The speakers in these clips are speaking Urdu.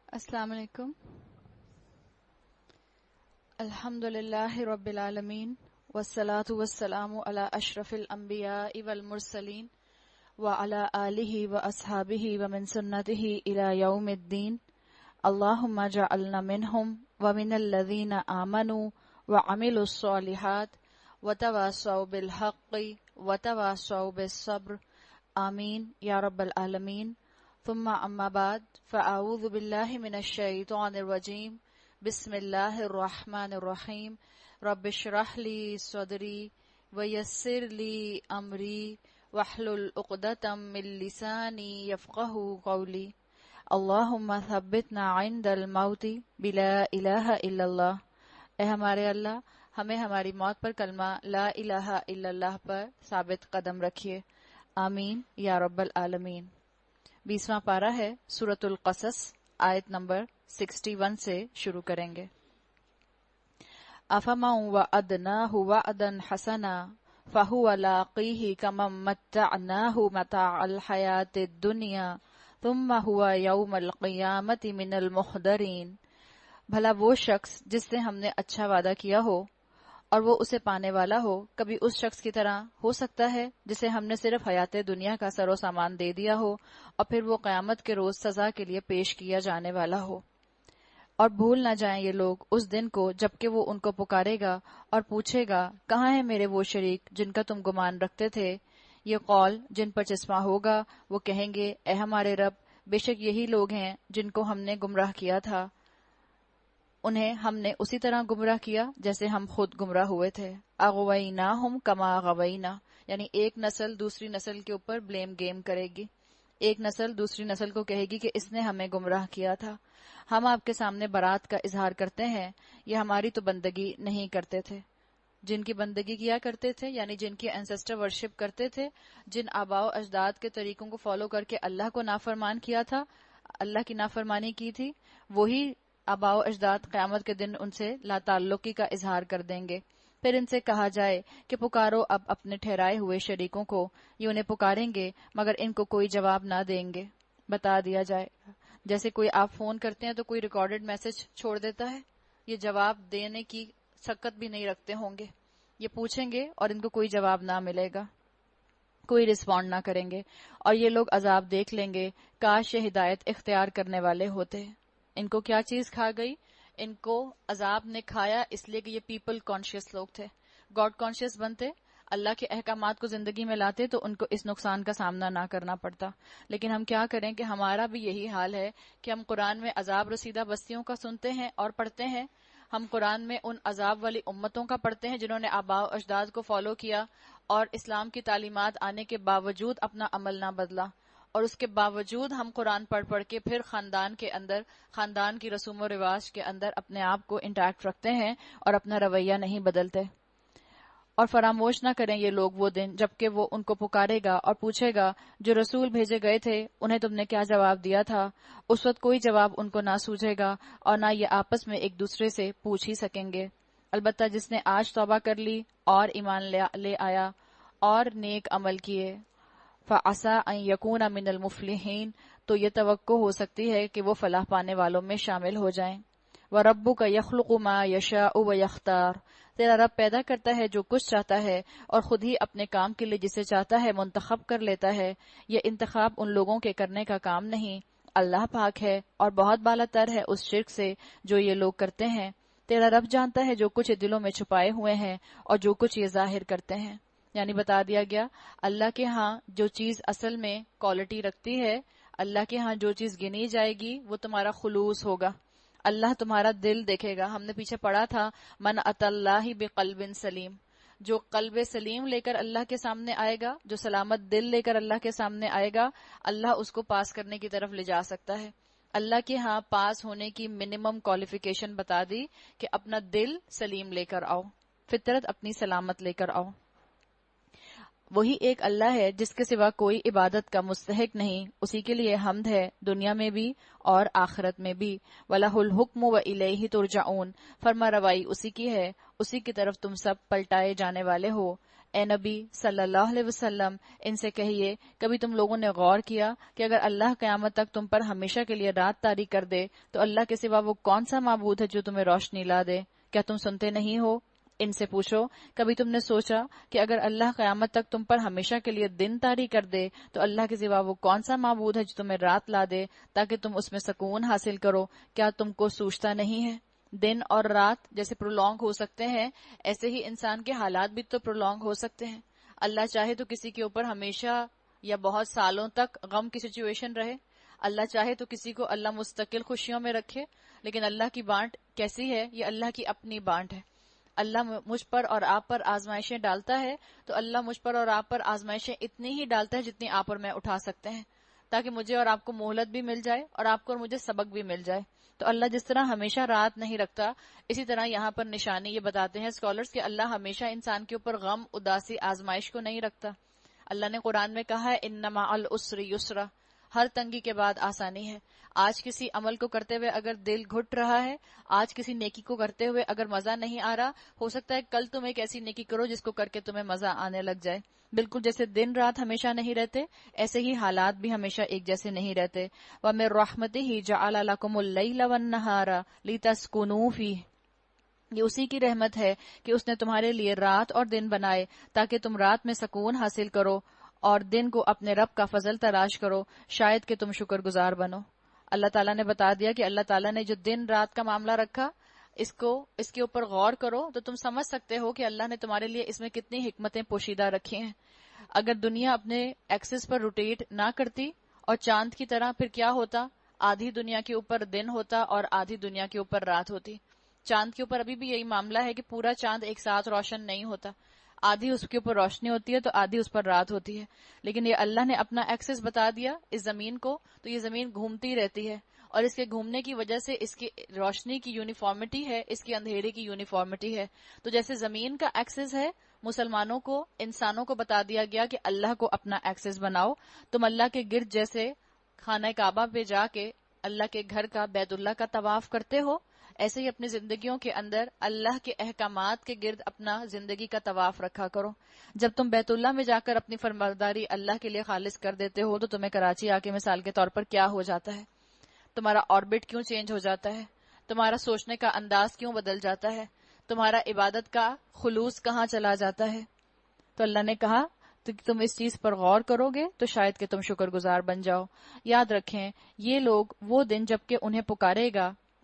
السلام علیکم. الحمد للہ رب العالمین والصلاة والسلام علی اشرف الانبیاء والمرسلین وعلی آلہ واصحابہ ومن سنتہ الی یوم الدین. اللہم اجعلنا منہم ومن الذین آمنوا وعملوا الصالحات وتواصوا بالحق وتواصوا بالصبر. آمین یا رب العالمین. ثم اما بعد فاعوذ باللہ من الشیطان الرجیم. بسم اللہ الرحمن الرحیم. رب اشرح لی صدری ویسر لی امری واحلل عقدۃ من لسانی یفقهوا قولی. اللہم ثبتنا عند الموت بلا الہ الا اللہ. اے ہمارے اللہ، ہمیں ہماری موت پر کلمہ لا الہ الا اللہ پر ثابت قدم رکھیے. آمین یا رب العالمین. 20واں پارہ ہے سورۃ القصص، آیت نمبر 61 سے شروع کریں گے. افمن وعدناہ وعدا حسنا فہو لاقیہ کمن متعناہ متاع الحیاۃ الدنیا ثم ہوا یوم القیامۃ من المحضرین. بھلا وہ شخص جس سے ہم نے اچھا وعدہ کیا ہو اور وہ اسے پانے والا ہو، کبھی اس شخص کی طرح ہو سکتا ہے جسے ہم نے صرف حیات دنیا کا سر و سامان دے دیا ہو اور پھر وہ قیامت کے روز سزا کے لیے پیش کیا جانے والا ہو. اور بھول نہ جائیں یہ لوگ اس دن کو جبکہ وہ ان کو پکارے گا اور پوچھے گا، کہاں ہیں میرے وہ شریک جن کا تم گمان رکھتے تھے؟ یہ قول جن پر چسپاں ہوگا وہ کہیں گے، اے ہمارے رب، بے شک یہی لوگ ہیں جن کو ہم نے گمراہ کیا تھا، انہیں ہم نے اسی طرح گمراہ کیا جیسے ہم خود گمراہ ہوئے تھے. اغویناہم کما غوینا، یعنی ایک نسل دوسری نسل کے اوپر بلیم گیم کرے گی. ایک نسل دوسری نسل کو کہے گی کہ اس نے ہمیں گمراہ کیا تھا. ہم آپ کے سامنے برات کا اظہار کرتے ہیں، یہ ہماری تو بندگی نہیں کرتے تھے. جن کی بندگی کیا کرتے تھے یعنی جن کی انسسٹر ورشپ کرتے تھے، جن آباء و اجداد کے طریقوں کو فالو کر کے اللہ کو نافرمان کیا تھا، اللہ کی نافرمانی کی تھی، وہی آباء و اجداد قیامت کے دن ان سے لا تعلقی کا اظہار کر دیں گے. پھر ان سے کہا جائے کہ پکارو اب اپنے ٹھہرائے ہوئے شریکوں کو. یہ انہیں پکاریں گے مگر ان کو کوئی جواب نہ دیں گے. بتا دیا جائے جیسے کوئی آپ فون کرتے ہیں تو کوئی ریکارڈڈ میسج چھوڑ دیتا ہے، یہ جواب دینے کی سکت بھی نہیں رکھتے ہوں گے. یہ پوچھیں گے اور ان کو کوئی جواب نہ ملے گا، کوئی رسپونڈ نہ کریں گے، اور یہ لوگ عذاب دیکھ لیں گے. کاش یہ ہدایت اختیار کرنے والے ہوتے. ان کو کیا چیز کھا گئی؟ ان کو عذاب نے کھایا اس لیے کہ یہ پیپل کانشیس لوگ تھے. گاڈ کانشیس بنتے، اللہ کے احکامات کو زندگی میں لاتے تو ان کو اس نقصان کا سامنا نہ کرنا پڑتا. لیکن ہم کیا کریں کہ ہمارا بھی یہی حال ہے کہ ہم قرآن میں عذاب رسیدہ بستیوں کا سنتے ہیں اور پڑھتے ہیں. ہم قرآن میں ان عذاب والی امتوں کا پڑھتے ہیں جنہوں نے آباء و اجداد کو فالو کیا اور اسلام کی تعلیمات آنے کے باوجود اپنا عمل نہ بدلا، اور اس کے باوجود ہم قرآن پڑھ کے پھر خاندان کے اندر، خاندان کی رسوم و رواج کے اندر اپنے آپ کو انٹیکٹ رکھتے ہیں اور اپنا رویہ نہیں بدلتے. اور فراموش نہ کریں یہ لوگ وہ دن جبکہ وہ ان کو پکارے گا اور پوچھے گا، جو رسول بھیجے گئے تھے انہیں تم نے کیا جواب دیا تھا؟ اس وقت کوئی جواب ان کو نہ سوجھے گا اور نہ یہ آپس میں ایک دوسرے سے پوچھ ہی سکیں گے. البتہ جس نے آج توبہ کر لی اور ایمان لے آیا اور نیک عمل کیے، فَعَسَىٰ أَن يَكُونَ مِنَ الْمُفْلِحِينَ، تو یہ توقع ہو سکتی ہے کہ وہ فلاح پانے والوں میں شامل ہو جائیں. وَرَبُّكَ يَخْلُقُ مَا يَشَاءُ وَيَخْتَارُ، تیرا رب پیدا کرتا ہے جو کچھ چاہتا ہے اور خود ہی اپنے کام کے لیے جسے چاہتا ہے منتخب کر لیتا ہے. یہ انتخاب ان لوگوں کے کرنے کا کام نہیں. اللہ پاک ہے اور بہت بالا تر ہے اس شرک سے جو یہ لوگ کرتے ہیں. تیرا رب جانتا ہے جو کچھ دلوں میں چھپائے ہوئے ہیں اور جو کچھ یہ ظاہر کرتے ہیں. یعنی بتا دیا گیا اللہ کے ہاں جو چیز اصل میں کوالٹی رکھتی ہے، اللہ کے ہاں جو چیز گنی جائے گی وہ تمہارا خلوص ہوگا. اللہ تمہارا دل دیکھے گا. ہم نے پیچھے پڑھا تھا من اتی اللہ بقلب سلیم، جو قلب سلیم لے کر اللہ کے سامنے آئے گا، جو سلامت دل لے کر اللہ کے سامنے آئے گا، اللہ اس کو پاس کرنے کی طرف لے جا سکتا ہے. اللہ کے ہاں پاس ہونے کی منیمم کوالیفیکیشن بتا دی کہ اپنا دل سلیم لے کر آؤ، فطرت اپنی سلامت لے کر آؤ. وہی ایک اللہ ہے جس کے سوا کوئی عبادت کا مستحق نہیں، اسی کے لیے حمد ہے دنیا میں بھی اور آخرت میں بھی. وَلَهُ الْحُكْمُ وَإِلَيْهِ تُرْجَعُونَ، فرما روائی اسی کی ہے، اسی کی طرف تم سب پلٹائے جانے والے ہو. اے نبی صلی اللہ علیہ وسلم ان سے کہیے کبھی تم لوگوں نے غور کیا کہ اگر اللہ قیامت تک تم پر ہمیشہ کے لیے رات طاری کر دے تو اللہ کے سوا وہ کون سا معبود ہے جو تمہیں روشنی لا دے؟ کیا تم سنتے نہیں ہو؟ ان سے پوچھو کبھی تم نے سوچا کہ اگر اللہ قیامت تک تم پر ہمیشہ کے لیے دن طاری کر دے تو اللہ کے سوا وہ کون سا معبود ہے جو تمہیں رات لا دے تاکہ تم اس میں سکون حاصل کرو؟ کیا تم کو سوچتا نہیں ہے؟ دن اور رات جیسے پرولونگ ہو سکتے ہیں ایسے ہی انسان کے حالات بھی تو پرولونگ ہو سکتے ہیں۔ اللہ چاہے تو کسی کے اوپر ہمیشہ یا بہت سالوں تک غم کی سچویشن رہے، اللہ چاہے تو کسی کو اللہ مستقل خوشیوں میں رکھے، لیکن اللہ کی بانٹ کیسی ہے؟ یہ اللہ کی اپنی بانٹ ہے۔ اللہ مجھ پر اور آپ پر آزمائشیں ڈالتا ہے تو اللہ مجھ پر اور آپ پر آزمائشیں اتنی ہی ڈالتا ہے جتنی آپ اور میں اٹھا سکتے ہیں، تاکہ مجھے اور آپ کو مہلت بھی مل جائے اور آپ کو اور مجھے سبق بھی مل جائے۔ تو اللہ جس طرح ہمیشہ رات نہیں رکھتا، اسی طرح یہاں پر نشانی یہ بتاتے ہیں اسکالرز کہ اللہ ہمیشہ انسان کے اوپر غم، اداسی، آزمائش کو نہیں رکھتا۔ اللہ نے قرآن میں کہا ہے ان مع العسر یسرا، ہر تنگی کے بعد آسانی ہے۔ آج کسی عمل کو کرتے ہوئے اگر دل گھٹ رہا ہے، آج کسی نیکی کو کرتے ہوئے اگر مزہ نہیں آ رہا، ہو سکتا ہے کل تم ایک ایسی نیکی کرو جس کو کر کے تمہیں مزہ آنے لگ جائے۔ بالکل جیسے دن رات ہمیشہ نہیں رہتے، ایسے ہی حالات بھی ہمیشہ ایک جیسے نہیں رہتے۔ وَمِن رَحْمَتِهِ جَعَلَ لَكُمُ اللَّيْلَ وَالنَّهَارَ لِتَسْكُنُوا فِيهِ، یہ اسی کی رحمت ہے کہ اس نے تمہارے لیے رات اور دن بنائے تاکہ تم رات میں سکون حاصل کرو اور دن کو اپنے رب کا فضل تلاش کرو، شاید کہ تم شکر گزار بنو۔ اللہ تعالیٰ نے بتا دیا کہ اللہ تعالیٰ نے جو دن رات کا معاملہ رکھا، اس کے اوپر غور کرو تو تم سمجھ سکتے ہو کہ اللہ نے تمہارے لیے اس میں کتنی حکمتیں پوشیدہ رکھی ہیں۔ اگر دنیا اپنے ایکسس پر روٹیٹ نہ کرتی اور چاند کی طرح، پھر کیا ہوتا؟ آدھی دنیا کے اوپر دن ہوتا اور آدھی دنیا کے اوپر رات ہوتی۔ چاند کے اوپر ابھی بھی یہی معاملہ ہے کہ پورا چاند ایک ساتھ روشن نہیں ہوتا، آدھی اس کے اوپر روشنی ہوتی ہے تو آدھی اس پر رات ہوتی ہے۔ لیکن یہ اللہ نے اپنا ایکسس بتا دیا اس زمین کو، تو یہ زمین گھومتی رہتی ہے اور اس کے گھومنے کی وجہ سے اس کی روشنی کی یونیفارمٹی ہے، اس کی اندھیرے کی یونیفارمٹی ہے۔ تو جیسے زمین کا ایکسس ہے، مسلمانوں کو، انسانوں کو بتا دیا گیا کہ اللہ کو اپنا ایکسس بناؤ۔ تم اللہ کے گرد جیسے خانہ کعبہ پہ جا کے اللہ کے گھر کا، بیت اللہ کا طواف کرتے ہو، ایسے ہی اپنی زندگیوں کے اندر اللہ کے احکامات کے گرد اپنا زندگی کا طواف رکھا کرو۔ جب تم بیت اللہ میں جا کر اپنی فرمانبرداری اللہ کے لیے خالص کر دیتے ہو تو تمہیں کراچی آ کے مثال کے طور پر کیا ہو جاتا ہے؟ تمہارا آربٹ کیوں چینج ہو جاتا ہے؟ تمہارا سوچنے کا انداز کیوں بدل جاتا ہے؟ تمہارا عبادت کا خلوص کہاں چلا جاتا ہے؟ تو اللہ نے کہا تو تم اس چیز پر غور کرو گے تو شاید کہ تم شکر گزار بن جاؤ۔ یاد رکھیں یہ لوگ وہ دن جب کہ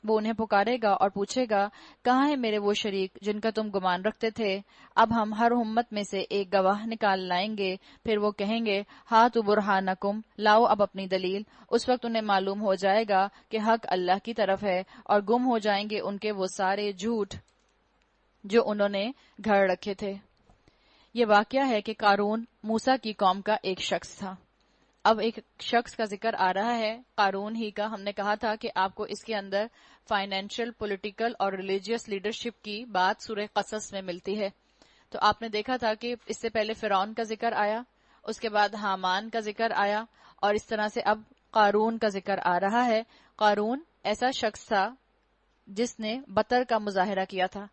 وہ انہیں پکارے گا اور پوچھے گا کہاں ہے میرے وہ شریک جن کا تم گمان رکھتے تھے؟ اب ہم ہر امت میں سے ایک گواہ نکال لائیں گے، پھر وہ کہیں گے ہاتوا برہانکم، لاؤ اب اپنی دلیل۔ اس وقت انہیں معلوم ہو جائے گا کہ حق اللہ کی طرف ہے اور گم ہو جائیں گے ان کے وہ سارے جھوٹ جو انہوں نے گھڑ رکھے تھے۔ یہ واقعہ ہے کہ قارون موسیٰ کی قوم کا ایک شخص تھا۔ اب ایک شخص کا ذکر آ رہا ہے قارون ہی کا۔ ہم نے کہا تھا کہ آپ کو اس کے اندر فائنینشل، پولیٹیکل اور ریلیجیس لیڈرشپ کی بات سورہ قصص میں ملتی ہے۔ تو آپ نے دیکھا تھا کہ اس سے پہلے فرعون کا ذکر آیا، اس کے بعد حامان کا ذکر آیا، اور اس طرح سے اب قارون کا ذکر آ رہا ہے۔ قارون ایسا شخص تھا جس نے بطر کا مظاہرہ کیا تھا۔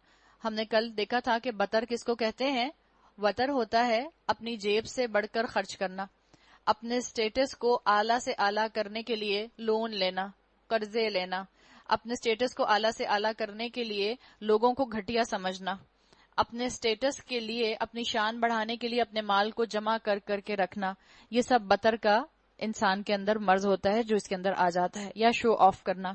ہم نے کل دیکھا تھا کہ بطر کس کو کہتے ہیں؟ وطر ہوتا ہے اپنی جیب سے بڑھ کر خرچ کرنا، اپنے سٹیٹس کو اعلیٰ سے اعلیٰ کرنے کے لیے لون لینا، قرضے لینا، اپنے سٹیٹس کو اعلیٰ سے اعلیٰ کرنے کے لیے لوگوں کو گھٹیا سمجھنا، اپنے سٹیٹس کے لیے، اپنی شان بڑھانے کے لیے اپنے مال کو جمع کر کر کے رکھنا، یہ سب بطر کا انسان کے اندر مرض ہوتا ہے جو اس کے اندر آ جاتا ہے، یا شو آف کرنا۔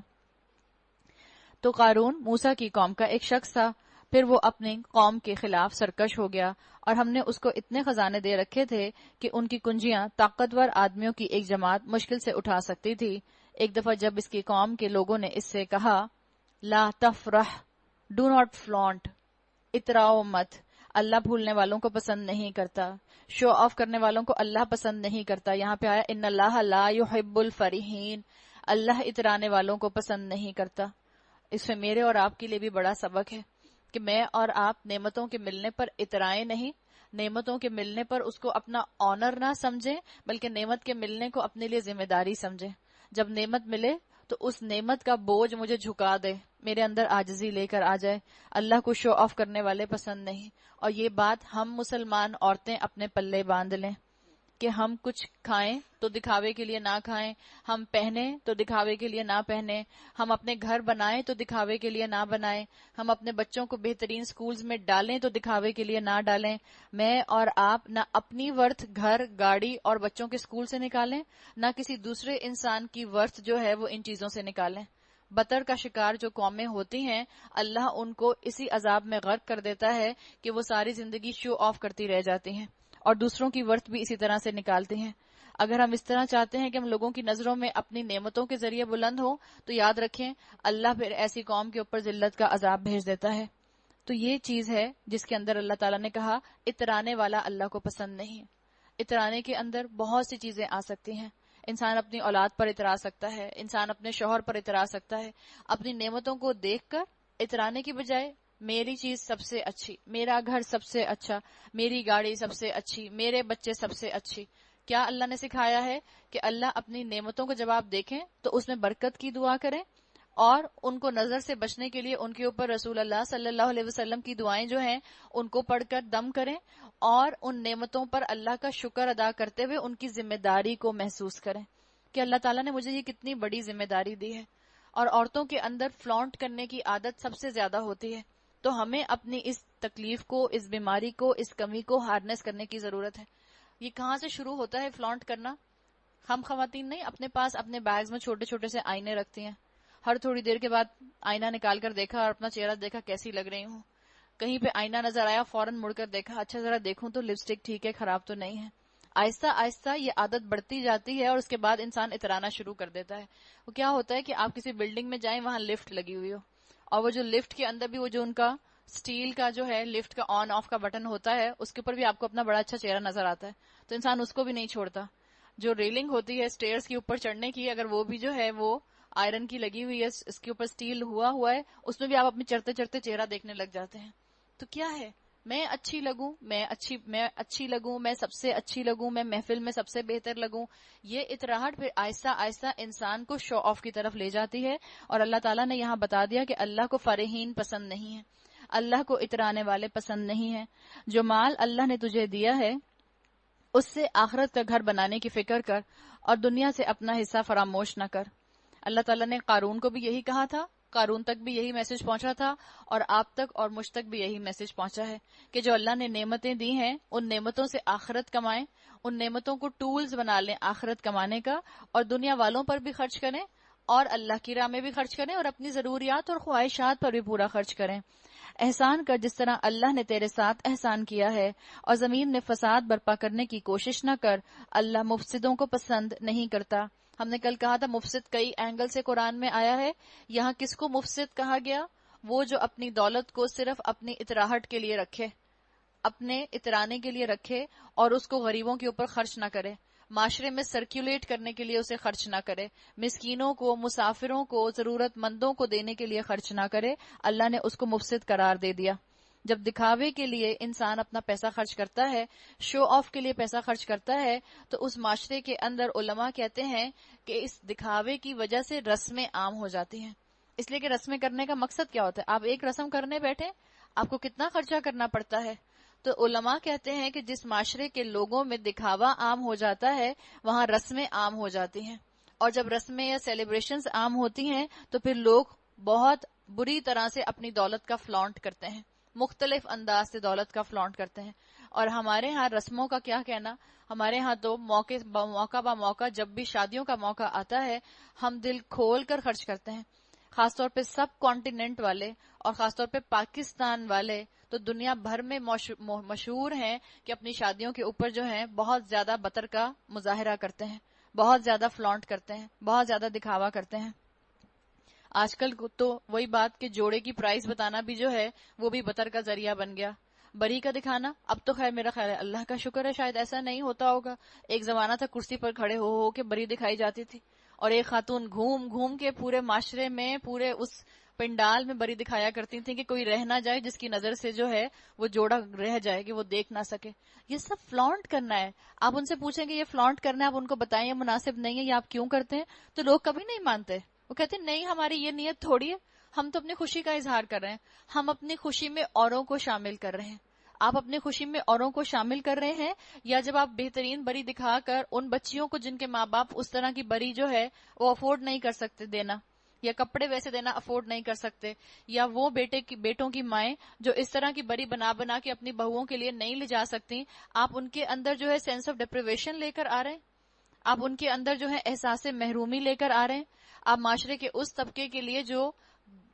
تو قارون موسیٰ کی قوم کا ایک شخص تھا، پھر وہ اپنی قوم کے خلاف سرکش ہو گیا اور ہم نے اس کو اتنے خزانے دے رکھے تھے کہ ان کی کنجیاں طاقتور آدمیوں کی ایک جماعت مشکل سے اٹھا سکتی تھی۔ ایک دفعہ جب اس کی قوم کے لوگوں نے اس سے کہا لا تفرح، ڈو ناٹ فلانٹ، اتراؤ مت، اللہ بھولنے والوں کو پسند نہیں کرتا، شو آف کرنے والوں کو اللہ پسند نہیں کرتا۔ یہاں پہ آیا ان اللہ لا يحب الفرحین، اللہ اترانے والوں کو پسند نہیں کرتا۔ اس میں میرے اور آپ کے لیے بھی بڑا سبق ہے کہ میں اور آپ نعمتوں کے ملنے پر اترائیں نہیں، نعمتوں کے ملنے پر اس کو اپنا آنر نہ سمجھیں، بلکہ نعمت کے ملنے کو اپنے لیے ذمہ داری سمجھیں۔ جب نعمت ملے تو اس نعمت کا بوجھ مجھے جھکا دے، میرے اندر عاجزی لے کر آ جائے. اللہ کو شو آف کرنے والے پسند نہیں. اور یہ بات ہم مسلمان عورتیں اپنے پلے باندھ لیں کہ ہم کچھ کھائیں تو دکھاوے کے لیے نہ کھائیں، ہم پہنیں تو دکھاوے کے لیے نہ پہنیں، ہم اپنے گھر بنائیں تو دکھاوے کے لیے نہ بنائیں، ہم اپنے بچوں کو بہترین سکولز میں ڈالیں تو دکھاوے کے لیے نہ ڈالیں. میں اور آپ نہ اپنی ورتھ گھر، گاڑی اور بچوں کے سکول سے نکالیں، نہ کسی دوسرے انسان کی ورتھ جو ہے وہ ان چیزوں سے نکالیں. بطر کا شکار جو قومیں ہوتی ہیں، اللہ ان کو اسی عذاب میں غرق کر دیتا ہے کہ وہ ساری زندگی شو آف کرتی رہ جاتی ہیں اور دوسروں کی ورث بھی اسی طرح سے نکالتے ہیں. اگر ہم اس طرح چاہتے ہیں کہ ہم لوگوں کی نظروں میں اپنی نعمتوں کے ذریعے بلند ہوں تو یاد رکھیں اللہ پھر ایسی قوم کے اوپر ذلت کا عذاب بھیج دیتا ہے. تو یہ چیز ہے جس کے اندر اللہ تعالیٰ نے کہا اترانے والا اللہ کو پسند نہیں. اترانے کے اندر بہت سی چیزیں آ سکتی ہیں. انسان اپنی اولاد پر اترا سکتا ہے، انسان اپنے شوہر پر اترا سکتا ہے. اپنی نعمتوں کو دیکھ کر اترانے کی بجائے میری چیز سب سے اچھی، میرا گھر سب سے اچھا، میری گاڑی سب سے اچھی، میرے بچے سب سے اچھی. کیا اللہ نے سکھایا ہے کہ اللہ اپنی نعمتوں کو جب آپ دیکھیں تو اس میں برکت کی دعا کریں اور ان کو نظر سے بچنے کے لیے ان کے اوپر رسول اللہ صلی اللہ علیہ وسلم کی دعائیں جو ہیں ان کو پڑھ کر دم کریں اور ان نعمتوں پر اللہ کا شکر ادا کرتے ہوئے ان کی ذمہ داری کو محسوس کریں کہ اللہ تعالیٰ نے مجھے یہ کتنی بڑی ذمہ داری دی ہے. اور عورتوں کے اندر فلانٹ کرنے کی عادت سب سے زیادہ ہوتی ہے. تو ہمیں اپنی اس تکلیف کو، اس بیماری کو، اس کمی کو ہارنس کرنے کی ضرورت ہے. یہ کہاں سے شروع ہوتا ہے فلانٹ کرنا؟ ہم خواتین نہیں اپنے پاس اپنے بیگز میں چھوٹے چھوٹے سے آئینے رکھتی ہیں. ہر تھوڑی دیر کے بعد آئینہ نکال کر دیکھا اور اپنا چہرہ دیکھا کیسی لگ رہی ہوں. کہیں پہ آئینہ نظر آیا فوراً مڑ کر دیکھا اچھا ذرا دیکھوں تو لپسٹک ٹھیک ہے، خراب تو نہیں ہے. آہستہ آہستہ یہ عادت بڑھتی جاتی ہے اور اس کے بعد انسان اترانا شروع کر دیتا ہے. وہ کیا ہوتا ہے کہ آپ کسی بلڈنگ میں جائیں وہاں لفٹ لگی ہوئی ہو اور وہ جو لفٹ کے اندر بھی وہ جو ان کا سٹیل کا جو ہے لفٹ کا آن آف کا بٹن ہوتا ہے اس کے اوپر بھی آپ کو اپنا بڑا اچھا چہرہ نظر آتا ہے تو انسان اس کو بھی نہیں چھوڑتا. جو ریلنگ ہوتی ہے سٹیئرز کے اوپر چڑھنے کی، اگر وہ بھی جو ہے وہ آئرن کی لگی ہوئی ہے، اس کے اوپر سٹیل ہوا ہے، اس میں بھی آپ اپنے چڑھتے چڑھتے چہرہ دیکھنے لگ جاتے ہیں. تو کیا ہے، میں اچھی لگوں، میں اچھی لگوں، میں سب سے اچھی لگوں، میں محفل میں سب سے بہتر لگوں. یہ اتراہٹ پھر آہستہ آہستہ انسان کو شو آف کی طرف لے جاتی ہے. اور اللہ تعالیٰ نے یہاں بتا دیا کہ اللہ کو فرحین پسند نہیں ہے، اللہ کو اترانے والے پسند نہیں ہیں. جو مال اللہ نے تجھے دیا ہے اس سے آخرت کا گھر بنانے کی فکر کر اور دنیا سے اپنا حصہ فراموش نہ کر. اللہ تعالیٰ نے قارون کو بھی یہی کہا تھا، قارون تک بھی یہی میسج پہنچا تھا اور آپ تک اور مجھ تک بھی یہی میسج پہنچا ہے کہ جو اللہ نے نعمتیں دی ہیں ان نعمتوں سے آخرت کمائیں، ان نعمتوں کو ٹولز بنا لیں آخرت کمانے کا اور دنیا والوں پر بھی خرچ کریں اور اللہ کی راہ میں بھی خرچ کریں اور اپنی ضروریات اور خواہشات پر بھی پورا خرچ کریں. احسان کر جس طرح اللہ نے تیرے ساتھ احسان کیا ہے اور زمین میں فساد برپا کرنے کی کوشش نہ کر، اللہ مفسدوں کو پسند نہیں کرتا. ہم نے کل کہا تھا مفسد کئی اینگل سے قرآن میں آیا ہے. یہاں کس کو مفسد کہا گیا؟ وہ جو اپنی دولت کو صرف اپنی اتراہٹ کے لیے رکھے، اپنے اترانے کے لیے رکھے اور اس کو غریبوں کے اوپر خرچ نہ کرے، معاشرے میں سرکولیٹ کرنے کے لیے اسے خرچ نہ کرے، مسکینوں کو، مسافروں کو، ضرورت مندوں کو دینے کے لیے خرچ نہ کرے. اللہ نے اس کو مفسد قرار دے دیا. جب دکھاوے کے لیے انسان اپنا پیسہ خرچ کرتا ہے، شو آف کے لیے پیسہ خرچ کرتا ہے، تو اس معاشرے کے اندر علماء کہتے ہیں کہ اس دکھاوے کی وجہ سے رسمیں عام ہو جاتی ہیں. اس لیے کہ رسمیں کرنے کا مقصد کیا ہوتا ہے؟ آپ ایک رسم کرنے بیٹھے آپ کو کتنا خرچہ کرنا پڑتا ہے. تو علماء کہتے ہیں کہ جس معاشرے کے لوگوں میں دکھاوا عام ہو جاتا ہے وہاں رسمیں عام ہو جاتی ہیں، اور جب رسمیں یا سیلیبریشنز عام ہوتی ہیں تو پھر لوگ بہت بری طرح سے اپنی دولت کا فلانٹ کرتے ہیں، مختلف انداز سے دولت کا فلانٹ کرتے ہیں. اور ہمارے ہاں رسموں کا کیا کہنا، ہمارے ہاں تو موقع با موقع جب بھی شادیوں کا موقع آتا ہے ہم دل کھول کر خرچ کرتے ہیں. خاص طور پہ سب کانٹیننٹ والے اور خاص طور پہ پاکستان والے تو دنیا بھر میں مشہور ہیں کہ اپنی شادیوں کے اوپر جو ہیں بہت زیادہ بطر کا مظاہرہ کرتے ہیں، بہت زیادہ فلانٹ کرتے ہیں، بہت زیادہ دکھاوا کرتے ہیں. آج کل تو وہی بات کہ جوڑے کی پرائز بتانا بھی جو ہے وہ بھی بطر کا ذریعہ بن گیا، بری کا دکھانا. اب تو خیر میرا خیال ہے اللہ کا شکر ہے شاید ایسا نہیں ہوتا ہوگا. ایک زمانہ تھا کرسی پر کھڑے ہو کے بری دکھائی جاتی تھی اور ایک خاتون گھوم گھوم کے پورے معاشرے میں، پورے اس پنڈال میں بری دکھایا کرتی تھیں کہ کوئی رہ نہ جائے جس کی نظر سے جو ہے وہ جوڑا رہ جائے کہ وہ دیکھ نہ سکے. یہ سب فلانٹ کرنا ہے. آپ ان سے پوچھیں کہ یہ فلانٹ کرنا ہے، آپ ان کو بتائیں یہ مناسب نہیں ہے، یہ آپ کیوں کرتے ہیں، تو لوگ کبھی نہیں مانتے. وہ کہتے ہیں نہیں ہماری یہ نیت تھوڑی ہے، ہم تو اپنی خوشی کا اظہار کر رہے ہیں، ہم اپنی خوشی میں اوروں کو شامل کر رہے ہیں. آپ اپنی خوشی میں اوروں کو شامل کر رہے ہیں، یا جب آپ بہترین بری دکھا کر ان بچیوں کو جن کے ماں باپ اس طرح کی بری جو ہے وہ افورڈ نہیں کر سکتے دینا، یا کپڑے ویسے دینا افورڈ نہیں کر سکتے، یا وہ بیٹوں کی مائیں جو اس طرح کی بری بنا بنا کے اپنی بہوؤں کے لیے نہیں لے جا سکتی، آپ ان کے اندر جو ہے سینس آف ڈپریویشن لے کر آ رہے ہیں، آپ ان کے اندر جو ہے احساس محرومی لے کر آ رہے ہیں. آپ معاشرے کے اس طبقے کے لیے جو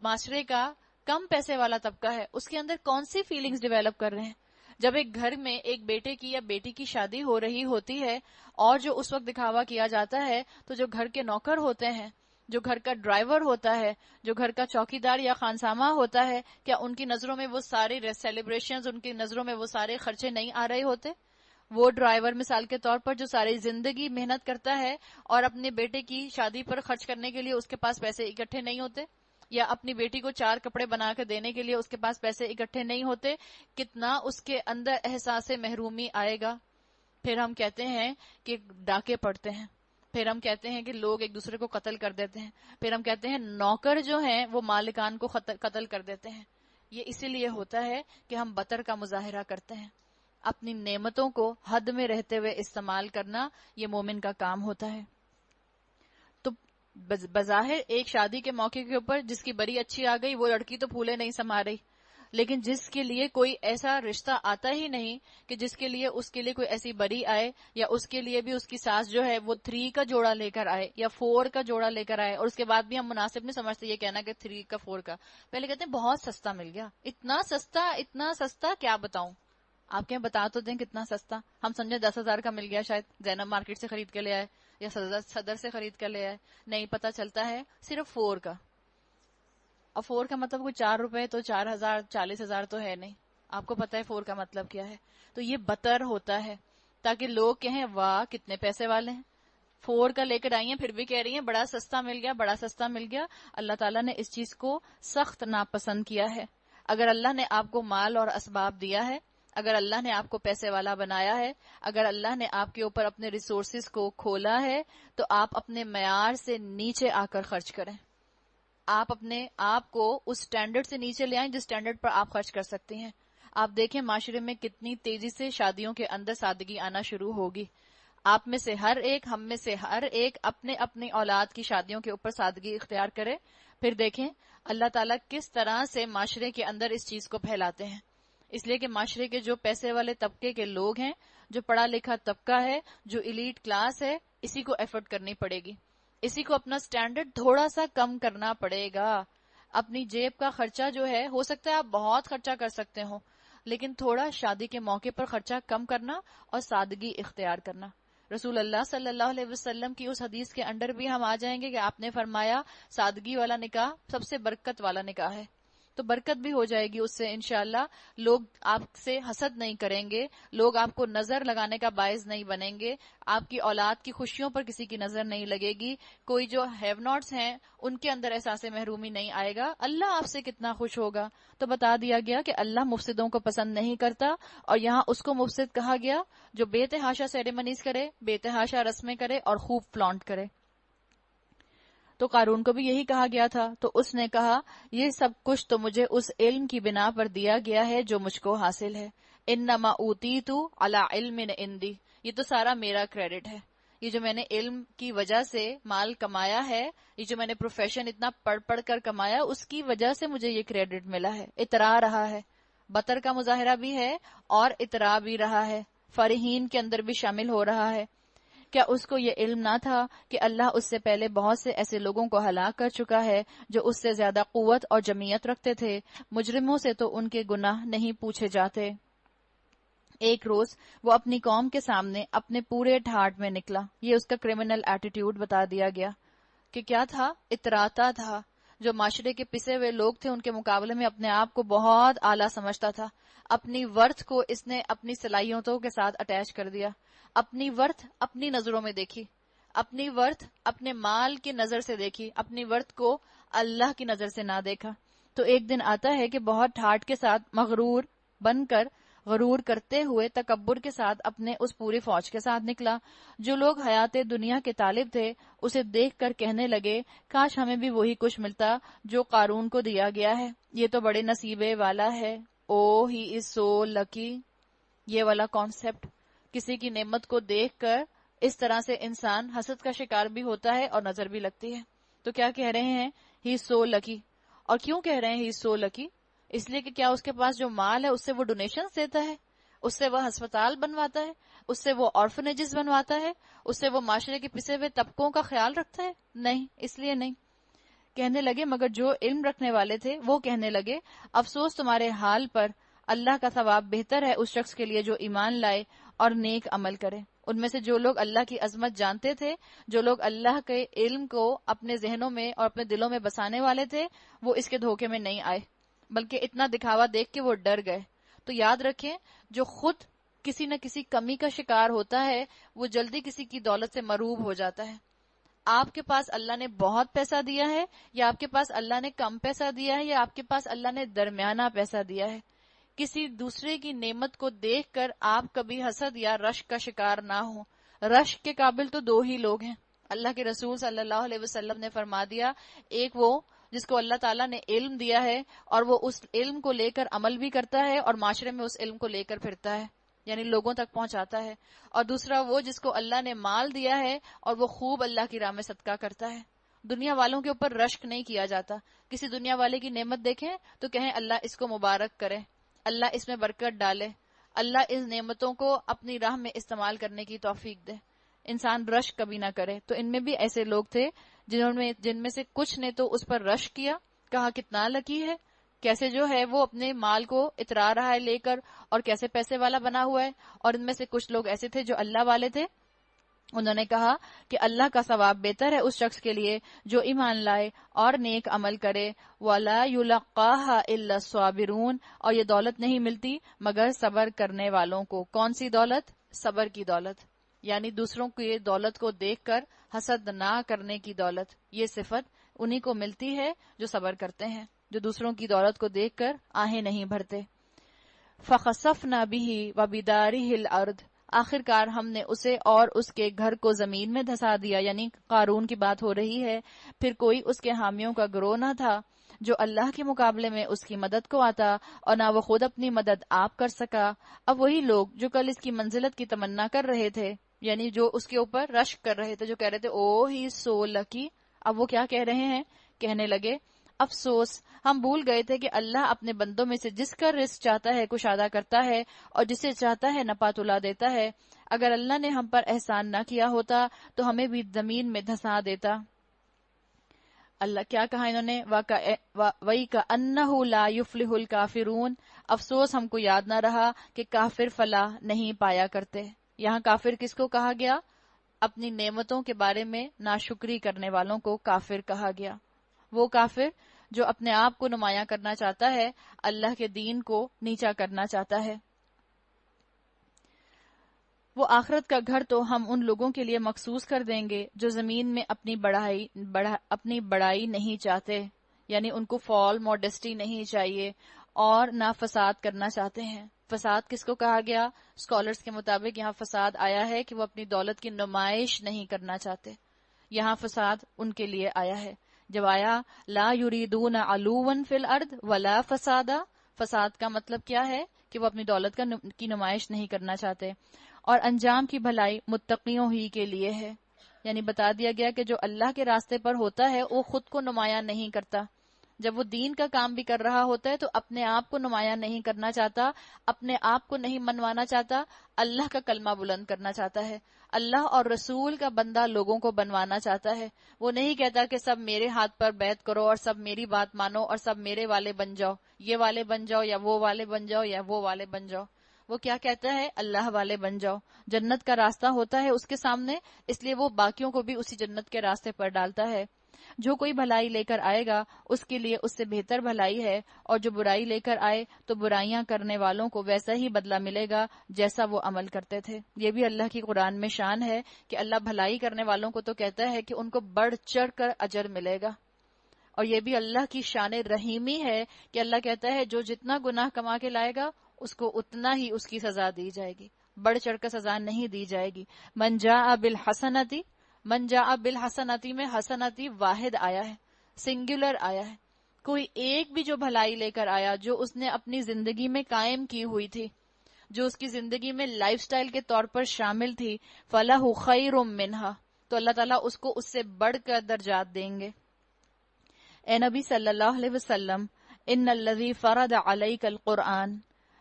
معاشرے کا کم پیسے والا طبقہ ہے اس کے اندر کون سی فیلنگز ڈیولپ کر رہے ہیں. جب ایک گھر میں ایک بیٹے کی یا بیٹی کی شادی ہو رہی ہوتی ہے اور جو اس وقت دکھاوا کیا جاتا ہے، تو جو گھر کے نوکر ہوتے ہیں، جو گھر کا ڈرائیور ہوتا ہے، جو گھر کا چوکیدار یا خانسامہ ہوتا ہے، کیا ان کی نظروں میں وہ سارے سیلیبریشنز، ان کی نظروں میں وہ سارے خرچے نہیں آ رہے ہوتے؟ وہ ڈرائیور مثال کے طور پر جو ساری زندگی محنت کرتا ہے اور اپنے بیٹے کی شادی پر خرچ کرنے کے لیے اس کے پاس پیسے اکٹھے نہیں ہوتے، یا اپنی بیٹی کو 4 کپڑے بنا کر دینے کے لیے اس کے پاس پیسے اکٹھے نہیں ہوتے، کتنا اس کے اندر احساس محرومی آئے گا. پھر ہم کہتے ہیں کہ ڈاکے پڑتے ہیں، پھر ہم کہتے ہیں کہ لوگ ایک دوسرے کو قتل کر دیتے ہیں، پھر ہم کہتے ہیں نوکر جو ہیں وہ مالکان کو قتل کر دیتے ہیں. یہ اسی لیے ہوتا ہے کہ ہم بطر کا مظاہرہ کرتے ہیں. اپنی نعمتوں کو حد میں رہتے ہوئے استعمال کرنا یہ مومن کا کام ہوتا ہے. تو بظاہر ایک شادی کے موقع کے اوپر جس کی بری اچھی آ گئی، وہ لڑکی تو پھولے نہیں سما رہی، لیکن جس کے لیے کوئی ایسا رشتہ آتا ہی نہیں کہ جس کے لیے اس کے لیے کوئی ایسی بری آئے، یا اس کے لیے بھی اس کی ساس جو ہے وہ 3 کا جوڑا لے کر آئے یا 4 کا جوڑا لے کر آئے، اور اس کے بعد بھی ہم مناسب نہیں سمجھتے یہ کہنا کہ 3 کا 4 کا. پہلے کہتے ہیں بہت سستا مل گیا، اتنا سستا کیا بتاؤں. آپ کے بتا تو دیں کتنا سستا. ہم سمجھے 10,000 کا مل گیا، شاید زینب مارکیٹ سے خرید کے لے آئے یا صدر سے خرید کر لے آئے. نہیں، پتا چلتا ہے صرف 4 کا. اور 4 کا مطلب کوئی 4 روپے تو 4,000 40,000 تو ہے نہیں. آپ کو پتا ہے 4 کا مطلب کیا ہے. تو یہ بطر ہوتا ہے تاکہ لوگ کہیں واہ کتنے پیسے والے ہیں، 4 کا لے کر آئی ہیں پھر بھی کہہ رہی ہیں بڑا سستا مل گیا، بڑا سستا مل گیا. اللہ تعالیٰ نے اس چیز کو سخت ناپسند کیا ہے. اگر اللہ نے آپ کو مال اور اسباب دیا ہے، اگر اللہ نے آپ کو پیسے والا بنایا ہے، اگر اللہ نے آپ کے اوپر اپنے ریسورسز کو کھولا ہے، تو آپ اپنے معیار سے نیچے آ کر خرچ کریں. آپ اپنے آپ کو اس سٹینڈرڈ سے نیچے لے آئیں جس سٹینڈرڈ پر آپ خرچ کر سکتے ہیں. آپ دیکھیں معاشرے میں کتنی تیزی سے شادیوں کے اندر سادگی آنا شروع ہوگی. آپ میں سے ہر ایک، ہم میں سے ہر ایک اپنے اپنی اولاد کی شادیوں کے اوپر سادگی اختیار کرے. پھر دیکھیں اللہ تعالیٰ کس طرح سے معاشرے کے اندر اس چیز کو پھیلاتے ہیں. اس لیے کہ معاشرے کے جو پیسے والے طبقے کے لوگ ہیں، جو پڑھا لکھا طبقہ ہے، جو ایلیٹ کلاس ہے، اسی کو ایفرٹ کرنی پڑے گی، اسی کو اپنا سٹینڈرڈ تھوڑا سا کم کرنا پڑے گا. اپنی جیب کا خرچہ جو ہے، ہو سکتا ہے آپ بہت خرچہ کر سکتے ہو، لیکن تھوڑا شادی کے موقع پر خرچہ کم کرنا اور سادگی اختیار کرنا. رسول اللہ صلی اللہ علیہ وسلم کی اس حدیث کے اندر بھی ہم آ جائیں گے کہ آپ نے فرمایا سادگی والا نکاح سب سے برکت والا نکاح ہے. تو برکت بھی ہو جائے گی اس سے انشاءاللہ. لوگ آپ سے حسد نہیں کریں گے، لوگ آپ کو نظر لگانے کا باعث نہیں بنیں گے، آپ کی اولاد کی خوشیوں پر کسی کی نظر نہیں لگے گی. کوئی جو ہیو ناٹس ہیں ان کے اندر احساس محرومی نہیں آئے گا. اللہ آپ سے کتنا خوش ہوگا. تو بتا دیا گیا کہ اللہ مفسدوں کو پسند نہیں کرتا، اور یہاں اس کو مفسد کہا گیا جو بے تحاشا سیریمنیز کرے، بے تحاشا رسمیں کرے اور خوب فلانٹ کرے. تو قارون کو بھی یہی کہا گیا تھا. تو اس نے کہا یہ سب کچھ تو مجھے اس علم کی بنا پر دیا گیا ہے جو مجھ کو حاصل ہے. انما اوتیتو علی علم عندی، یہ تو سارا میرا کریڈٹ ہے. یہ جو میں نے علم کی وجہ سے مال کمایا ہے، یہ جو میں نے پروفیشن اتنا پڑھ پڑھ کر کمایا، اس کی وجہ سے مجھے یہ کریڈٹ ملا ہے. اترا رہا ہے، بطر کا مظاہرہ بھی ہے اور اترا بھی رہا ہے، فرحین کے اندر بھی شامل ہو رہا ہے. کیا اس کو یہ علم نہ تھا کہ اللہ اس سے پہلے بہت سے ایسے لوگوں کو ہلاک کر چکا ہے جو اس سے زیادہ قوت اور جمعیت رکھتے تھے؟ مجرموں سے تو ان کے گناہ نہیں پوچھے جاتے. ایک روز وہ اپنی قوم کے سامنے اپنے پورے ٹھاٹ میں نکلا. یہ اس کا کرمنل ایٹیٹیوڈ بتا دیا گیا کہ کیا تھا، اتراتا تھا. جو معاشرے کے پسے ہوئے لوگ تھے ان کے مقابلے میں اپنے آپ کو بہت اعلیٰ سمجھتا تھا. اپنی ورتھ کو اس نے اپنی صلاحیتوں کے ساتھ اٹیچ کر دیا. اپنی ورتھ اپنی نظروں میں دیکھی، اپنی ورتھ اپنے مال کی نظر سے دیکھی، اپنی ورتھ کو اللہ کی نظر سے نہ دیکھا. تو ایک دن آتا ہے کہ بہت ٹھاٹ کے ساتھ مغرور بن کر غرور کرتے ہوئے تکبر کے ساتھ اپنے اس پوری فوج کے ساتھ نکلا۔ جو لوگ حیات دنیا کے طالب تھے اسے دیکھ کر کہنے لگے کاش ہمیں بھی وہی کچھ ملتا جو قارون کو دیا گیا ہے، یہ تو بڑے نصیبے والا ہے۔ او ہی از سو لکی۔ یہ والا کانسیپٹ، کسی کی نعمت کو دیکھ کر اس طرح سے انسان حسد کا شکار بھی ہوتا ہے اور نظر بھی لگتی ہے۔ تو کیا کہہ رہے ہیں؟ ہی از سو لکی۔ اور کیوں کہہ رہے ہیں ہی از سو لکی؟ اس لیے کہ کیا اس کے پاس جو مال ہے اس سے وہ ڈونیشنز دیتا ہے، اس سے وہ ہسپتال بنواتا ہے، اس سے وہ آرفنیجز بنواتا ہے، اس سے وہ معاشرے کے پسے ہوئے طبقوں کا خیال رکھتا ہے؟ نہیں، اس لیے نہیں۔ کہنے لگے مگر جو علم رکھنے والے تھے وہ کہنے لگے افسوس تمہارے حال پر، اللہ کا ثواب بہتر ہے اس شخص کے لیے جو ایمان لائے اور نیک عمل کرے۔ ان میں سے جو لوگ اللہ کی عظمت جانتے تھے، جو لوگ اللہ کے علم کو اپنے ذہنوں میں اور اپنے دلوں میں بسانے والے تھے، وہ اس کے دھوکے میں نہیں آئے، بلکہ اتنا دکھاوا دیکھ کے وہ ڈر گئے۔ تو یاد رکھیں، جو خود کسی نہ کسی کمی کا شکار ہوتا ہے وہ جلدی کسی کی دولت سے مروب ہو جاتا ہے۔ آپ کے پاس اللہ نے بہت پیسہ دیا ہے یا آپ کے پاس اللہ نے کم پیسہ دیا ہے یا آپ کے پاس اللہ نے درمیانہ پیسہ دیا ہے، کسی دوسرے کی نعمت کو دیکھ کر آپ کبھی حسد یا رشک کا شکار نہ ہوں۔ رشک کے قابل تو دو ہی لوگ ہیں، اللہ کے رسول صلی اللہ علیہ وسلم نے فرما دیا، ایک وہ جس کو اللہ تعالیٰ نے علم دیا ہے اور وہ اس علم کو لے کر عمل بھی کرتا ہے اور معاشرے میں اس علم کو لے کر پھرتا ہے، یعنی لوگوں تک پہنچاتا ہے، اور دوسرا وہ جس کو اللہ نے مال دیا ہے اور وہ خوب اللہ کی راہ میں صدقہ کرتا ہے۔ دنیا والوں کے اوپر رشک نہیں کیا جاتا۔ کسی دنیا والے کی نعمت دیکھیں تو کہیں اللہ اس کو مبارک کرے، اللہ اس میں برکت ڈالے، اللہ اس نعمتوں کو اپنی راہ میں استعمال کرنے کی توفیق دے۔ انسان رشک کبھی نہ کرے۔ تو ان میں بھی ایسے لوگ تھے جن میں سے کچھ نے تو اس پر رشک کیا، کہا کتنا لکی ہے، کیسے جو ہے وہ اپنے مال کو اترا رہا ہے لے کر اور کیسے پیسے والا بنا ہوا ہے۔ اور ان میں سے کچھ لوگ ایسے تھے جو اللہ والے تھے، انہوں نے کہا کہ اللہ کا ثواب بہتر ہے اس شخص کے لیے جو ایمان لائے اور نیک عمل کرے، وَلَا يُلَقَّاهَا إِلَّا الصَّابِرُونَ، اور یہ دولت نہیں ملتی مگر صبر کرنے والوں کو۔ کون سی دولت؟ صبر کی دولت، یعنی دوسروں کی دولت کو دیکھ کر حسد نہ کرنے کی دولت۔ یہ صفت انہی کو ملتی ہے جو صبر کرتے ہیں، جو دوسروں کی دولت کو دیکھ کر آہیں نہیں بھرتے۔ فَخَسَفْنَا بِهِ وَبِدَارِهِ الْأَرْضِ، آخر کار ہم نے اسے اور اس کے گھر کو زمین میں دھسا دیا، یعنی قارون کی بات ہو رہی ہے۔ پھر کوئی اس کے حامیوں کا گروہ نہ تھا جو اللہ کے مقابلے میں اس کی مدد کو آتا، اور نہ وہ خود اپنی مدد آپ کر سکا۔ اب وہی لوگ جو کل اس کی منزلت کی تمنا کر رہے تھے، یعنی جو اس کے اوپر رشک کر رہے تھے، جو کہہ رہے تھے او ہی سو لکی، اب وہ کیا کہہ رہے ہیں؟ کہنے لگے افسوس، ہم بھول گئے تھے کہ اللہ اپنے بندوں میں سے جس کا رزق چاہتا ہے کشادہ کرتا ہے اور جسے چاہتا ہے نپا تلا دیتا ہے۔ اگر اللہ نے ہم پر احسان نہ کیا ہوتا تو ہمیں بھی زمین میں دھسا دیتا۔ اللہ کیا کہا انہوں نے؟ وَإِكَأَنَّهُ لَا يُفْلِحُ الْكَافِرُونَ، افسوس ہم کو یاد نہ رہا کہ کافر فلاح نہیں پایا کرتے۔ یہاں کافر کس کو کہا گیا؟ اپنی نعمتوں کے بارے میں ناشکری کرنے والوں کو کافر کہا گیا۔ وہ کافر جو اپنے آپ کو نمایاں کرنا چاہتا ہے، اللہ کے دین کو نیچا کرنا چاہتا ہے۔ وہ آخرت کا گھر تو ہم ان لوگوں کے لیے مخصوص کر دیں گے جو زمین میں اپنی بڑائی نہیں چاہتے، یعنی ان کو فال موڈسٹی نہیں چاہیے اور نہ فساد کرنا چاہتے ہیں۔ فساد کس کو کہا گیا؟ اسکالرز کے مطابق یہاں فساد آیا ہے کہ وہ اپنی دولت کی نمائش نہیں کرنا چاہتے، یہاں فساد ان کے لیے آیا ہے۔ جب آیا لا یریدون علوا فی الارض ولا فسادا، فساد کا مطلب کیا ہے؟ کہ وہ اپنی دولت کی نمائش نہیں کرنا چاہتے، اور انجام کی بھلائی متقیوں ہی کے لیے ہے، یعنی بتا دیا گیا کہ جو اللہ کے راستے پر ہوتا ہے وہ خود کو نمایاں نہیں کرتا، جب وہ دین کا کام بھی کر رہا ہوتا ہے تو اپنے آپ کو نمایاں نہیں کرنا چاہتا، اپنے آپ کو نہیں منوانا چاہتا، اللہ کا کلمہ بلند کرنا چاہتا ہے، اللہ اور رسول کا بندہ لوگوں کو بنوانا چاہتا ہے۔ وہ نہیں کہتا کہ سب میرے ہاتھ پر بیعت کرو اور سب میری بات مانو اور سب میرے والے بن جاؤ، یہ والے بن جاؤ یا وہ والے بن جاؤ یا وہ والے بن جاؤ۔ وہ کیا کہتا ہے؟ اللہ والے بن جاؤ۔ جنت کا راستہ ہوتا ہے اس کے سامنے، اس لیے وہ باقیوں کو بھی اسی جنت کے راستے پر ڈالتا ہے۔ جو کوئی بھلائی لے کر آئے گا اس کے لیے اس سے بہتر بھلائی ہے، اور جو برائی لے کر آئے تو برائیاں کرنے والوں کو ویسا ہی بدلہ ملے گا جیسا وہ عمل کرتے تھے۔ یہ بھی اللہ کی قرآن میں شان ہے کہ اللہ بھلائی کرنے والوں کو تو کہتا ہے کہ ان کو بڑھ چڑھ کر اجر ملے گا، اور یہ بھی اللہ کی شان رحیمی ہے کہ اللہ کہتا ہے جو جتنا گناہ کما کے لائے گا اس کو اتنا ہی اس کی سزا دی جائے گی، بڑھ چڑھ کر سزا نہیں دی جائے گی. من جاء بالحسنتی، من جاء بالحسنتی میں حسنتی واحد آیا ہے، سنگولر آیا ہے. کوئی ایک بھی جو بھلائی لے کر آیا، جو اس نے اپنی زندگی میں قائم کی ہوئی تھی، جو اس کی زندگی میں لائف سٹائل کے طور پر شامل تھی، فَلَهُ خَيْرٌ مِّنْهَا، تو اللہ تعالیٰ اس کو اس سے بڑھ کر درجات دیں گے. اے نبی صلی اللہ علیہ وسلم، ان الذی فرض علیک القرآن،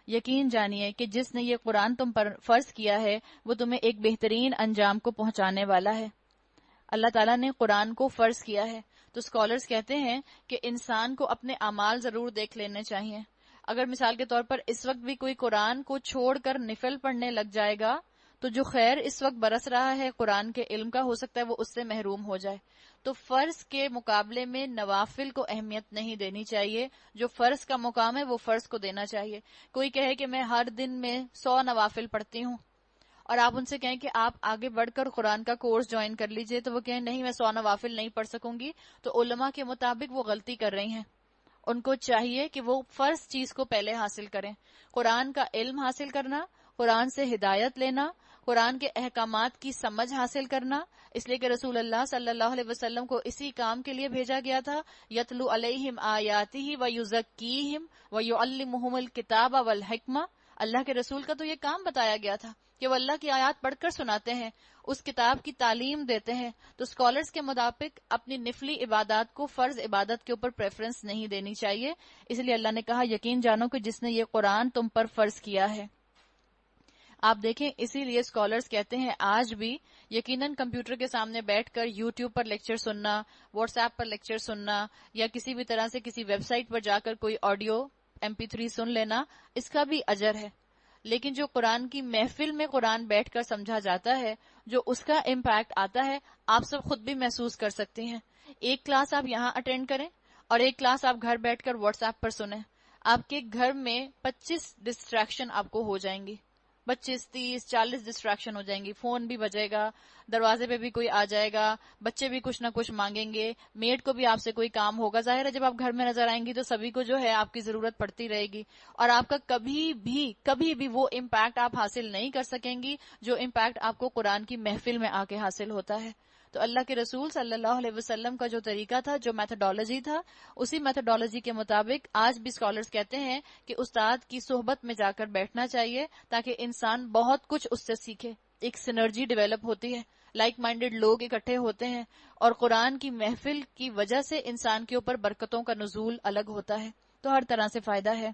یقین جانیے کہ جس نے یہ قرآن تم پر فرض کیا ہے وہ تمہیں ایک بہترین انجام کو پہنچانے والا ہے. اللہ تعالیٰ نے قرآن کو فرض کیا ہے، تو اسکالرز کہتے ہیں کہ انسان کو اپنے اعمال ضرور دیکھ لینے چاہیے. اگر مثال کے طور پر اس وقت بھی کوئی قرآن کو چھوڑ کر نفل پڑھنے لگ جائے گا تو جو خیر اس وقت برس رہا ہے قرآن کے علم کا، ہو سکتا ہے وہ اس سے محروم ہو جائے. تو فرض کے مقابلے میں نوافل کو اہمیت نہیں دینی چاہیے، جو فرض کا مقام ہے وہ فرض کو دینا چاہیے. کوئی کہے کہ میں ہر دن میں 100 نوافل پڑھتی ہوں، اور آپ ان سے کہیں کہ آپ آگے بڑھ کر قرآن کا کورس جوائن کر لیجئے، تو وہ کہیں نہیں میں 100 نوافل نہیں پڑھ سکوں گی، تو علماء کے مطابق وہ غلطی کر رہی ہیں. ان کو چاہیے کہ وہ فرض چیز کو پہلے حاصل کریں، قرآن کا علم حاصل کرنا، قرآن سے ہدایت لینا، قرآن کے احکامات کی سمجھ حاصل کرنا. اس لیے کہ رسول اللہ صلی اللہ علیہ وسلم کو اسی کام کے لیے بھیجا گیا تھا، یتلو علیہم آیاتہ ویزکیہم ویعلمہم الکتاب والحکمہ. اللہ کے رسول کا تو یہ کام بتایا گیا تھا کہ وہ اللہ کی آیات پڑھ کر سناتے ہیں، اس کتاب کی تعلیم دیتے ہیں. تو اسکالرز کے مطابق اپنی نفلی عبادات کو فرض عبادت کے اوپر پریفرنس نہیں دینی چاہیے. اس لیے اللہ نے کہا یقین جانو کہ جس نے یہ قرآن تم پر فرض کیا ہے. آپ دیکھیں اسی لیے اسکالرز کہتے ہیں آج بھی یقیناً کمپیوٹر کے سامنے بیٹھ کر یوٹیوب پر لیکچر سننا، واٹس ایپ پر لیکچر سننا، یا کسی بھی طرح سے کسی ویب سائٹ پر جا کر کوئی آڈیو MP3 سن لینا، اس کا بھی اجر ہے. لیکن جو قرآن کی محفل میں قرآن بیٹھ کر سمجھا جاتا ہے، جو اس کا امپیکٹ آتا ہے، آپ سب خود بھی محسوس کر سکتے ہیں. ایک کلاس آپ یہاں اٹینڈ کریں اور ایک کلاس آپ گھر بیٹھ کر واٹس ایپ پر سنیں، آپ کے گھر میں 25 ڈسٹریکشن آپ کو ہو جائیں گی، 25 30 40 ڈسٹریکشن ہو جائیں گی. فون بھی بجے گا، دروازے پہ بھی کوئی آ جائے گا، بچے بھی کچھ نہ کچھ مانگیں گے، میڈ کو بھی آپ سے کوئی کام ہوگا. ظاہر ہے جب آپ گھر میں نظر آئیں گی تو سبھی کو جو ہے آپ کی ضرورت پڑتی رہے گی، اور آپ کا کبھی بھی وہ امپیکٹ آپ حاصل نہیں کر سکیں گی جو امپیکٹ آپ کو قرآن کی محفل میں آ کے حاصل ہوتا ہے. تو اللہ کے رسول صلی اللہ علیہ وسلم کا جو طریقہ تھا، جو میتھڈالوجی تھا، اسی میتھڈالوجی کے مطابق آج بھی اسکالرز کہتے ہیں کہ استاد کی صحبت میں جا کر بیٹھنا چاہیے تاکہ انسان بہت کچھ اس سے سیکھے. ایک سینرجی ڈیولپ ہوتی ہے، لائک مائنڈڈ لوگ اکٹھے ہوتے ہیں، اور قرآن کی محفل کی وجہ سے انسان کے اوپر برکتوں کا نزول الگ ہوتا ہے. تو ہر طرح سے فائدہ ہے.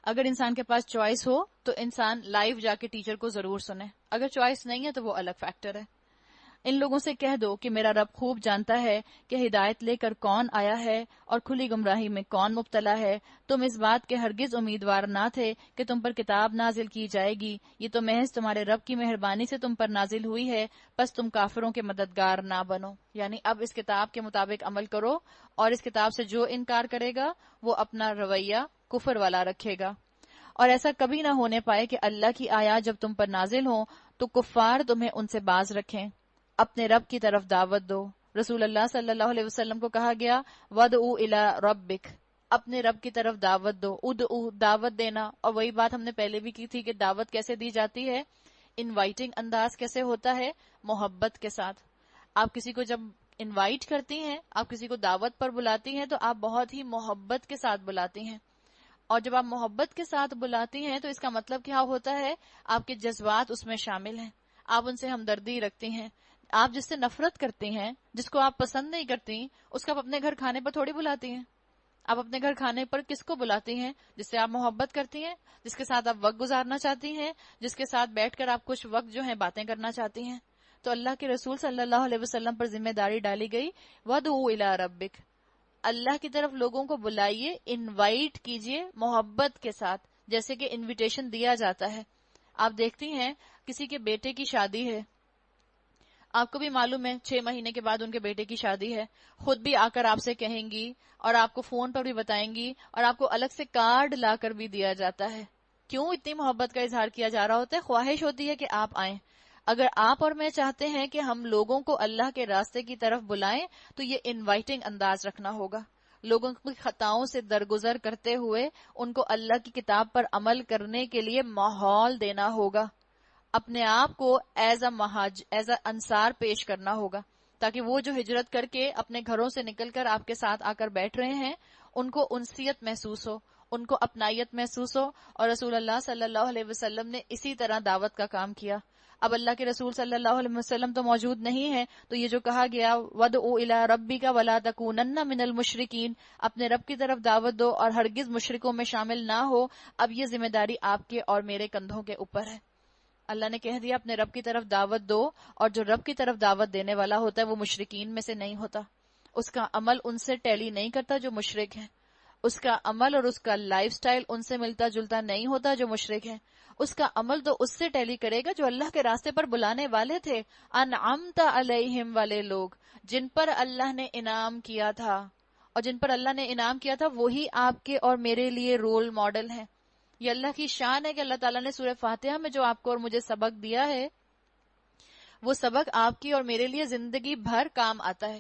اگر انسان کے پاس چوائس ہو تو انسان لائیو جا کے ٹیچر کو ضرور سنے، اگر چوائس نہیں ہے تو وہ الگ فیکٹر ہے. ان لوگوں سے کہہ دو کہ میرا رب خوب جانتا ہے کہ ہدایت لے کر کون آیا ہے اور کھلی گمراہی میں کون مبتلا ہے. تم اس بات کے ہرگز امیدوار نہ تھے کہ تم پر کتاب نازل کی جائے گی، یہ تو محض تمہارے رب کی مہربانی سے تم پر نازل ہوئی ہے، پس تم کافروں کے مددگار نہ بنو. یعنی اب اس کتاب کے مطابق عمل کرو، اور اس کتاب سے جو انکار کرے گا وہ اپنا رویہ کفر والا رکھے گا. اور ایسا کبھی نہ ہونے پائے کہ اللہ کی آیات جب تم پر نازل ہوں تو کفار تمہیں ان سے باز رکھیں. اپنے رب کی طرف دعوت دو. رسول اللہ صلی اللہ علیہ وسلم کو کہا گیا وَدْعُوا إِلَىٰ رَبِّكَ، اپنے رب کی طرف دعوت دو. ادعو دعوت دینا، اور وہی بات ہم نے پہلے بھی کی تھی کہ دعوت کیسے دی جاتی ہے، انوائٹنگ انداز کیسے ہوتا ہے، محبت کے ساتھ. آپ کسی کو جب انوائٹ کرتی ہیں، آپ کسی کو دعوت پر بلاتی ہیں، تو آپ بہت ہی محبت کے ساتھ بلاتی ہیں. اور جب آپ محبت کے ساتھ بلاتی ہیں تو اس کا مطلب کیا ہوتا ہے، آپ کے جذبات اس میں شامل ہیں، آپ ان سے ہمدردی رکھتی ہیں. آپ جس سے نفرت کرتی ہیں، جس کو آپ پسند نہیں کرتی، اس کو آپ اپنے گھر کھانے پر تھوڑی بلاتی ہیں. آپ اپنے گھر کھانے پر کس کو بلاتی ہیں؟ جس سے آپ محبت کرتی ہیں، جس کے ساتھ آپ وقت گزارنا چاہتی ہیں، جس کے ساتھ بیٹھ کر آپ کچھ وقت جو ہے باتیں کرنا چاہتی ہیں. تو اللہ کے رسول صلی اللہ علیہ وسلم پر ذمہ داری ڈالی گئی وَدْعُوا إِلَىٰ رَبِّكَ، اللہ کی طرف لوگوں کو بلائیے، انوائٹ کیجئے محبت کے ساتھ، جیسے کہ انویٹیشن دیا جاتا ہے. آپ دیکھتی ہیں کسی کے بیٹے کی شادی ہے، آپ کو بھی معلوم ہے 6 مہینے کے بعد ان کے بیٹے کی شادی ہے، خود بھی آ کر آپ سے کہیں گی اور آپ کو فون پر بھی بتائیں گی، اور آپ کو الگ سے کارڈ لا کر بھی دیا جاتا ہے. کیوں؟ اتنی محبت کا اظہار کیا جا رہا ہوتا ہے، خواہش ہوتی ہے کہ آپ آئیں. اگر آپ اور میں چاہتے ہیں کہ ہم لوگوں کو اللہ کے راستے کی طرف بلائیں تو یہ انوائٹنگ انداز رکھنا ہوگا. لوگوں کی خطاؤں سے درگزر کرتے ہوئے ان کو اللہ کی کتاب پر عمل کرنے کے لیے ماحول دینا ہوگا. اپنے آپ کو ایز اے انصار پیش کرنا ہوگا تاکہ وہ جو ہجرت کر کے اپنے گھروں سے نکل کر آپ کے ساتھ آ کر بیٹھ رہے ہیں ان کو انسیت محسوس ہو، ان کو اپنائیت محسوس ہو. اور رسول اللہ صلی اللہ علیہ وسلم نے اسی طرح دعوت کا کام کیا. اب اللہ کے رسول صلی اللہ علیہ وسلم تو موجود نہیں ہے، تو یہ جو کہا گیا وَدْعُ إِلَىٰ رَبِّكَ وَلَا تَكُونَنَّ مِنَ الْمُشْرِكِينَ، اپنے رب کی طرف دعوت دو اور ہرگز مشرکوں میں شامل نہ ہو. اب یہ ذمہ داری آپ کے اور میرے کندھوں کے اوپر ہے. اللہ نے کہہ دیا اپنے رب کی طرف دعوت دو، اور جو رب کی طرف دعوت دینے والا ہوتا ہے وہ مشرکین میں سے نہیں ہوتا. اس کا عمل ان سے ٹیلی نہیں کرتا جو مشرک ہیں، اس کا عمل اور اس کا لائف سٹائل ان سے ملتا جلتا نہیں ہوتا جو مشرک ہیں. اس کا عمل تو اس سے ٹیلی کرے گا جو اللہ کے راستے پر بلانے والے تھے. انعمت علیہم والے لوگ جن پر اللہ نے انعام کیا تھا، اور جن پر اللہ نے انعام کیا تھا وہی آپ کے اور میرے لیے رول ماڈل ہیں. یہ اللہ کی شان ہے کہ اللہ تعالیٰ نے سورہ فاتحہ میں جو آپ کو اور مجھے سبق دیا ہے وہ سبق آپ کی اور میرے لیے زندگی بھر کام آتا ہے.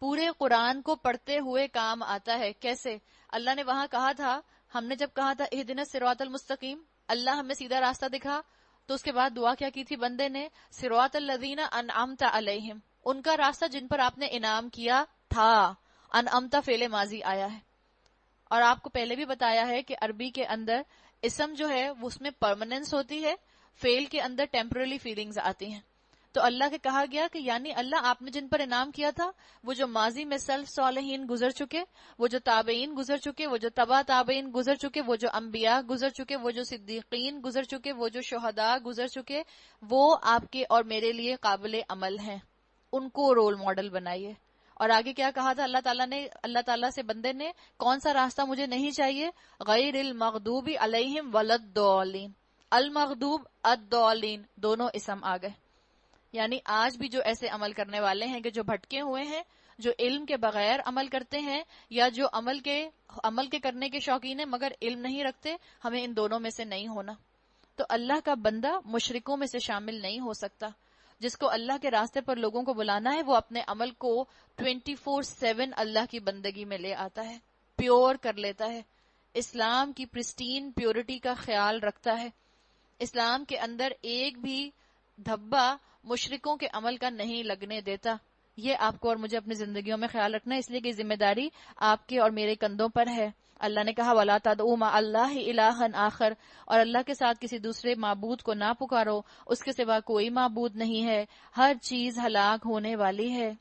پورے قرآن کو پڑھتے ہوئے کام آتا ہے. کیسے؟ اللہ نے وہاں کہا تھا، ہم نے جب کہا تھا اہدنا الصراط المستقیم، اللہ ہمیں سیدھا راستہ دکھا، تو اس کے بعد دعا کیا کی تھی بندے نے؟ صراط الذین انعمت علیہم، ان کا راستہ جن پر آپ نے انعام کیا تھا. انعمت فعل ماضی آیا ہے. اور آپ کو پہلے بھی بتایا ہے کہ عربی کے اندر اسم جو ہے وہ اس میں پرماننس ہوتی ہے، فعل کے اندر ٹیمپرری فیلنگز آتی ہیں. تو اللہ کے کہا گیا کہ یعنی اللہ آپ نے جن پر انعام کیا تھا وہ جو ماضی میں سلف صالحین گزر چکے، وہ جو تابعین گزر چکے، وہ جو تبع تابعین گزر چکے، وہ جو انبیاء گزر چکے، وہ جو صدیقین گزر چکے، وہ جو شہداء گزر چکے، وہ آپ کے اور میرے لیے قابل عمل ہیں. ان کو رول ماڈل بنائیے. اور آگے کیا کہا تھا اللہ تعالیٰ سے بندے نے؟ کون سا راستہ مجھے نہیں چاہیے؟ غیر المغضوب علیہم ولدالین. المغضوب الضالین دونوں اسم آ گئے. یعنی آج بھی جو ایسے عمل کرنے والے ہیں کہ جو بھٹکے ہوئے ہیں، جو علم کے بغیر عمل کرتے ہیں، یا جو عمل کے کرنے کے شوقین ہیں مگر علم نہیں رکھتے، ہمیں ان دونوں میں سے نہیں ہونا. تو اللہ کا بندہ مشرکوں میں سے شامل نہیں ہو سکتا. جس کو اللہ کے راستے پر لوگوں کو بلانا ہے وہ اپنے عمل کو 24/7 اللہ کی بندگی میں لے آتا ہے، پیور کر لیتا ہے، اسلام کی پرسٹین پیورٹی کا خیال رکھتا ہے. اسلام کے اندر ایک بھی دھبا مشرکوں کے عمل کا نہیں لگنے دیتا. یہ آپ کو اور مجھے اپنی زندگیوں میں خیال رکھنا ہے، اس لیے کہ ذمہ داری آپ کے اور میرے کندھوں پر ہے. اللہ نے کہا وَلَا تَدْعُوا مَعَ اللَّهِ إِلَٰهًا آخر، اور اللہ کے ساتھ کسی دوسرے معبود کو نہ پکارو، اس کے سوا کوئی معبود نہیں ہے. ہر چیز ہلاک ہونے والی ہے.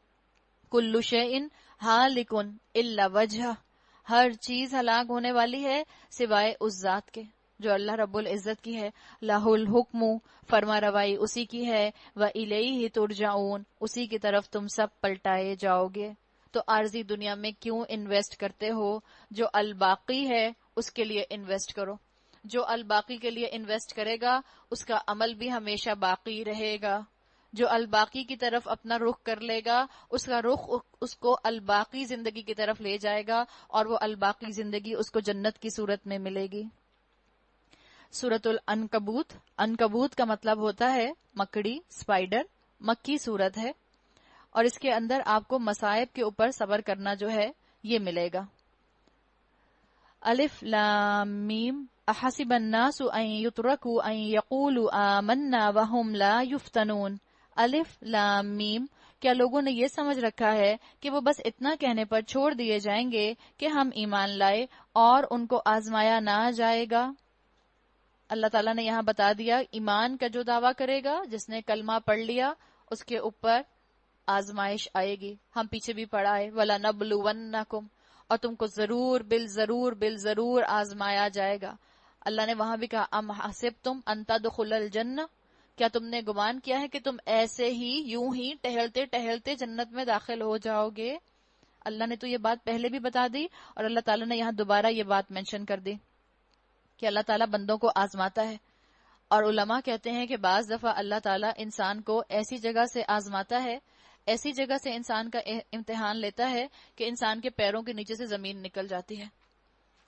كُلُّ شَيْءٍ هَالِكٌ إِلَّا وَجْهَهُ، ہر چیز ہلاک ہونے والی ہے سوائے اس ذات کے جو اللہ رب العزت کی ہے. لَهُ الْحُكْمُ، فرما روائی اسی کی ہے. وَإِلَيْهِ تُرْجَعُونَ، اسی کی طرف تم سب پلٹائے جاؤ گے. تو عارضی دنیا میں کیوں انویسٹ کرتے ہو؟ جو الباقی ہے اس کے لیے انویسٹ کرو. جو الباقی کے لیے انویسٹ کرے گا اس کا عمل بھی ہمیشہ باقی رہے گا. جو الباقی کی طرف اپنا رخ کر لے گا اس کا رخ اس کو الباقی زندگی کی طرف لے جائے گا، اور وہ الباقی زندگی اس کو جنت کی صورت میں ملے گی. سورۃ العنکبوت، عنکبوت کا مطلب ہوتا ہے مکڑی، اسپائڈر، مکی صورت ہے، اور اس کے اندر آپ کو مصائب کے اوپر صبر کرنا جو ہے یہ ملے گا. الف لام میم احسب الناس ان یترکوا ان یقولوا آمنا وهم لا یفتنون. الف لام میم، کیا لوگوں نے یہ سمجھ رکھا ہے کہ وہ بس اتنا کہنے پر چھوڑ دیے جائیں گے کہ ہم ایمان لائے اور ان کو آزمایا نہ جائے گا؟ اللہ تعالیٰ نے یہاں بتا دیا ایمان کا جو دعویٰ کرے گا، جس نے کلمہ پڑھ لیا، اس کے اوپر آزمائش آئے گی. ہم پیچھے بھی پڑھا ہے وَلَنَبْلُوَنَّكُمْ، اور تم کو ضرور بالضرور آزمایا جائے گا. اللہ نے وہاں بھی کہا ام حسبتم ان تدخلوا الجنہ، کیا تم نے گمان کیا ہے کہ تم ایسے ہی یوں ہی ٹہلتے ٹہلتے جنت میں داخل ہو جاؤ گے؟ اللہ نے تو یہ بات پہلے بھی بتا دی، اور اللہ تعالیٰ نے یہاں دوبارہ یہ بات مینشن کر دی کہ اللہ تعالیٰ بندوں کو آزماتا ہے. اور علماء کہتے ہیں کہ بعض دفعہ اللہ تعالیٰ انسان کو ایسی جگہ سے آزماتا ہے، ایسی جگہ سے انسان کا امتحان لیتا ہے کہ انسان کے پیروں کے نیچے سے زمین نکل جاتی ہے.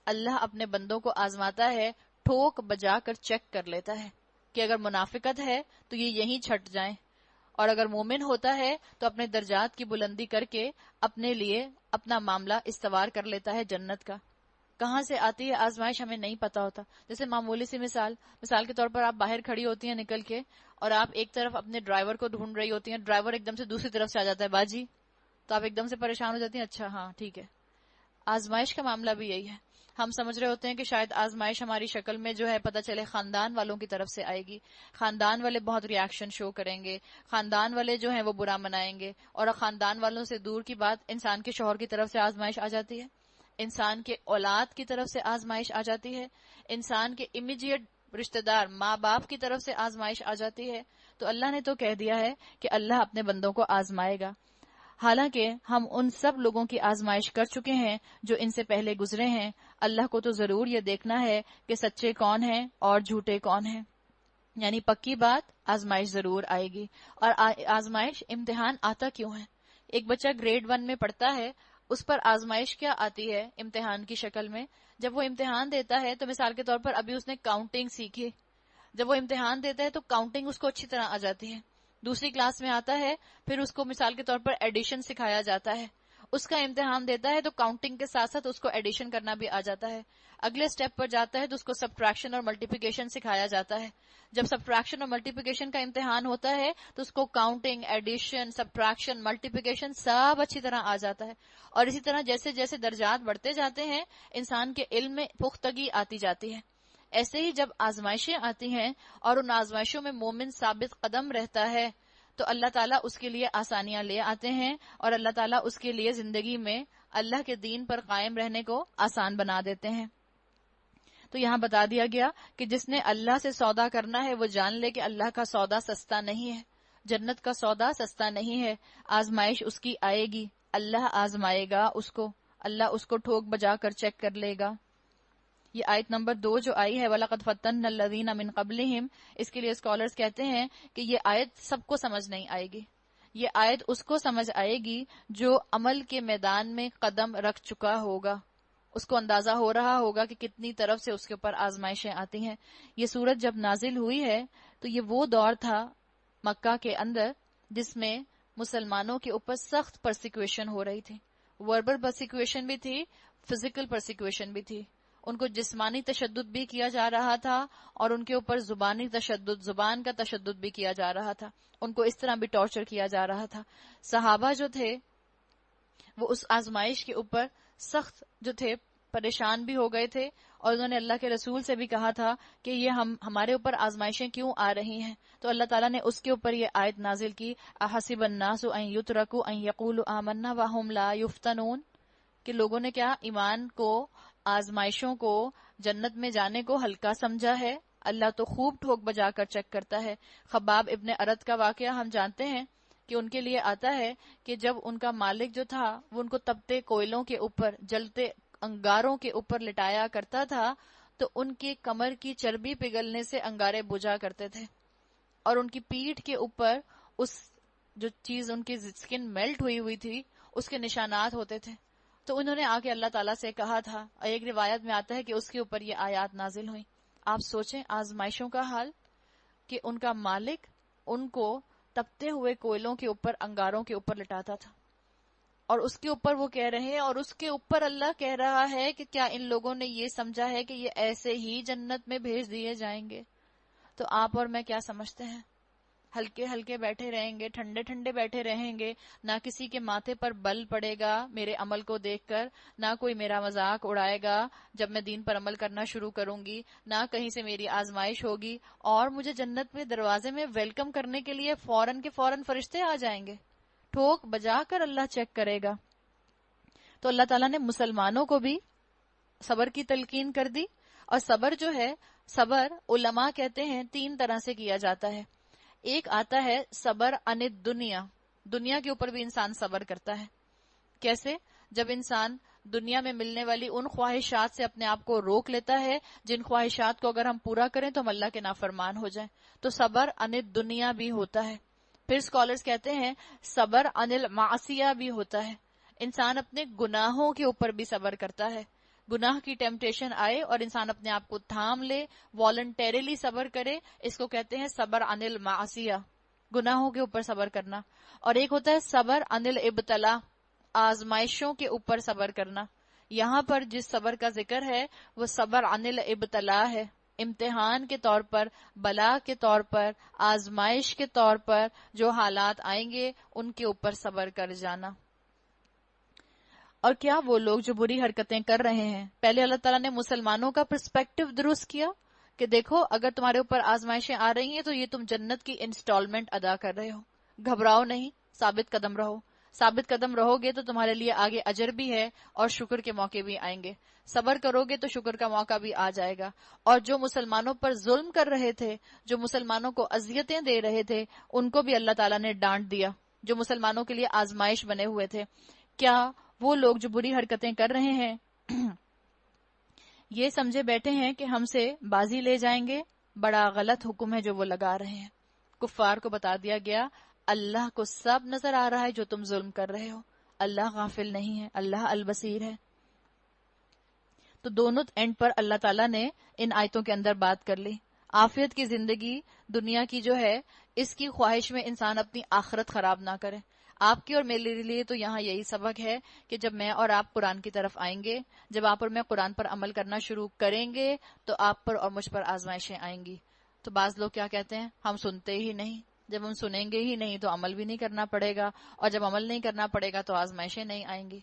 اللہ اپنے بندوں کو آزماتا ہے، ٹھوک بجا کر چیک کر لیتا ہے کہ اگر منافقت ہے تو یہ یہیں چھٹ جائیں، اور اگر مومن ہوتا ہے تو اپنے درجات کی بلندی کر کے اپنے لیے اپنا معاملہ استوار کر لیتا ہے جنت کا. کہاں سے آتی ہے آزمائش ہمیں نہیں پتا ہوتا. جیسے معمولی سی مثال کے طور پر آپ باہر کھڑی ہوتی ہیں نکل کے، اور آپ ایک طرف اپنے ڈرائیور کو ڈھونڈ رہی ہوتی ہیں، ڈرائیور ایک دم سے دوسری طرف سے آ جاتا ہے باجی، تو آپ ایک دم سے پریشان ہو جاتی ہیں. اچھا ہاں ٹھیک ہے. آزمائش کا معاملہ بھی یہی ہے. ہم سمجھ رہے ہوتے ہیں کہ شاید آزمائش ہماری شکل میں جو ہے پتہ چلے خاندان والوں کی طرف سے آئے گی، خاندان والے بہت ری ایکشن شو کریں گے، خاندان والے جو ہیں وہ برا منائیں گے، اور خاندان والوں سے دور کی بات انسان کے شوہر کی طرف سے آزمائش آ جاتی ہے، انسان کے اولاد کی طرف سے آزمائش آ جاتی ہے، انسان کے امیجیٹ رشتہ دار ماں باپ کی طرف سے آزمائش آ جاتی ہے. تو اللہ نے تو کہہ دیا ہے کہ اللہ اپنے بندوں کو آزمائے گا. حالانکہ ہم ان سب لوگوں کی آزمائش کر چکے ہیں جو ان سے پہلے گزرے ہیں. اللہ کو تو ضرور یہ دیکھنا ہے کہ سچے کون ہیں اور جھوٹے کون ہیں. یعنی پکی بات، آزمائش ضرور آئے گی. اور آزمائش امتحان آتا کیوں ہے؟ ایک بچہ گریڈ 1 میں پڑھتا ہے، اس پر آزمائش کیا آتی ہے امتحان کی شکل میں؟ جب وہ امتحان دیتا ہے تو مثال کے طور پر ابھی اس نے کاؤنٹنگ سیکھی، جب وہ امتحان دیتا ہے تو کاؤنٹنگ اس کو اچھی طرح آ جاتی ہے. دوسری کلاس میں آتا ہے، پھر اس کو مثال کے طور پر ایڈیشن سکھایا جاتا ہے، اس کا امتحان دیتا ہے تو کاؤنٹنگ کے ساتھ ساتھ اس کو ایڈیشن کرنا بھی آ جاتا ہے. اگلے سٹیپ پر جاتا ہے تو اس کو سبٹریکشن اور ملٹیپلیکیشن سکھایا جاتا ہے. جب سبٹریکشن اور ملٹیپلیکیشن کا امتحان ہوتا ہے تو اس کو کاؤنٹنگ، ایڈیشن، سبٹریکشن، ملٹیپلیکیشن سب اچھی طرح آ جاتا ہے. اور اسی طرح جیسے جیسے درجات بڑھتے جاتے ہیں انسان کے علم میں پختگی آتی جاتی ہے. ایسے ہی جب آزمائشیں آتی ہیں اور ان آزمائشوں میں مومن ثابت قدم رہتا ہے تو اللہ تعالیٰ اس کے لیے آسانیاں لے آتے ہیں، اور اللہ تعالیٰ اس کے لیے زندگی میں اللہ کے دین پر قائم رہنے کو آسان بنا دیتے ہیں. تو یہاں بتا دیا گیا کہ جس نے اللہ سے سودا کرنا ہے وہ جان لے کہ اللہ کا سودا سستا نہیں ہے، جنت کا سودا سستا نہیں ہے. آزمائش اس کی آئے گی، اللہ آزمائے گا اس کو، اللہ اس کو ٹھوک بجا کر چیک کر لے گا. یہ آیت نمبر 2 جو آئی ہے وَلَقَدْ فَتَنَّ الَّذِينَ مِن قَبْلِهِمْ، اس کے لیے اسکالرز کہتے ہیں کہ یہ آیت سب کو سمجھ نہیں آئے گی. یہ آیت اس کو سمجھ آئے گی جو عمل کے میدان میں قدم رکھ چکا ہوگا، اس کو اندازہ ہو رہا ہوگا کہ کتنی طرف سے اس کے اوپر آزمائشیں آتی ہیں. یہ سورت جب نازل ہوئی ہے تو یہ وہ دور تھا مکہ کے اندر جس میں مسلمانوں کے اوپر سخت پرسیکیوشن ہو رہی تھی. وربل پرسیکیوشن بھی تھی، فزیکل پرسیکیوشن بھی تھی. ان کو جسمانی تشدد بھی کیا جا رہا تھا اور ان کے اوپر زبانی تشدد، زبان کا تشدد بھی کیا جا رہا تھا. ان کو اس طرح بھی ٹارچر کیا جا رہا تھا. صحابہ جو تھے وہ اس آزمائش کے اوپر سخت جو تھے پریشان بھی ہو گئے تھے، اور انہوں نے اللہ کے رسول سے بھی کہا تھا کہ یہ ہمارے اوپر آزمائشیں کیوں آ رہی ہیں. تو اللہ تعالیٰ نے اس کے اوپر یہ آیت نازل کی احسب الناس ان یترکوا ان یقولوا آمنا وهم لا یفتنون، کہ لوگوں نے کیا ایمان کو، آزمائشوں کو، جنت میں جانے کو ہلکا سمجھا ہے؟ اللہ تو خوب ٹھوک بجا کر چیک کرتا ہے. خباب ابن ارد کا واقعہ ہم جانتے ہیں کہ ان کے لیے آتا ہے کہ جب ان کا مالک جو تھا وہ ان کو تپتے کوئلوں کے اوپر، جلتے انگاروں کے اوپر لٹایا کرتا تھا تو ان کی کمر کی چربی پگھلنے سے انگارے بجھا کرتے تھے، اور ان کی پیٹھ کے اوپر اس جو چیز ان کی سکن میلٹ ہوئی ہوئی تھی اس کے نشانات ہوتے تھے. تو انہوں نے آ کے اللہ تعالیٰ سے کہا تھا، ایک روایت میں آتا ہے کہ اس کے اوپر یہ آیات نازل ہوئی. آپ سوچیں آزمائشوں کا حال، کہ ان کا مالک ان کو تپتے ہوئے کوئلوں کے اوپر، انگاروں کے اوپر لٹاتا تھا، اور اس کے اوپر وہ کہہ رہے ہیں، اور اس کے اوپر اللہ کہہ رہا ہے کہ کیا ان لوگوں نے یہ سمجھا ہے کہ یہ ایسے ہی جنت میں بھیج دیے جائیں گے؟ تو آپ اور میں کیا سمجھتے ہیں؟ ہلکے ہلکے بیٹھے رہیں گے، ٹھنڈے ٹھنڈے بیٹھے رہیں گے، نہ کسی کے ماتھے پر بل پڑے گا میرے عمل کو دیکھ کر، نہ کوئی میرا مذاق اڑائے گا جب میں دین پر عمل کرنا شروع کروں گی، نہ کہیں سے میری آزمائش ہوگی، اور مجھے جنت میں دروازے میں ویلکم کرنے کے لیے فوراً کے فوراً فرشتے آ جائیں گے، ٹھوک بجا کر اللہ چیک کرے گا. تو اللہ تعالیٰ نے مسلمانوں کو بھی صبر کی تلقین کر دی. اور صبر جو ہے، صبر علماء کہتے ہیں 3 طرح سے کیا جاتا ہے. ایک آتا ہے صبر عن الدنیا، دنیا کے اوپر بھی انسان صبر کرتا ہے. کیسے؟ جب انسان دنیا میں ملنے والی ان خواہشات سے اپنے آپ کو روک لیتا ہے جن خواہشات کو اگر ہم پورا کریں تو ہم اللہ کے نافرمان ہو جائیں، تو صبر عن الدنیا بھی ہوتا ہے. پھر اسکالرز کہتے ہیں صبر عن المعصیہ بھی ہوتا ہے، انسان اپنے گناہوں کے اوپر بھی صبر کرتا ہے. گناہ کی ٹیمپٹیشن آئے اور انسان اپنے آپ کو تھام لے، والنٹیریلی صبر کرے، اس کو کہتے ہیں صبر عن المعصیہ. گناہوں کے اوپر صبر کرنا، اور ایک ہوتا ہے صبر عن الابتلا، آزمائشوں کے اوپر صبر کرنا. یہاں پر جس صبر کا ذکر ہے وہ صبر عن الابتلا ہے، امتحان کے طور پر، بلا کے طور پر، آزمائش کے طور پر جو حالات آئیں گے ان کے اوپر صبر کر جانا. اور کیا وہ لوگ جو بری حرکتیں کر رہے ہیں، پہلے اللہ تعالیٰ نے مسلمانوں کا پرسپیکٹو درست کیا کہ دیکھو اگر تمہارے اوپر آزمائشیں آ رہی ہیں تو یہ تم جنت کی انسٹالمنٹ ادا کر رہے ہو، گھبراؤ نہیں، ثابت قدم رہو. ثابت قدم رہو گے تو تمہارے لیے آگے اجر بھی ہے اور شکر کے موقع بھی آئیں گے. صبر کرو گے تو شکر کا موقع بھی آ جائے گا. اور جو مسلمانوں پر ظلم کر رہے تھے، جو مسلمانوں کو اذیتیں دے رہے تھے، ان کو بھی اللہ تعالیٰ نے ڈانٹ دیا، جو مسلمانوں کے لیے آزمائش بنے ہوئے تھے. کیا وہ لوگ جو بری حرکتیں کر رہے ہیں یہ سمجھے بیٹھے ہیں کہ ہم سے بازی لے جائیں گے؟ بڑا غلط حکم ہے جو وہ لگا رہے ہیں. کفار کو بتا دیا گیا اللہ کو سب نظر آ رہا ہے جو تم ظلم کر رہے ہو، اللہ غافل نہیں ہے، اللہ البصیر ہے. تو دونوں اینڈ پر اللہ تعالیٰ نے ان آیتوں کے اندر بات کر لی. عافیت کی زندگی دنیا کی جو ہے اس کی خواہش میں انسان اپنی آخرت خراب نہ کرے. آپ کی اور میرے لیے تو یہاں یہی سبق ہے کہ جب میں اور آپ قرآن کی طرف آئیں گے، جب آپ اور میں قرآن پر عمل کرنا شروع کریں گے تو آپ پر اور مجھ پر آزمائشیں آئیں گی. تو بعض لوگ کیا کہتے ہیں، ہم سنتے ہی نہیں. جب ہم سنیں گے ہی نہیں تو عمل بھی نہیں کرنا پڑے گا، اور جب عمل نہیں کرنا پڑے گا تو آزمائشیں نہیں آئیں گی.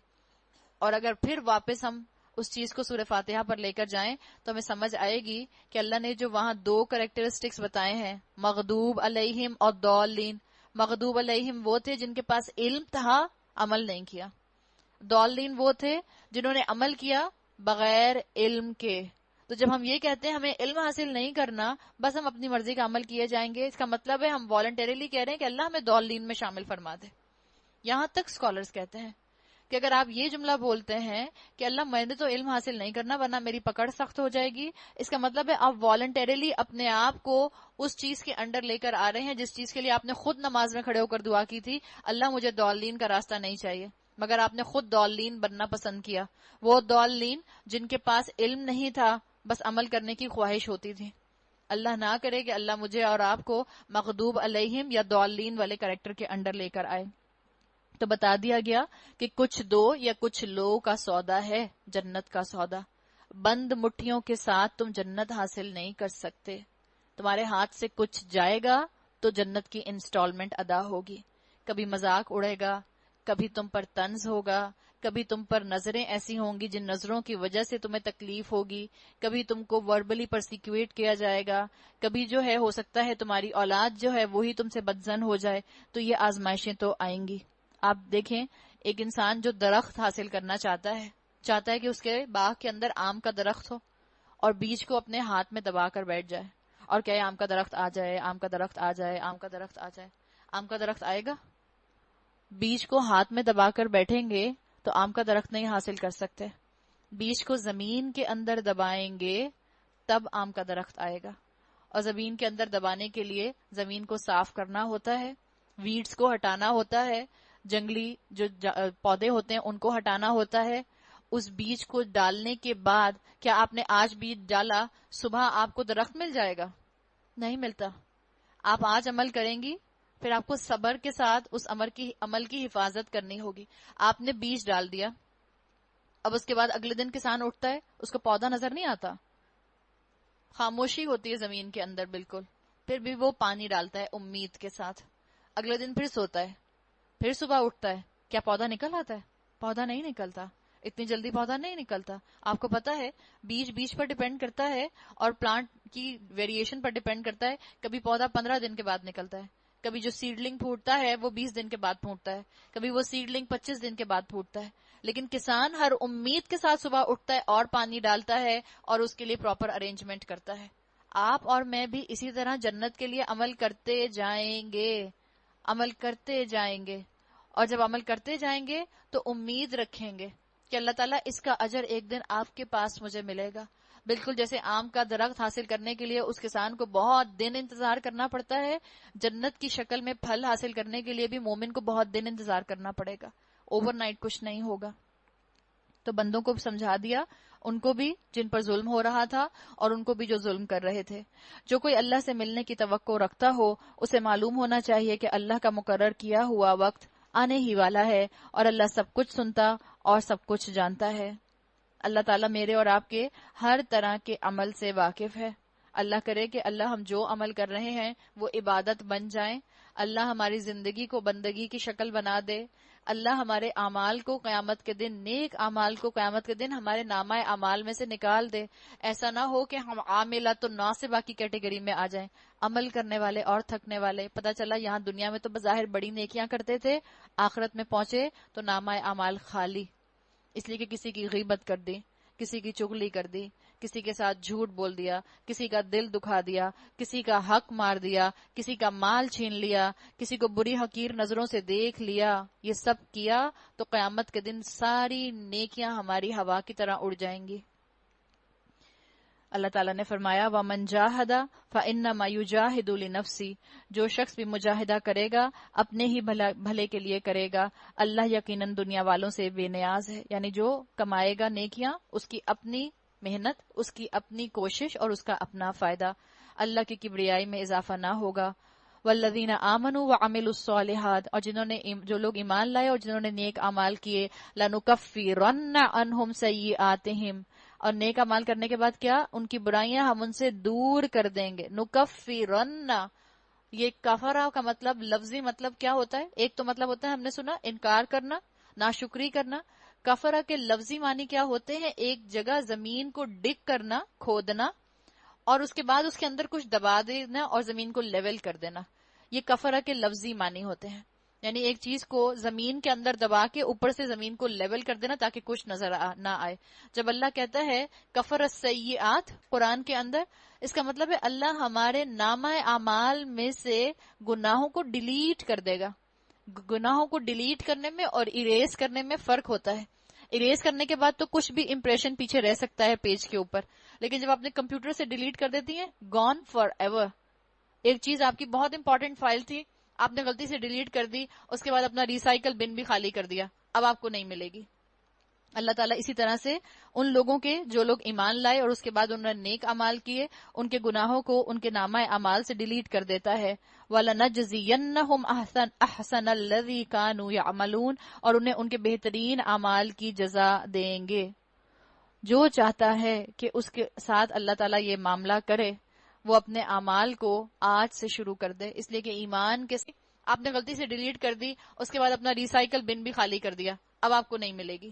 اور اگر پھر واپس ہم اس چیز کو سورہ فاتحہ پر لے کر جائیں تو ہمیں سمجھ آئے گی کہ اللہ نے جو وہاں دو کریکٹرسٹکس بتائے ہیں، مغضوب علیہم اور ضالین. مغضوب علیہم وہ تھے جن کے پاس علم تھا، عمل نہیں کیا. ضالین وہ تھے جنہوں نے عمل کیا بغیر علم کے. تو جب ہم یہ کہتے ہیں ہمیں علم حاصل نہیں کرنا، بس ہم اپنی مرضی کا عمل کیے جائیں گے، اس کا مطلب ہے ہم والنٹریلی کہہ رہے ہیں کہ اللہ ہمیں ضالین میں شامل فرما دے. یہاں تک اسکالرز کہتے ہیں کہ اگر آپ یہ جملہ بولتے ہیں کہ اللہ میں نے تو علم حاصل نہیں کرنا ورنہ میری پکڑ سخت ہو جائے گی، اس کا مطلب ہے آپ والنٹریلی اپنے آپ کو اس چیز کے انڈر لے کر آ رہے ہیں جس چیز کے لیے آپ نے خود نماز میں کھڑے ہو کر دعا کی تھی، اللہ مجھے ضالین کا راستہ نہیں چاہیے، مگر آپ نے خود ضالین بننا پسند کیا. وہ ضالین جن کے پاس علم نہیں تھا، بس عمل کرنے کی خواہش ہوتی تھی. اللہ نہ کرے کہ اللہ مجھے اور آپ کو مغضوب علیہم یا ضالین والے کریکٹر کے انڈر لے کر آئے. تو بتا دیا گیا کہ کچھ دو یا کچھ لو کا سودا ہے جنت کا سودا. بند مٹھیوں کے ساتھ تم جنت حاصل نہیں کر سکتے. تمہارے ہاتھ سے کچھ جائے گا تو جنت کی انسٹالمنٹ ادا ہوگی. کبھی مذاق اڑے گا، کبھی تم پر طنز ہوگا، کبھی تم پر نظریں ایسی ہوں گی جن نظروں کی وجہ سے تمہیں تکلیف ہوگی، کبھی تم کو وربلی پرسیکیوٹ کیا جائے گا، کبھی جو ہے ہو سکتا ہے تمہاری اولاد جو ہے وہی تم سے بدظن ہو جائے. تو یہ آزمائشیں تو آئیں گی. آپ دیکھیں ایک انسان جو درخت حاصل کرنا چاہتا ہے کہ اس کے باغ کے اندر آم کا درخت ہو اور بیج کو اپنے ہاتھ میں دبا کر بیٹھ جائے اور کہے آم کا درخت آ جائے، آم کا درخت آ جائے، آم کا درخت آ جائے. آم کا درخت آئے گا؟ بیج کو ہاتھ میں دبا کر بیٹھیں گے تو آم کا درخت نہیں حاصل کر سکتے. بیج کو زمین کے اندر دبائیں گے تب آم کا درخت آئے گا. اور زمین کے اندر دبانے کے لیے زمین کو صاف کرنا ہوتا ہے، ویڈز کو ہٹانا ہوتا ہے، جنگلی جو پودے ہوتے ہیں ان کو ہٹانا ہوتا ہے. اس بیج کو ڈالنے کے بعد کیا آپ نے آج بیج ڈالا، صبح آپ کو درخت مل جائے گا؟ نہیں ملتا. آپ آج عمل کریں گی، پھر آپ کو صبر کے ساتھ اس عمل کی حفاظت کرنی ہوگی. آپ نے بیج ڈال دیا، اب اس کے بعد اگلے دن کسان اٹھتا ہے، اس کو پودا نظر نہیں آتا، خاموشی ہوتی ہے زمین کے اندر بالکل. پھر بھی وہ پانی ڈالتا ہے امید کے ساتھ. اگلے دن پھر سوتا ہے، پھر صبح اٹھتا ہے، کیا پودا نکل آتا ہے؟ پودا نہیں نکلتا، اتنی جلدی پودا نہیں نکلتا. آپ کو پتا ہے بیج پر ڈیپینڈ کرتا ہے اور پلانٹ کی ویریشن پر ڈیپینڈ کرتا ہے. کبھی پودا 15 دن کے بعد نکلتا ہے، کبھی جو سیڈلنگ پھوٹتا ہے وہ 20 دن کے بعد پھوٹتا ہے، کبھی وہ سیڈلنگ 25 دن کے بعد پھوٹتا ہے. لیکن کسان ہر امید کے ساتھ صبح اٹھتا ہے اور پانی ڈالتا ہے اور اس کے لیے پراپر ارینجمنٹ کرتا ہے. آپ اور میں بھی اسی طرح جنت کے لیے عمل کرتے جائیں گے، عمل کرتے جائیں گے. اور جب عمل کرتے جائیں گے تو امید رکھیں گے کہ اللہ تعالیٰ اس کا اجر ایک دن آپ کے پاس مجھے ملے گا. بالکل جیسے آم کا درخت حاصل کرنے کے لیے اس کسان کو بہت دن انتظار کرنا پڑتا ہے، جنت کی شکل میں پھل حاصل کرنے کے لیے بھی مومن کو بہت دن انتظار کرنا پڑے گا. اوور نائٹ کچھ نہیں ہوگا. تو تو بندوں کو سمجھا دیا، ان کو بھی جن پر ظلم ہو رہا تھا اور ان کو بھی جو ظلم کر رہے تھے۔ جو کوئی اللہ سے ملنے کی توقع رکھتا ہو اسے معلوم ہونا چاہیے کہ اللہ کا مقرر کیا ہوا وقت آنے ہی والا ہے، اور اللہ سب کچھ سنتا اور سب کچھ جانتا ہے۔ اللہ تعالیٰ میرے اور آپ کے ہر طرح کے عمل سے واقف ہے۔ اللہ کرے کہ اللہ ہم جو عمل کر رہے ہیں وہ عبادت بن جائیں، اللہ ہماری زندگی کو بندگی کی شکل بنا دے، اللہ ہمارے اعمال کو قیامت کے دن، نیک اعمال کو قیامت کے دن ہمارے نامہ اعمال میں سے نکال دے۔ ایسا نہ ہو کہ ہم عاملۃ الناصبہ کی کیٹیگری میں آ جائیں، عمل کرنے والے اور تھکنے والے۔ پتہ چلا یہاں دنیا میں تو بظاہر بڑی نیکیاں کرتے تھے، آخرت میں پہنچے تو نامہ اعمال خالی، اس لیے کہ کسی کی غیبت کر دی، کسی کی چغلی کر دی، کسی کے ساتھ جھوٹ بول دیا، کسی کا دل دکھا دیا، کسی کا حق مار دیا، کسی کا مال چھین لیا، کسی کو بری حقیر نظروں سے دیکھ لیا۔ یہ سب کیا تو قیامت کے دن ساری نیکیاں ہماری ہوا کی طرح اڑ جائیں گی۔ اللہ تعالیٰ نے فرمایا وَمَنْ جَاهَدَ فَإِنَّمَا يُجَاهِدُ لِنَفْسِهِ، جو شخص بھی مجاہدہ کرے گا اپنے ہی بھلے کے لیے کرے گا، اللہ یقیناً دنیا والوں سے بے نیاز ہے۔ یعنی جو کمائے گا نیکیاں، اس کی اپنی محنت، اس کی اپنی کوشش اور اس کا اپنا فائدہ، اللہ کی کبریائی میں اضافہ نہ ہوگا۔ والذین آمنوا وعملوا الصالحات، اور جو لوگ ایمان لائے اور جنہوں نے نیک اعمال کیے، لنکفرن عنہم سیئاتہم، اور نیک اعمال کرنے کے بعد کیا؟ ان کی برائیاں ہم ان سے دور کر دیں گے۔ نکفرن، یہ کفرہ کا مطلب، لفظی مطلب کیا ہوتا ہے؟ ایک تو مطلب ہوتا ہے ہم نے سنا انکار کرنا، ناشکری کرنا۔ کفرہ کے لفظی معنی کیا ہوتے ہیں؟ ایک جگہ زمین کو ڈگ کرنا، کھودنا، اور اس کے بعد اس کے اندر کچھ دبا دینا اور زمین کو لیول کر دینا۔ یہ کفرہ کے لفظی معنی ہوتے ہیں، یعنی ایک چیز کو زمین کے اندر دبا کے اوپر سے زمین کو لیول کر دینا تاکہ کچھ نظر نہ آئے۔ جب اللہ کہتا ہے کفر السیئات قرآن کے اندر، اس کا مطلب ہے اللہ ہمارے نامہ اعمال میں سے گناہوں کو ڈیلیٹ کر دے گا۔ گناہوں کو ڈیلیٹ کرنے میں اور اریز کرنے میں فرق ہوتا ہے۔ اریز کرنے کے بعد تو کچھ بھی امپریشن پیچھے رہ سکتا ہے پیج کے اوپر، لیکن جب آپ نے کمپیوٹر سے ڈیلیٹ کر دیتی ہیں، گون فار ایور۔ ایک چیز آپ کی بہت امپورٹنٹ فائل تھی، آپ نے غلطی سے ڈیلیٹ کر دی، اس کے بعد اپنا ریسائیکل بن بھی خالی کر دیا، اب آپ کو نہیں ملے گی۔ اللہ تعالیٰ اسی طرح سے ان لوگوں کے جو لوگ ایمان لائے اور اس کے بعد انہوں نے نیک اعمال کیے، ان کے گناہوں کو ان کے نامہ اعمال سے ڈیلیٹ کر دیتا ہے۔ وَلَنَجْزِيَنَّهُمْ أَحْسَنَ الَّذِي كَانُوا يَعْمَلُونَ، اور انہیں ان کے بہترین اعمال کی جزا دیں گے۔ جو چاہتا ہے کہ اس کے ساتھ اللہ تعالیٰ یہ معاملہ کرے، وہ اپنے اعمال کو آج سے شروع کر دے، اس لیے کہ ایمان کے آپ نے غلطی سے ڈیلیٹ کر دی، اس کے بعد اپنا ریسائیکل بن بھی خالی کر دیا، اب آپ کو نہیں ملے گی۔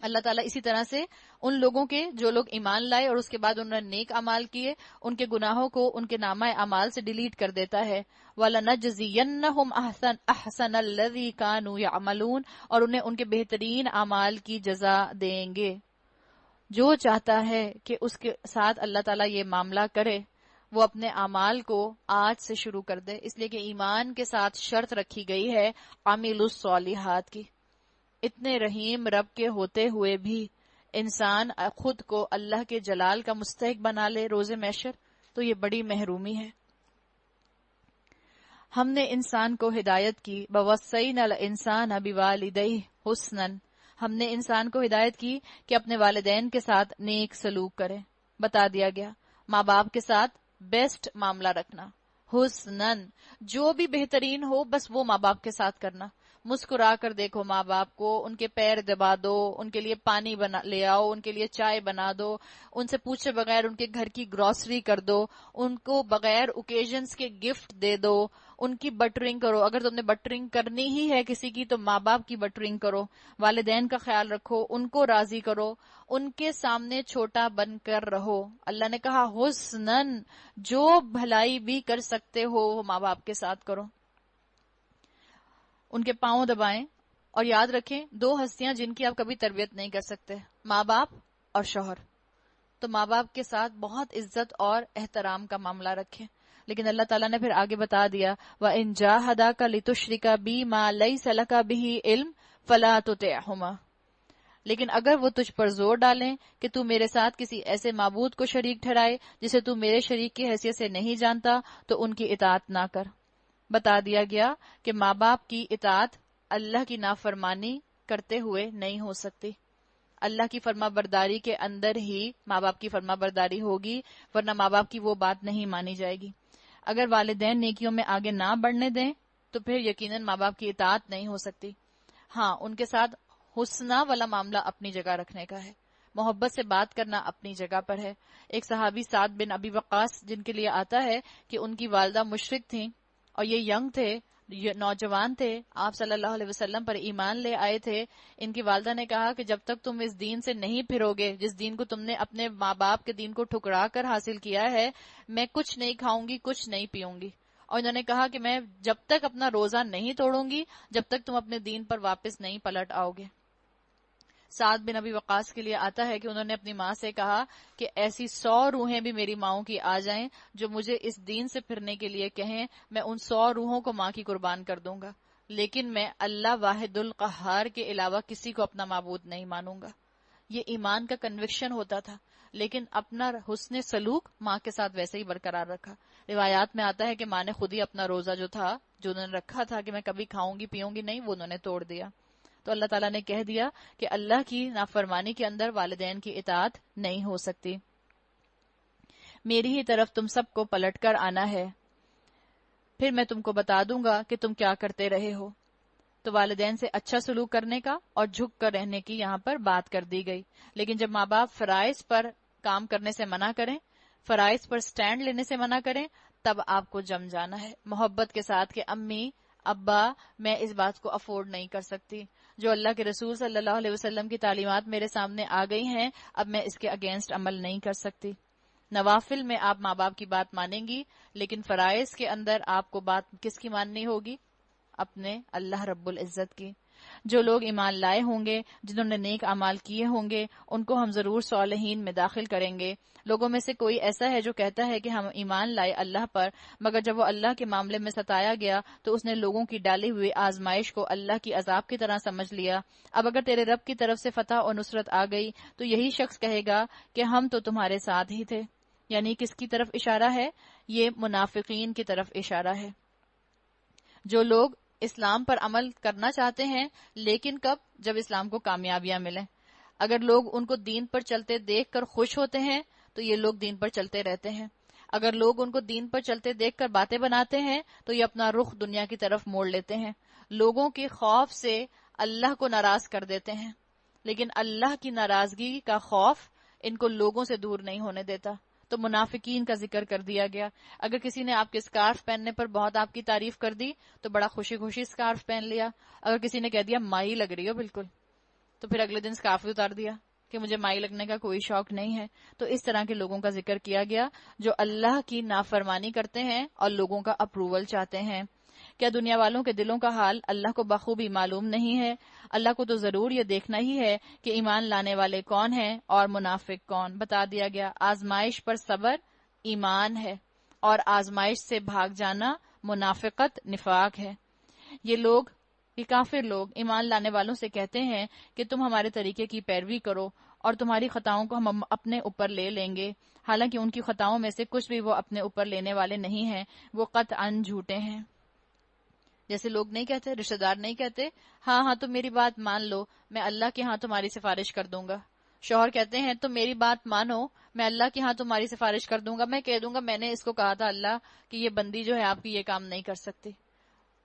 اللہ تعالیٰ اسی طرح سے ان لوگوں کے جو لوگ ایمان لائے اور اس کے بعد انہوں نے نیک اعمال کیے، ان کے گناہوں کو ان کے نامہ اعمال سے ڈیلیٹ کر دیتا ہے۔ وَلَنَجْزِيَنَّهُمْ أَحْسَنَ الَّذِي كَانُوا يَعْمَلُونَ، اور انہیں ان کے بہترین اعمال کی جزا دیں گے۔ جو چاہتا ہے کہ اس کے ساتھ اللہ تعالیٰ یہ معاملہ کرے، وہ اپنے اعمال کو آج سے شروع کر دے، اس لیے کہ ایمان کے ساتھ شرط رکھی گئی ہے عامل الصالحات کی۔ اتنے رحیم رب کے ہوتے ہوئے بھی انسان خود کو اللہ کے جلال کا مستحق بنا لے روز محشر، تو یہ بڑی محرومی ہے۔ ہم نے انسان کو ہدایت کی، وَوَصَّيْنَا الْإِنسَانَ بِوَالِدَيْهِ حُسْنًا، ہم نے انسان کو ہدایت کی کہ اپنے والدین کے ساتھ نیک سلوک کرے۔ بتا دیا گیا ماں باپ کے ساتھ بیسٹ معاملہ رکھنا، حسنن، جو بھی بہترین ہو بس وہ ماں باپ کے ساتھ کرنا۔ مسکرا کر دیکھو ماں باپ کو، ان کے پیر دبا دو، ان کے لیے پانی لے آؤ، ان کے لیے چائے بنا دو، ان سے پوچھے بغیر ان کے گھر کی گروسری کر دو، ان کو بغیر اوکیزنز کے گفٹ دے دو، ان کی بٹرنگ کرو۔ اگر تم نے بٹرنگ کرنی ہی ہے کسی کی تو ماں باپ کی بٹرنگ کرو، والدین کا خیال رکھو، ان کو راضی کرو، ان کے سامنے چھوٹا بن کر رہو۔ اللہ نے کہا حسنن، جو بھلائی بھی کر سکتے ہو وہ ماں باپ کے ساتھ کرو۔ ان کے پاؤں دبائیں، اور یاد رکھیں دو ہستیاں جن کی آپ کبھی تربیت نہیں کر سکتے، ماں باپ اور شوہر۔ تو ماں باپ کے ساتھ بہت عزت اور احترام کا معاملہ رکھیں۔ لیکن اللہ تعالیٰ نے پھر آگے بتا دیا وَإِن جَاهَدَاكَ لِتُشْرِكَ بِي مَا لَيْسَ لَكَ بِهِ عِلْمٌ فَلَا تُطِعْهُمَا، لیکن اگر وہ تجھ پر زور ڈالیں کہ تو میرے ساتھ کسی ایسے معبود کو شریک ٹھہرائے جسے تو میرے شریک کی حیثیت سے نہیں جانتا، تو ان کی اطاعت نہ کر۔ بتا دیا گیا کہ ماں باپ کی اطاعت اللہ کی نافرمانی کرتے ہوئے نہیں ہو سکتی۔ اللہ کی فرما برداری کے اندر ہی ماں باپ کی فرما برداری ہوگی، ورنہ ماں باپ کی وہ بات نہیں مانی جائے گی۔ اگر والدین نیکیوں میں آگے نہ بڑھنے دیں تو پھر یقیناً ماں باپ کی اطاعت نہیں ہو سکتی۔ ہاں، ان کے ساتھ حسنہ والا معاملہ اپنی جگہ رکھنے کا ہے، محبت سے بات کرنا اپنی جگہ پر ہے۔ ایک صحابی سعد بن ابی وقاص، جن کے لیے آتا ہے کہ ان کی والدہ مشرک تھیں اور یہ ینگ تھے، یہ نوجوان تھے، آپ صلی اللہ علیہ وسلم پر ایمان لے آئے تھے۔ ان کی والدہ نے کہا کہ جب تک تم اس دین سے نہیں پھرو گے جس دین کو تم نے اپنے ماں باپ کے دین کو ٹھکرا کر حاصل کیا ہے، میں کچھ نہیں کھاؤں گی، کچھ نہیں پیوں گی۔ اور انہوں نے کہا کہ میں جب تک اپنا روزہ نہیں توڑوں گی جب تک تم اپنے دین پر واپس نہیں پلٹ آؤ گے۔ سعد بن ابی وقاص کے لیے آتا ہے کہ انہوں نے اپنی ماں سے کہا کہ ایسی 100 روحیں بھی میری ماؤں کی آ جائیں جو مجھے اس دین سے پھرنے کے لیے کہیں، میں ان 100 روحوں کو ماں کی قربان کر دوں گا، لیکن میں اللہ واحد القہار کے علاوہ کسی کو اپنا معبود نہیں مانوں گا۔ یہ ایمان کا کنوکشن ہوتا تھا، لیکن اپنا حسن سلوک ماں کے ساتھ ویسے ہی برقرار رکھا۔ روایات میں آتا ہے کہ ماں نے خود ہی اپنا روزہ جو تھا، جو انہوں نے رکھا تھا کہ میں کبھی کھاؤں گی پیوں گی نہیں، وہ انہوں نے توڑ دیا۔ تو اللہ تعالیٰ نے کہہ دیا کہ اللہ کی نافرمانی کے اندر والدین کی اطاعت نہیں ہو سکتی۔ میری ہی طرف تم سب کو پلٹ کر آنا ہے، پھر میں تم کو بتا دوں گا کہ تم کیا کرتے رہے ہو۔ تو والدین سے اچھا سلوک کرنے کا اور جھک کر رہنے کی یہاں پر بات کر دی گئی، لیکن جب ماں باپ فرائض پر کام کرنے سے منع کریں، فرائض پر سٹینڈ لینے سے منع کریں، تب آپ کو جم جانا ہے محبت کے ساتھ کہ امی ابا میں اس بات کو افورڈ نہیں کر سکتی، جو اللہ کے رسول صلی اللہ علیہ وسلم کی تعلیمات میرے سامنے آ گئی ہیں، اب میں اس کے اگینسٹ عمل نہیں کر سکتی۔ نوافل میں آپ ماں باپ کی بات مانیں گی، لیکن فرائض کے اندر آپ کو بات کس کی ماننی ہوگی؟ اپنے اللہ رب العزت کی۔ جو لوگ ایمان لائے ہوں گے، جنہوں نے نیک اعمال کیے ہوں گے، ان کو ہم ضرور صالحین میں داخل کریں گے۔ لوگوں میں سے کوئی ایسا ہے جو کہتا ہے کہ ہم ایمان لائے اللہ پر، مگر جب وہ اللہ کے معاملے میں ستایا گیا تو اس نے لوگوں کی ڈالی ہوئی آزمائش کو اللہ کی عذاب کی طرح سمجھ لیا۔ اب اگر تیرے رب کی طرف سے فتح اور نصرت آ گئی تو یہی شخص کہے گا کہ ہم تو تمہارے ساتھ ہی تھے۔ یعنی کس کی طرف اشارہ ہے؟ یہ منافقین کی طرف اشارہ ہے۔ جو لوگ اسلام پر عمل کرنا چاہتے ہیں، لیکن کب؟ جب اسلام کو کامیابیاں ملیں۔ اگر لوگ ان کو دین پر چلتے دیکھ کر خوش ہوتے ہیں تو یہ لوگ دین پر چلتے رہتے ہیں، اگر لوگ ان کو دین پر چلتے دیکھ کر باتیں بناتے ہیں تو یہ اپنا رخ دنیا کی طرف موڑ لیتے ہیں، لوگوں کے خوف سے اللہ کو ناراض کر دیتے ہیں، لیکن اللہ کی ناراضگی کا خوف ان کو لوگوں سے دور نہیں ہونے دیتا۔ تو منافقین کا ذکر کر دیا گیا۔ اگر کسی نے آپ کے اسکارف پہننے پر بہت آپ کی تعریف کر دی تو بڑا خوشی خوشی اسکارف پہن لیا، اگر کسی نے کہہ دیا مائی لگ رہی ہو بالکل، تو پھر اگلے دن اسکارف اتار دیا کہ مجھے مائی لگنے کا کوئی شوق نہیں ہے۔ تو اس طرح کے لوگوں کا ذکر کیا گیا جو اللہ کی نافرمانی کرتے ہیں اور لوگوں کا اپروول چاہتے ہیں۔ کیا دنیا والوں کے دلوں کا حال اللہ کو بخوبی معلوم نہیں ہے؟ اللہ کو تو ضرور یہ دیکھنا ہی ہے کہ ایمان لانے والے کون ہیں اور منافق کون۔ بتا دیا گیا آزمائش پر صبر ایمان ہے اور آزمائش سے بھاگ جانا منافقت نفاق ہے۔ یہ کافر لوگ ایمان لانے والوں سے کہتے ہیں کہ تم ہمارے طریقے کی پیروی کرو اور تمہاری خطاؤں کو ہم اپنے اوپر لے لیں گے، حالانکہ ان کی خطاؤں میں سے کچھ بھی وہ اپنے اوپر لینے والے نہیں ہیں، وہ قطعاً جھوٹے ہیں۔ جیسے لوگ نہیں کہتے، رشتہ دار نہیں کہتے، ہاں ہاں تم میری بات مان لو، میں اللہ کے ہاں تمہاری سفارش کر دوں گا۔ شوہر کہتے ہیں تم میری بات مانو، میں اللہ کے ہاں تمہاری سفارش کر دوں گا، میں کہہ دوں گا میں نے اس کو کہا تھا اللہ کہ یہ بندی جو ہے آپ کی یہ کام نہیں کر سکتی۔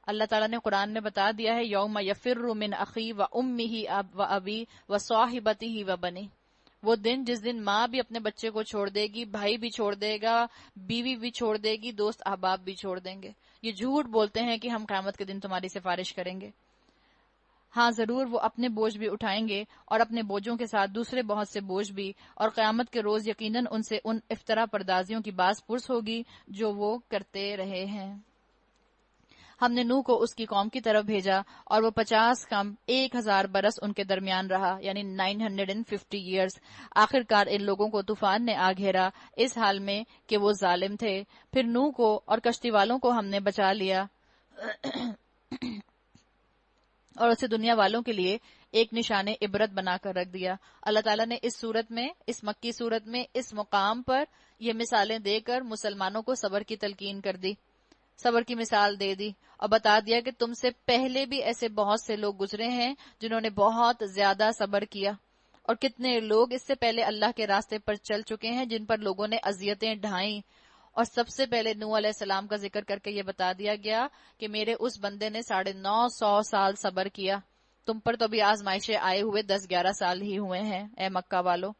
اللہ تعالیٰ نے قرآن میں بتا دیا ہے یوم یفر من اخی و امہ و ابی و صاحبتہ و بنی، وہ دن جس دن ماں بھی اپنے بچے کو چھوڑ دے گی، بھائی بھی چھوڑ دے گا، بیوی بھی چھوڑ دے گی، دوست احباب بھی چھوڑ دیں گے۔ یہ جھوٹ بولتے ہیں کہ ہم قیامت کے دن تمہاری سفارش کریں گے۔ ہاں ضرور وہ اپنے بوجھ بھی اٹھائیں گے اور اپنے بوجھوں کے ساتھ دوسرے بہت سے بوجھ بھی، اور قیامت کے روز یقیناً ان سے ان افطرا پردازیوں کی باز پرس ہوگی جو وہ کرتے رہے ہیں۔ ہم نے نوح کو اس کی قوم کی طرف بھیجا اور وہ 50 کم 1000 برس ان کے درمیان رہا، یعنی 950 ایئرز۔ آخر کار ان لوگوں کو طوفان نے آ گھیرا اس حال میں کہ وہ ظالم تھے۔ پھر نوح کو اور کشتی والوں کو ہم نے بچا لیا اور اسے دنیا والوں کے لیے ایک نشان عبرت بنا کر رکھ دیا۔ اللہ تعالیٰ نے اس مکی صورت میں اس مقام پر یہ مثالیں دے کر مسلمانوں کو صبر کی تلقین کر دی، صبر کی مثال دے دی اور بتا دیا کہ تم سے پہلے بھی ایسے بہت سے لوگ گزرے ہیں جنہوں نے بہت زیادہ صبر کیا، اور کتنے لوگ اس سے پہلے اللہ کے راستے پر چل چکے ہیں جن پر لوگوں نے اذیتیں ڈھائیں. اور سب سے پہلے نوح علیہ السلام کا ذکر کر کے یہ بتا دیا گیا کہ میرے اس بندے نے 950 سال صبر کیا. تم پر تو بھی آزمائشیں آئے ہوئے 10-11 سال ہی ہوئے ہیں اے مکہ والو.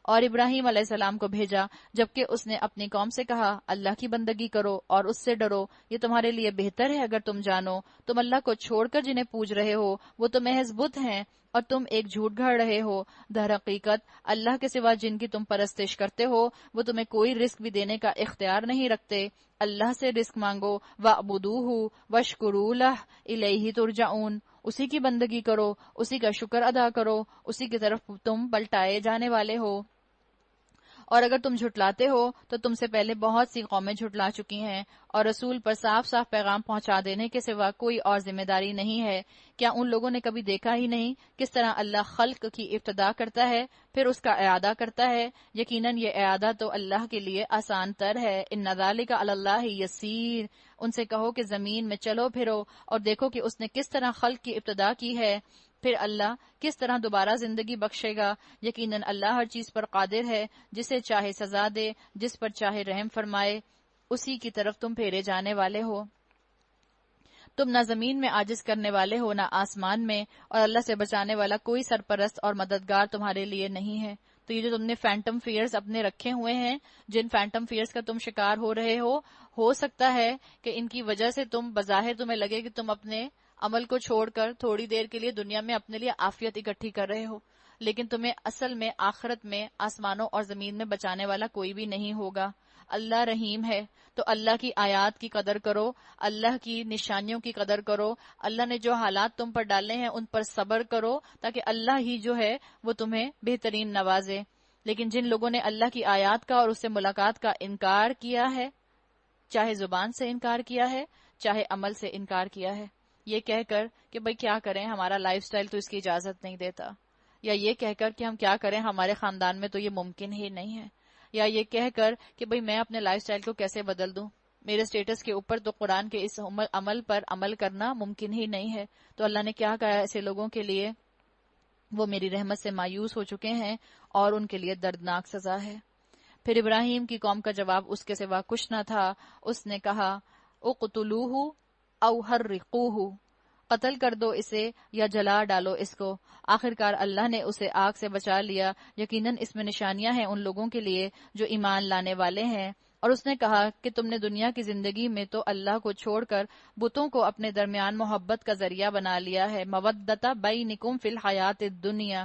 اور ابراہیم علیہ السلام کو بھیجا جبکہ اس نے اپنی قوم سے کہا اللہ کی بندگی کرو اور اس سے ڈرو، یہ تمہارے لیے بہتر ہے اگر تم جانو. تم اللہ کو چھوڑ کر جنہیں پوج رہے ہو وہ تو محض بت ہیں اور تم ایک جھوٹ گھڑ رہے ہو. در حقیقت اللہ کے سوا جن کی تم پرستش کرتے ہو وہ تمہیں کوئی رزق بھی دینے کا اختیار نہیں رکھتے. اللہ سے رزق مانگو وَاعْبُدُوهُ وَاشْكُرُوا لَهُ إِلَيْهِ تُرْجَعُونَ. اسی کی بندگی کرو، اسی کا شکر ادا کرو، اسی کی طرف تم پلٹائے جانے والے ہو. اور اگر تم جھٹلاتے ہو تو تم سے پہلے بہت سی قومیں جھٹلا چکی ہیں اور رسول پر صاف صاف پیغام پہنچا دینے کے سوا کوئی اور ذمہ داری نہیں ہے. کیا ان لوگوں نے کبھی دیکھا ہی نہیں کس طرح اللہ خلق کی ابتدا کرتا ہے پھر اس کا اعادہ کرتا ہے؟ یقیناً یہ اعادہ تو اللہ کے لیے آسان تر ہے. ان ذالک علی اللہ یسیر. ان سے کہو کہ زمین میں چلو پھرو اور دیکھو کہ اس نے کس طرح خلق کی ابتدا کی ہے، پھر اللہ کس طرح دوبارہ زندگی بخشے گا. یقیناً اللہ ہر چیز پر قادر ہے، جسے چاہے سزا دے، جس پر چاہے رحم فرمائے. اسی کی طرف تم پھیرے جانے والے ہو. تم نہ زمین میں عاجز کرنے والے ہو نہ آسمان میں، اور اللہ سے بچانے والا کوئی سرپرست اور مددگار تمہارے لیے نہیں ہے. تو یہ جو تم نے فینٹم فیئرز اپنے رکھے ہوئے ہیں، جن فینٹم فیئرز کا تم شکار ہو رہے ہو سکتا ہے کہ ان کی وجہ سے بظاہر تمہیں لگے کہ تم اپنے عمل کو چھوڑ کر تھوڑی دیر کے لیے دنیا میں اپنے لیے عافیت اکٹھی کر رہے ہو، لیکن تمہیں اصل میں آخرت میں آسمانوں اور زمین میں بچانے والا کوئی بھی نہیں ہوگا. اللہ رحیم ہے، تو اللہ کی آیات کی قدر کرو، اللہ کی نشانیوں کی قدر کرو. اللہ نے جو حالات تم پر ڈالے ہیں ان پر صبر کرو تاکہ اللہ ہی جو ہے وہ تمہیں بہترین نوازے. لیکن جن لوگوں نے اللہ کی آیات کا اور اس سے ملاقات کا انکار کیا ہے، چاہے زبان سے انکار کیا ہے چاہے عمل سے انکار کیا ہے، یہ کہہ کر کہ بھئی کیا کریں ہمارا لائف سٹائل تو اس کی اجازت نہیں دیتا، یا یہ کہہ کر کہ ہم کیا کریں ہمارے خاندان میں تو یہ ممکن ہی نہیں ہے، یا یہ کہہ کر کہ بھئی میں اپنے لائف سٹائل کو کیسے بدل دوں، میرے سٹیٹس کے اوپر تو قرآن کے اس عمل پر عمل کرنا ممکن ہی نہیں ہے. تو اللہ نے کیا کہا ایسے لوگوں کے لیے؟ وہ میری رحمت سے مایوس ہو چکے ہیں اور ان کے لیے دردناک سزا ہے. پھر ابراہیم کی قوم کا جواب اس کے سوا کچھ نہ تھا. اس نے کہا اقتلوہ او حرقوہ، قتل کر دو اسے یا جلا ڈالو اس کو. آخرکار اللہ نے اسے آگ سے بچا لیا. یقیناً اس میں نشانیاں ہیں ان لوگوں کے لیے جو ایمان لانے والے ہیں. اور اس نے کہا کہ تم نے دنیا کی زندگی میں تو اللہ کو چھوڑ کر بتوں کو اپنے درمیان محبت کا ذریعہ بنا لیا ہے. مودۃ بینکم فی الحیات الدنیا،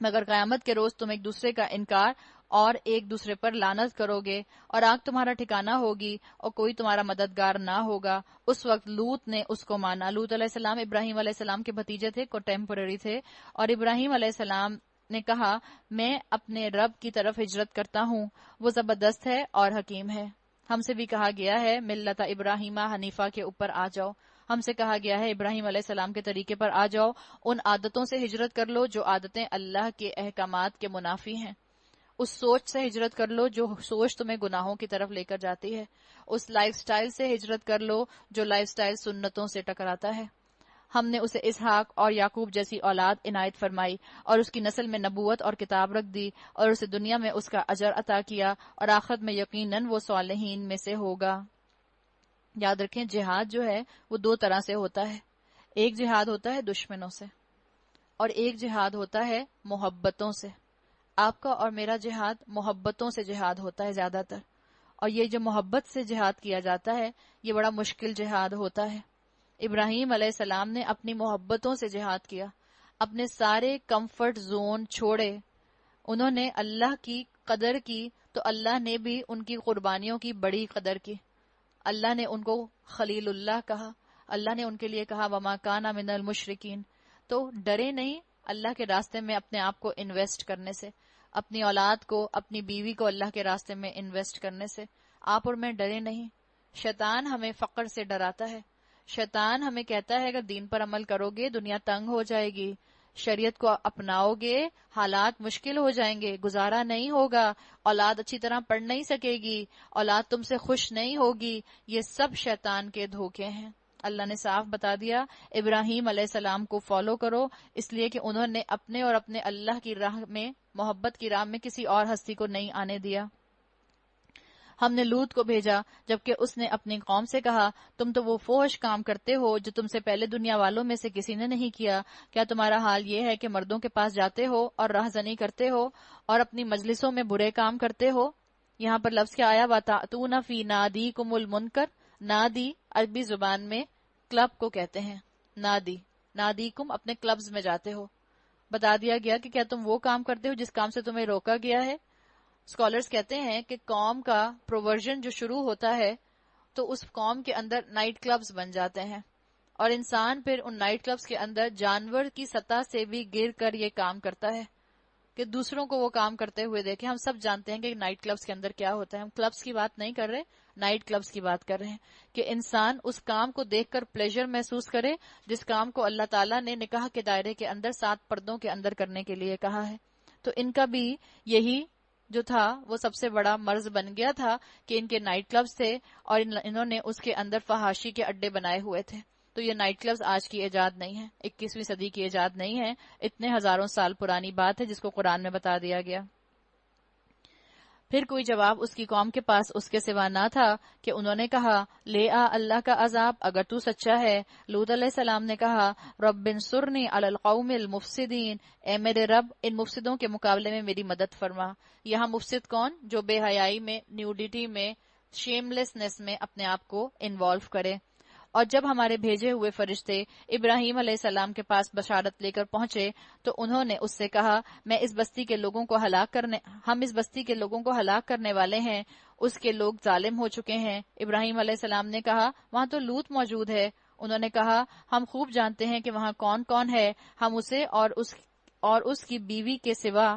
مگر قیامت کے روز تم ایک دوسرے کا انکار اور ایک دوسرے پر لعنت کرو گے اور آگ تمہارا ٹھکانہ ہوگی اور کوئی تمہارا مددگار نہ ہوگا. اس وقت لوط نے اس کو مانا. لوط علیہ السلام ابراہیم علیہ السلام کے بھتیجے تھے، کنٹمپرری تھے. اور ابراہیم علیہ السلام نے کہا میں اپنے رب کی طرف ہجرت کرتا ہوں، وہ زبردست ہے اور حکیم ہے. ہم سے بھی کہا گیا ہے ملت ابراہیم حنیفہ کے اوپر آ جاؤ. ہم سے کہا گیا ہے ابراہیم علیہ السلام کے طریقے پر آ جاؤ. ان عادتوں سے ہجرت کر لو جو عادتیں اللہ کے احکامات کے منافی ہیں. اس سوچ سے ہجرت کر لو جو سوچ تمہیں گناہوں کی طرف لے کر جاتی ہے. اس لائف سٹائل سے ہجرت کر لو جو لائف سٹائل سنتوں سے ٹکراتا ہے. ہم نے اسے اسحاق اور یعقوب جیسی اولاد عنایت فرمائی اور اس کی نسل میں نبوت اور کتاب رکھ دی اور اسے دنیا میں اس کا اجر عطا کیا اور آخرت میں یقیناً وہ صالحین میں سے ہوگا. یاد رکھیں جہاد جو ہے وہ دو طرح سے ہوتا ہے. ایک جہاد ہوتا ہے دشمنوں سے اور ایک جہاد ہوتا ہے محبتوں سے. آپ کا اور میرا جہاد محبتوں سے جہاد ہوتا ہے زیادہ تر، اور یہ جو محبت سے جہاد کیا جاتا ہے یہ بڑا مشکل جہاد ہوتا ہے. ابراہیم علیہ السلام نے اپنی محبتوں سے جہاد کیا، اپنے سارے کمفرٹ زون چھوڑے. انہوں نے اللہ کی قدر کی تو اللہ نے بھی ان کی قربانیوں کی بڑی قدر کی. اللہ نے ان کو خلیل اللہ کہا. اللہ نے ان کے لیے کہا وما کان من المشرکین. تو ڈرے نہیں اللہ کے راستے میں اپنے آپ کو انویسٹ کرنے سے، اپنی اولاد کو اپنی بیوی کو اللہ کے راستے میں انویسٹ کرنے سے. آپ اور میں ڈرے نہیں. شیطان ہمیں فقر سے ڈراتا ہے. شیطان ہمیں کہتا ہے اگر دین پر عمل کرو گے دنیا تنگ ہو جائے گی، شریعت کو اپناؤ گے حالات مشکل ہو جائیں گے، گزارا نہیں ہوگا، اولاد اچھی طرح پڑھ نہیں سکے گی، اولاد تم سے خوش نہیں ہوگی. یہ سب شیطان کے دھوکے ہیں. اللہ نے صاف بتا دیا ابراہیم علیہ السلام کو فالو کرو، اس لیے کہ انہوں نے اپنے اور اپنے اللہ کی راہ میں، محبت کی راہ میں کسی اور ہستی کو نہیں آنے دیا۔ ہم نے لوط کو بھیجا جبکہ اس نے اپنی قوم سے کہا تم تو وہ فحش کام کرتے ہو جو تم سے پہلے دنیا والوں میں سے کسی نے نہیں کیا، کیا تمہارا حال یہ ہے کہ مردوں کے پاس جاتے ہو اور راہزنی کرتے ہو اور اپنی مجلسوں میں برے کام کرتے ہو؟ یہاں پر لفظ کیا آیا، وَتَأْتُونَ فِي نَادِيكُمُ الْمُنْكَرَ۔ نادی عربی زبان میں کلب کو کہتے ہیں، نادی، نادیکم اپنے کلبز میں جاتے ہو۔ بتا دیا گیا کہ کیا تم وہ کام کرتے ہو جس کام سے تمہیں روکا گیا ہے۔ اسکالرز کہتے ہیں کہ قوم کا پروورژن جو شروع ہوتا ہے تو اس قوم کے اندر نائٹ کلبز بن جاتے ہیں، اور انسان پھر ان نائٹ کلبز کے اندر جانور کی سطح سے بھی گر کر یہ کام کرتا ہے کہ دوسروں کو وہ کام کرتے ہوئے دیکھیں۔ ہم سب جانتے ہیں کہ نائٹ کلبز کے اندر کیا ہوتا ہے، ہم کلبز کی بات نہیں کر رہے، نائٹ کلبز کی بات کر رہے ہیں کہ انسان اس کام کو دیکھ کر پلیجر محسوس کرے جس کام کو اللہ تعالیٰ نے نکاح کے دائرے کے اندر 7 پردوں کے اندر کرنے کے لیے کہا ہے۔ تو ان کا بھی یہی جو تھا وہ سب سے بڑا مرض بن گیا تھا کہ ان کے نائٹ کلبز تھے اور انہوں نے اس کے اندر فحاشی کے اڈے بنائے ہوئے تھے۔ تو یہ نائٹ کلبز آج کی ایجاد نہیں ہے، 21ویں صدی کی ایجاد نہیں ہے، اتنے ہزاروں سال پرانی بات ہے جس کو قرآن میں بتا دیا گیا۔ پھر کوئی جواب اس کی قوم کے پاس اس کے سوا نہ تھا کہ انہوں نے کہا لے آ اللہ کا عذاب اگر تو سچا ہے۔ لوط علیہ السلام نے کہا رب انصرنی علی القوم المفسدین، اے میرے رب ان مفسدوں کے مقابلے میں میری مدد فرما۔ یہاں مفسد کون؟ جو بے حیائی میں، نیوڈیٹی میں، شیملیسنس میں اپنے آپ کو انوالو کرے۔ اور جب ہمارے بھیجے ہوئے فرشتے ابراہیم علیہ السلام کے پاس بشارت لے کر پہنچے تو انہوں نے اس سے کہا ہم اس بستی کے لوگوں کو ہلاک کرنے والے ہیں، اس کے لوگ ظالم ہو چکے ہیں۔ ابراہیم علیہ السلام نے کہا وہاں تو لوط موجود ہے۔ انہوں نے کہا ہم خوب جانتے ہیں کہ وہاں کون کون ہے، ہم اسے اور اس کی بیوی کے سوا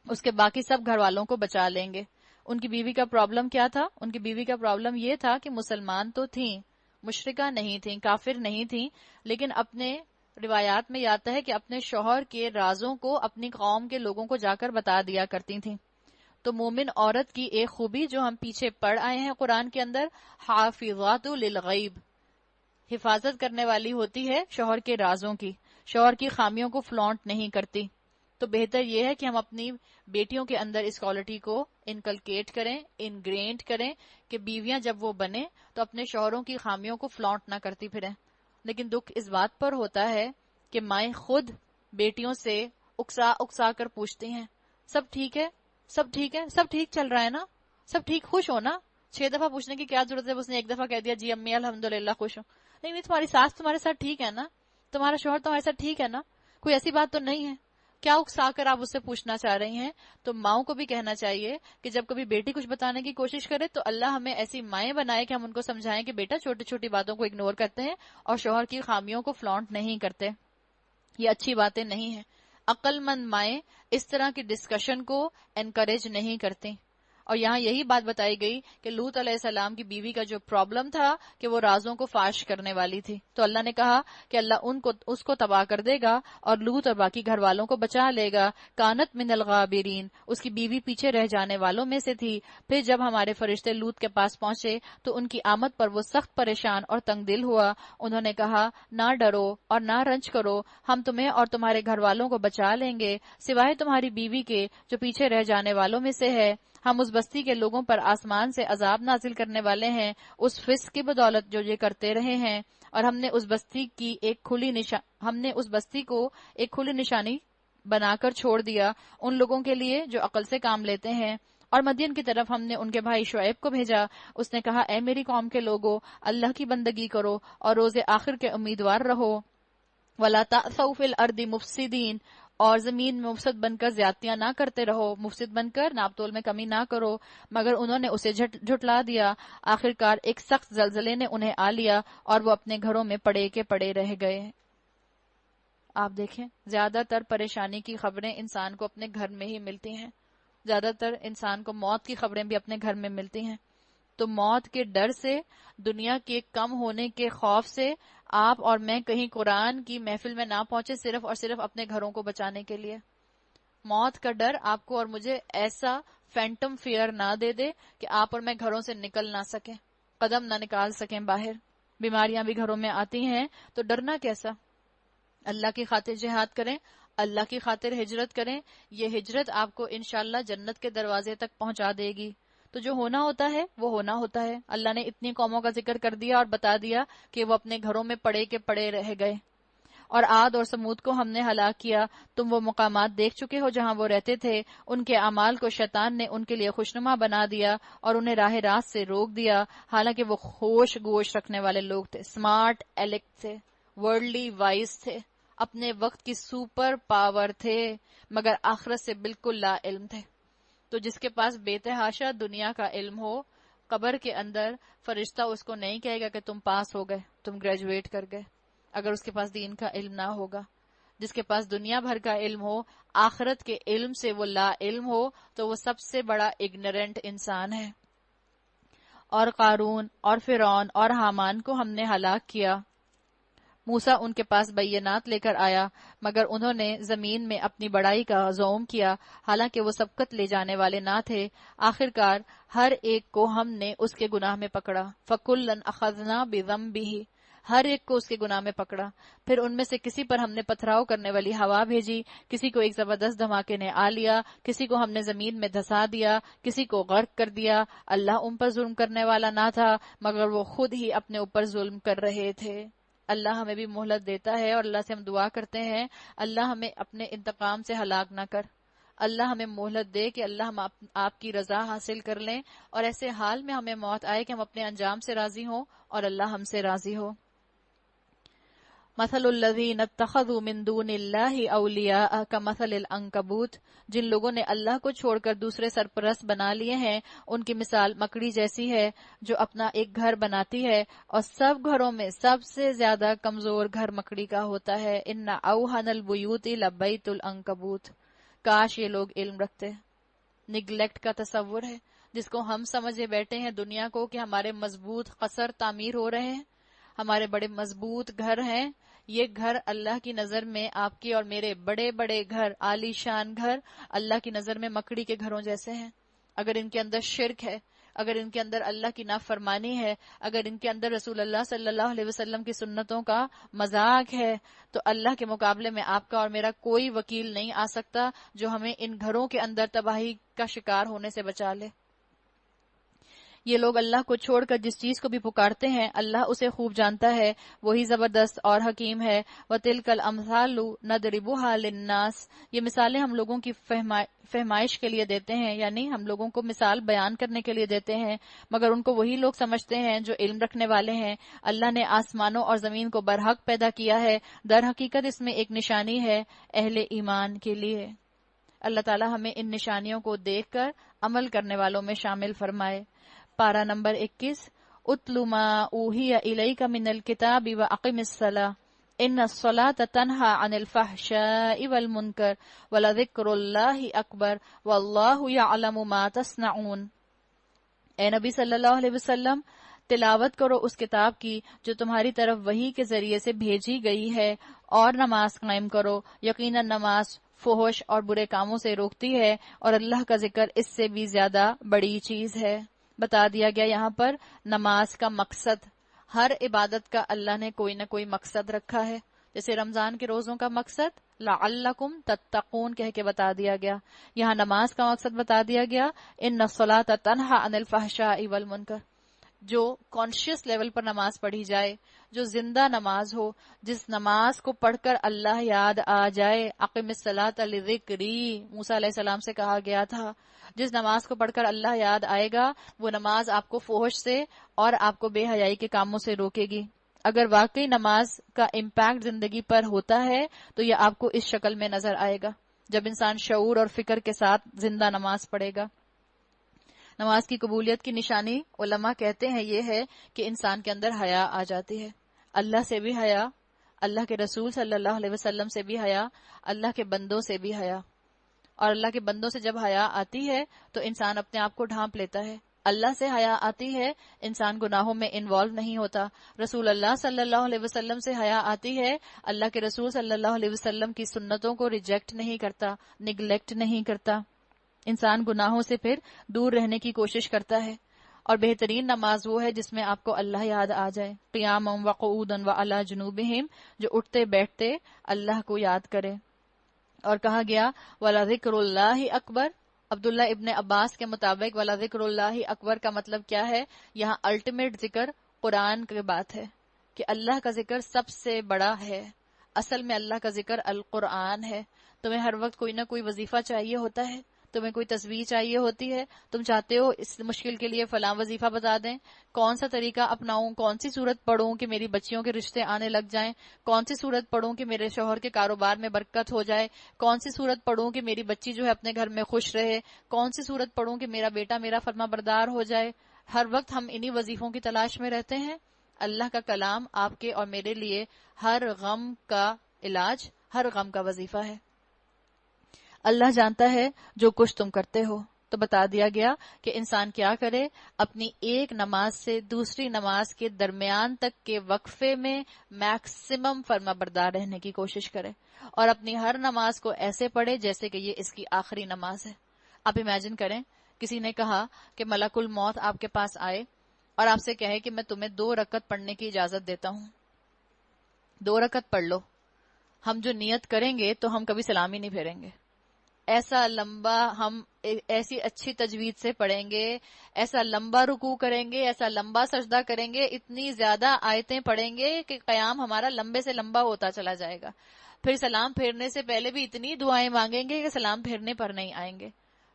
اس کے باقی سب گھر والوں کو بچا لیں گے۔ ان کی بیوی کا پرابلم کیا تھا؟ ان کی بیوی کا پرابلم یہ تھا کہ مسلمان تو تھیں، مشرکہ نہیں تھیں، کافر نہیں تھیں، لیکن اپنے روایات میں آتا ہے کہ اپنے شوہر کے رازوں کو اپنی قوم کے لوگوں کو جا کر بتا دیا کرتی تھیں۔ تو مومن عورت کی ایک خوبی جو ہم پیچھے پڑھ آئے ہیں قرآن کے اندر، حافظات للغیب، حفاظت کرنے والی ہوتی ہے شوہر کے رازوں کی، شوہر کی خامیوں کو فلانٹ نہیں کرتی۔ تو بہتر یہ ہے کہ ہم اپنی بیٹیوں کے اندر اس کوالٹی کو انکلکیٹ کریں، انگرینٹ کریں کہ بیویاں جب وہ بنے تو اپنے شوہروں کی خامیوں کو فلانٹ نہ کرتی پھریں۔ لیکن دکھ اس بات پر ہوتا ہے کہ مائیں خود بیٹیوں سے اکسا اکسا کر پوچھتی ہیں سب ٹھیک ہے، سب ٹھیک ہے، سب ٹھیک چل رہا ہے نا، سب ٹھیک، خوش ہو نا؟ 6 دفعہ پوچھنے کی کیا ضرورت ہے؟ اس نے ایک دفعہ کہہ دیا جی امی الحمدللہ خوش ہوں۔ نہیں تمہاری ساس تمہارے ساتھ ٹھیک ہے نا، تمہارا شوہر تمہارے ساتھ ٹھیک ہے نا، کوئی ایسی بات تو نہیں ہے؟ کیا اکسا کر آپ اس سے پوچھنا چاہ رہی ہیں؟ تو ماؤں کو بھی کہنا چاہیے کہ جب کبھی بیٹی کچھ بتانے کی کوشش کرے تو اللہ ہمیں ایسی مائیں بنائے کہ ہم ان کو سمجھائیں کہ بیٹا چھوٹی چھوٹی باتوں کو اگنور کرتے ہیں اور شوہر کی خامیوں کو فلانٹ نہیں کرتے، یہ اچھی باتیں نہیں ہیں۔ عقل مند مائیں اس طرح کی ڈسکشن کو انکریج نہیں کرتی۔ اور یہاں یہی بات بتائی گئی کہ لوط علیہ السلام کی بیوی کا جو پرابلم تھا کہ وہ رازوں کو فاش کرنے والی تھی، تو اللہ نے کہا کہ اللہ اس کو تباہ کر دے گا اور لوط اور باقی گھر والوں کو بچا لے گا۔ کانت من الغابرین، اس کی بیوی پیچھے رہ جانے والوں میں سے تھی۔ پھر جب ہمارے فرشتے لوط کے پاس پہنچے تو ان کی آمد پر وہ سخت پریشان اور تنگ دل ہوا۔ انہوں نے کہا نہ ڈرو اور نہ رنج کرو، ہم تمہیں اور تمہارے گھر والوں کو بچا لیں گے سوائے تمہاری بیوی کے جو پیچھے رہ جانے والوں میں سے ہے۔ ہم اس بستی کے لوگوں پر آسمان سے عذاب نازل کرنے والے ہیں اس فسق کی بدولت جو یہ کرتے رہے ہیں، اور ہم نے اس بستی کو ایک کھلی نشانی بنا کر چھوڑ دیا ان لوگوں کے لیے جو عقل سے کام لیتے ہیں۔ اور مدین کی طرف ہم نے ان کے بھائی شعیب کو بھیجا، اس نے کہا اے میری قوم کے لوگو اللہ کی بندگی کرو اور روز آخر کے امیدوار رہو، وَلَا تَأْثَوْا فِي الْأَرْضِ مُفْسِدِينَ، اور زمین میں مفسد بن کر زیادتیاں نہ کرتے رہو، مفسد بن کر ناپ تول میں کمی نہ کرو۔ مگر انہوں نے اسے جھٹلا دیا، آخرکار ایک سخت زلزلے نے انہیں آ لیا اور وہ اپنے گھروں میں پڑے کے پڑے رہ گئے۔ آپ دیکھیں زیادہ تر پریشانی کی خبریں انسان کو اپنے گھر میں ہی ملتی ہیں، زیادہ تر انسان کو موت کی خبریں بھی اپنے گھر میں ملتی ہیں۔ تو موت کے ڈر سے، دنیا کے کم ہونے کے خوف سے آپ اور میں کہیں قرآن کی محفل میں نہ پہنچے صرف اور صرف اپنے گھروں کو بچانے کے لیے۔ موت کا ڈر آپ کو اور مجھے ایسا فینٹم فیئر نہ دے دے کہ آپ اور میں گھروں سے نکل نہ سکیں، قدم نہ نکال سکیں باہر۔ بیماریاں بھی گھروں میں آتی ہیں، تو ڈرنا کیسا؟ اللہ کی خاطر جہاد کریں، اللہ کی خاطر ہجرت کریں، یہ ہجرت آپ کو انشاءاللہ جنت کے دروازے تک پہنچا دے گی۔ تو جو ہونا ہوتا ہے وہ ہونا ہوتا ہے۔ اللہ نے اتنی قوموں کا ذکر کر دیا اور بتا دیا کہ وہ اپنے گھروں میں پڑے کے پڑے رہ گئے، اور عاد اور سمود کو ہم نے ہلاک کیا۔ تم وہ مقامات دیکھ چکے ہو جہاں وہ رہتے تھے، ان کے اعمال کو شیطان نے ان کے لیے خوشنما بنا دیا اور انہیں راہ راست سے روک دیا، حالانکہ وہ ہوش گوش رکھنے والے لوگ تھے، سمارٹ الیکٹ تھے، ورلڈلی وائز تھے، اپنے وقت کی سپر پاور تھے، مگر آخرت سے بالکل لا علم تھے۔ تو جس کے پاس بے تحاشا دنیا کا علم ہو، قبر کے اندر فرشتہ اس کو نہیں کہے گا کہ تم پاس ہو گئے، تم گریجویٹ کر گئے، اگر اس کے پاس دین کا علم نہ ہوگا۔ جس کے پاس دنیا بھر کا علم ہو، آخرت کے علم سے وہ لا علم ہو، تو وہ سب سے بڑا اگنورنٹ انسان ہے۔ اور قارون اور فرعون اور حامان کو ہم نے ہلاک کیا۔ موسیٰ ان کے پاس بینات لے کر آیا، مگر انہوں نے زمین میں اپنی بڑائی کا زعم کیا، حالانکہ وہ سبقت لے جانے والے نہ تھے۔ آخرکار ہر ایک کو ہم نے اس کے گناہ میں پکڑا، فَكُلًّا أَخَذْنَا بِذَنبِهِ، ہر ایک کو اس کے گناہ میں پکڑا۔ پھر ان میں سے کسی پر ہم نے پتھراؤ کرنے والی ہوا بھیجی، کسی کو ایک زبردست دھماکے نے آ لیا، کسی کو ہم نے زمین میں دھسا دیا، کسی کو غرق کر دیا۔ اللہ ان پر ظلم کرنے والا نہ تھا، مگر وہ خود ہی اپنے اوپر ظلم کر رہے تھے۔ اللہ ہمیں بھی مہلت دیتا ہے، اور اللہ سے ہم دعا کرتے ہیں اللہ ہمیں اپنے انتقام سے ہلاک نہ کر، اللہ ہمیں مہلت دے کہ اللہ ہم آپ کی رضا حاصل کر لیں، اور ایسے حال میں ہمیں موت آئے کہ ہم اپنے انجام سے راضی ہوں اور اللہ ہم سے راضی ہو۔ مثل الذین اتخذوا من دون اللہ اولیاء کمثل العنکبوت، جن لوگوں نے اللہ کو چھوڑ کر دوسرے سرپرست بنا لیے ہیں، ان کی مثال مکڑی جیسی ہے جو اپنا ایک گھر بناتی ہے، اور سب گھروں میں سب سے زیادہ کمزور گھر مکڑی کا ہوتا ہے۔ ان اوہن البیوت لبیت العنکبوت، کاش یہ لوگ علم رکھتے۔ نگلیکٹ کا تصور ہے جس کو ہم سمجھے بیٹھے ہیں دنیا کو کہ ہمارے مضبوط قصر تعمیر ہو رہے ہیں، ہمارے بڑے مضبوط گھر ہیں۔ یہ گھر اللہ کی نظر میں، آپ کے اور میرے بڑے بڑے گھر، عالی شان گھر، اللہ کی نظر میں مکڑی کے گھروں جیسے ہیں۔ اگر ان کے اندر شرک ہے، اگر ان کے اندر اللہ کی نافرمانی ہے، اگر ان کے اندر رسول اللہ صلی اللہ علیہ وسلم کی سنتوں کا مذاق ہے، تو اللہ کے مقابلے میں آپ کا اور میرا کوئی وکیل نہیں آ سکتا جو ہمیں ان گھروں کے اندر تباہی کا شکار ہونے سے بچا لے۔ یہ لوگ اللہ کو چھوڑ کر جس چیز کو بھی پکارتے ہیں، اللہ اسے خوب جانتا ہے، وہی زبردست اور حکیم ہے۔ وَتِلْكَ الْأَمْثَالُ نَضْرِبُهَا لِلنَّاسِ، یہ مثالیں ہم لوگوں کی فہمائش کے لیے دیتے ہیں، یعنی ہم لوگوں کو مثال بیان کرنے کے لیے دیتے ہیں، مگر ان کو وہی لوگ سمجھتے ہیں جو علم رکھنے والے ہیں۔ اللہ نے آسمانوں اور زمین کو برحق پیدا کیا ہے، در حقیقت اس میں ایک نشانی ہے اہل ایمان کے لیے۔ اللہ تعالی ہمیں ان نشانیوں کو دیکھ کر عمل کرنے والوں میں شامل فرمائے۔ پارہ نمبر 21، اتل ما اوحی الیک من الکتاب واقم الصلاۃ ان الصلاۃ تنہی عن الفحشاء والمنکر ولذکر اللہ اکبر واللہ یعلم ما تصنعون۔ اے نبی صلی اللہ علیہ وسلم، تلاوت کرو اس کتاب کی جو تمہاری طرف وحی کے ذریعے سے بھیجی گئی ہے، اور نماز قائم کرو، یقیناً نماز فحش اور برے کاموں سے روکتی ہے، اور اللہ کا ذکر اس سے بھی زیادہ بڑی چیز ہے۔ بتا دیا گیا یہاں پر نماز کا مقصد، ہر عبادت کا اللہ نے کوئی نہ کوئی مقصد رکھا ہے۔ جیسے رمضان کے روزوں کا مقصد لعلکم تتقون کہہ کے بتا دیا گیا، یہاں نماز کا مقصد بتا دیا گیا ان الصلاۃ تنہی عن الفحشاء والمنکر۔ جو کانشیس لیول پر نماز پڑھی جائے، جو زندہ نماز ہو، جس نماز کو پڑھ کر اللہ یاد آ جائے، اقم الصلاۃ لذکری موسیٰ علیہ السلام سے کہا گیا تھا، جس نماز کو پڑھ کر اللہ یاد آئے گا، وہ نماز آپ کو فحش سے اور آپ کو بے حیائی کے کاموں سے روکے گی۔ اگر واقعی نماز کا امپیکٹ زندگی پر ہوتا ہے تو یہ آپ کو اس شکل میں نظر آئے گا، جب انسان شعور اور فکر کے ساتھ زندہ نماز پڑھے گا۔ نماز کی قبولیت کی نشانی علماء کہتے ہیں یہ ہے کہ انسان کے اندر حیا آ جاتی ہے، اللہ سے بھی حیا، اللہ کے رسول صلی اللہ علیہ وسلم سے بھی حیا، اللہ کے بندوں سے بھی حیا۔ اور اللہ کے بندوں سے جب حیا آتی ہے تو انسان اپنے آپ کو ڈھانپ لیتا ہے، اللہ سے حیا آتی ہے انسان گناہوں میں انوالو نہیں ہوتا، رسول اللہ صلی اللہ علیہ وسلم سے حیا آتی ہے اللہ کے رسول صلی اللہ علیہ وسلم کی سنتوں کو ریجیکٹ نہیں کرتا، نگلیکٹ نہیں کرتا، انسان گناہوں سے پھر دور رہنے کی کوشش کرتا ہے۔ اور بہترین نماز وہ ہے جس میں آپ کو اللہ یاد آ جائے، قیاما وقعودا وعلی جنوبہم، جو اٹھتے بیٹھتے اللہ کو یاد کرے۔ اور کہا گیا وَلَذِكْرُ اللَّهِ اکبر۔ عبداللہ ابن عباس کے مطابق وَلَذِكْرُ اللَّهِ اکبر کا مطلب کیا ہے؟ یہاں الٹیمیٹ ذکر قرآن کی بات ہے کہ اللہ کا ذکر سب سے بڑا ہے۔ اصل میں اللہ کا ذکر القرآن ہے۔ تمہیں ہر وقت کوئی نہ کوئی وظیفہ چاہیے ہوتا ہے، تمہیں کوئی تصویر چاہیے ہوتی ہے، تم چاہتے ہو اس مشکل کے لیے فلاں وظیفہ بتا دیں، کون سا طریقہ اپناؤں، کون سی صورت پڑھوں کہ میری بچیوں کے رشتے آنے لگ جائیں، کون سی صورت پڑھوں کہ میرے شوہر کے کاروبار میں برکت ہو جائے، کون سی صورت پڑھوں کہ میری بچی جو ہے اپنے گھر میں خوش رہے، کون سی صورت پڑھوں کہ میرا بیٹا میرا فرما بردار ہو جائے۔ ہر وقت ہم انہی وظیفوں کی تلاش میں رہتے ہیں۔ اللہ کا کلام آپ کے اور میرے لیے ہر غم کا علاج، ہر غم کا وظیفہ ہے۔ اللہ جانتا ہے جو کچھ تم کرتے ہو۔ تو بتا دیا گیا کہ انسان کیا کرے، اپنی ایک نماز سے دوسری نماز کے درمیان تک کے وقفے میں میکسیمم فرما بردار رہنے کی کوشش کرے، اور اپنی ہر نماز کو ایسے پڑھے جیسے کہ یہ اس کی آخری نماز ہے۔ آپ امیجن کریں، کسی نے کہا کہ ملک الموت آپ کے پاس آئے اور آپ سے کہے کہ میں تمہیں 2 رکعت پڑھنے کی اجازت دیتا ہوں، 2 رکعت پڑھ لو۔ ہم جو نیت کریں گے تو ہم کبھی سلام ہی نہیں پھیریں گے، ایسا لمبا ہم ایسی اچھی تجوید سے پڑھیں گے، ایسا لمبا رکوع کریں گے، ایسا لمبا سجدہ کریں گے، اتنی زیادہ آیتیں پڑھیں گے کہ قیام ہمارا لمبے سے لمبا ہوتا چلا جائے گا۔ پھر سلام پھیرنے سے پہلے بھی اتنی دعائیں مانگیں گے کہ سلام پھیرنے پر نہیں آئیں گے۔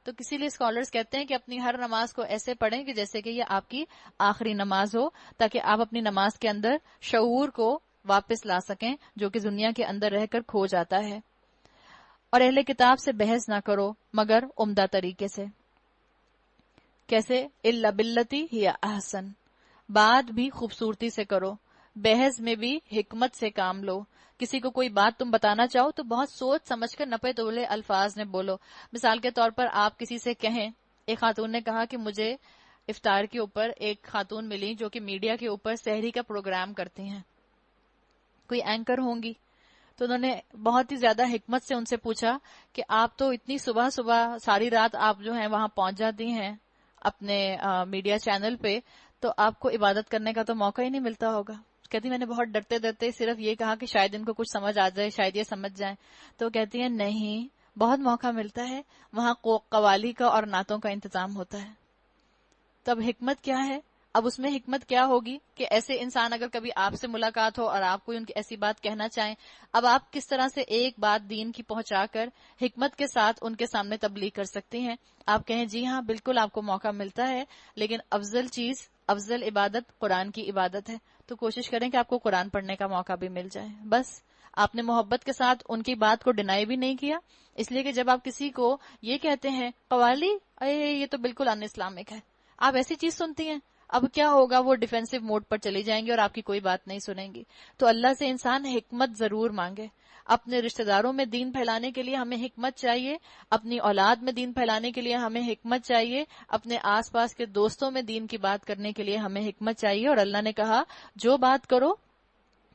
تو کسی لیے اسکالرز کہتے ہیں کہ اپنی ہر نماز کو ایسے پڑھیں کہ جیسے کہ یہ آپ کی آخری نماز ہو، تاکہ آپ اپنی نماز کے اندر شعور کو واپس لا سکیں جو کہ دنیا کے اندر رہ کر کھو جاتا ہے۔ اور اہل کتاب سے بحث نہ کرو مگر عمدہ طریقے سے۔ کیسے؟ الا باللتی ہی احسن، بات بھی خوبصورتی سے کرو، بحث میں بھی حکمت سے کام لو۔ کسی کو کوئی بات تم بتانا چاہو تو بہت سوچ سمجھ کر نپے تولے الفاظ میں بولو۔ مثال کے طور پر آپ کسی سے کہیں، ایک خاتون نے کہا کہ مجھے افطار کے اوپر ایک خاتون ملی جو کہ میڈیا کے اوپر سحری کا پروگرام کرتی ہیں، کوئی اینکر ہوں گی، تو انہوں نے بہت ہی زیادہ حکمت سے ان سے پوچھا کہ آپ تو اتنی صبح صبح ساری رات آپ جو ہیں وہاں پہنچ جاتی ہیں اپنے میڈیا چینل پہ، تو آپ کو عبادت کرنے کا تو موقع ہی نہیں ملتا ہوگا۔ کہتی میں نے بہت ڈرتے ڈرتے صرف یہ کہا کہ شاید ان کو کچھ سمجھ آ جائے، شاید یہ سمجھ جائیں۔ تو کہتی ہیں نہیں، بہت موقع ملتا ہے، وہاں قوالی کا اور نعتوں کا انتظام ہوتا ہے۔ تب حکمت کیا ہے؟ اب اس میں حکمت کیا ہوگی کہ ایسے انسان اگر کبھی آپ سے ملاقات ہو اور آپ کوئی ان کی ایسی بات کہنا چاہیں، اب آپ کس طرح سے ایک بات دین کی پہنچا کر حکمت کے ساتھ ان کے سامنے تبلیغ کر سکتی ہیں۔ آپ کہیں جی ہاں بالکل آپ کو موقع ملتا ہے، لیکن افضل عبادت قرآن کی عبادت ہے، تو کوشش کریں کہ آپ کو قرآن پڑھنے کا موقع بھی مل جائے۔ بس آپ نے محبت کے ساتھ ان کی بات کو ڈینائی بھی نہیں کیا، اس لیے کہ جب آپ کسی کو یہ کہتے ہیں قوالی یہ تو بالکل ان اسلامک ہے، آپ ایسی چیز سنتی ہیں، اب کیا ہوگا، وہ ڈیفینسو موڈ پر چلی جائیں گی اور آپ کی کوئی بات نہیں سنیں گی۔ تو اللہ سے انسان حکمت ضرور مانگے۔ اپنے رشتہ داروں میں دین پھیلانے کے لیے ہمیں حکمت چاہیے، اپنی اولاد میں دین پھیلانے کے لیے ہمیں حکمت چاہیے، اپنے آس پاس کے دوستوں میں دین کی بات کرنے کے لیے ہمیں حکمت چاہیے۔ اور اللہ نے کہا جو بات کرو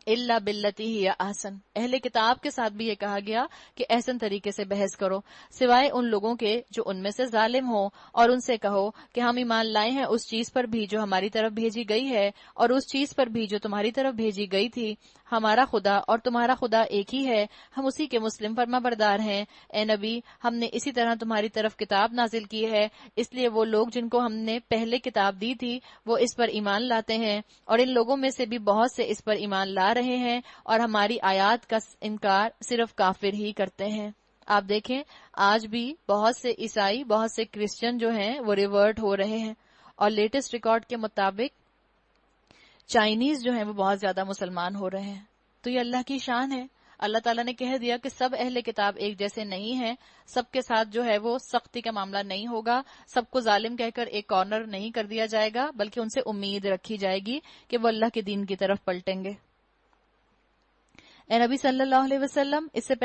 الا باللتی ہی احسن، اہل کتاب کے ساتھ بھی یہ کہا گیا کہ احسن طریقے سے بحث کرو، سوائے ان لوگوں کے جو ان میں سے ظالم ہو، اور ان سے کہو کہ ہم ایمان لائے ہیں اس چیز پر بھی جو ہماری طرف بھیجی گئی ہے اور اس چیز پر بھی جو تمہاری طرف بھیجی گئی تھی، ہمارا خدا اور تمہارا خدا ایک ہی ہے، ہم اسی کے مسلم فرما بردار ہیں۔ اے نبی، ہم نے اسی طرح تمہاری طرف کتاب نازل کی ہے، اس لیے وہ لوگ جن کو ہم نے پہلے کتاب دی تھی وہ اس پر ایمان لاتے ہیں، اور ان لوگوں میں سے بھی بہت سے اس پر ایمان لا رہے ہیں، اور ہماری آیات کا انکار صرف کافر ہی کرتے ہیں۔ آپ دیکھیں آج بھی بہت سے عیسائی، بہت سے کرسچن جو ہیں وہ ریورٹ ہو رہے ہیں، اور لیٹسٹ ریکارڈ کے مطابق چائنیز جو ہیں وہ بہت زیادہ مسلمان ہو رہے ہیں۔ تو یہ اللہ کی شان ہے۔ اللہ تعالیٰ نے کہہ دیا کہ سب اہل کتاب ایک جیسے نہیں ہیں، سب کے ساتھ جو ہے وہ سختی کا معاملہ نہیں ہوگا، سب کو ظالم کہہ کر ایک کارنر نہیں کر دیا جائے گا، بلکہ ان سے امید رکھی جائے گی کہ وہ اللہ کے دین کی طرف پلٹیں گے۔ اے نبی صلی اللہ علیہ وسلم، تم اس سے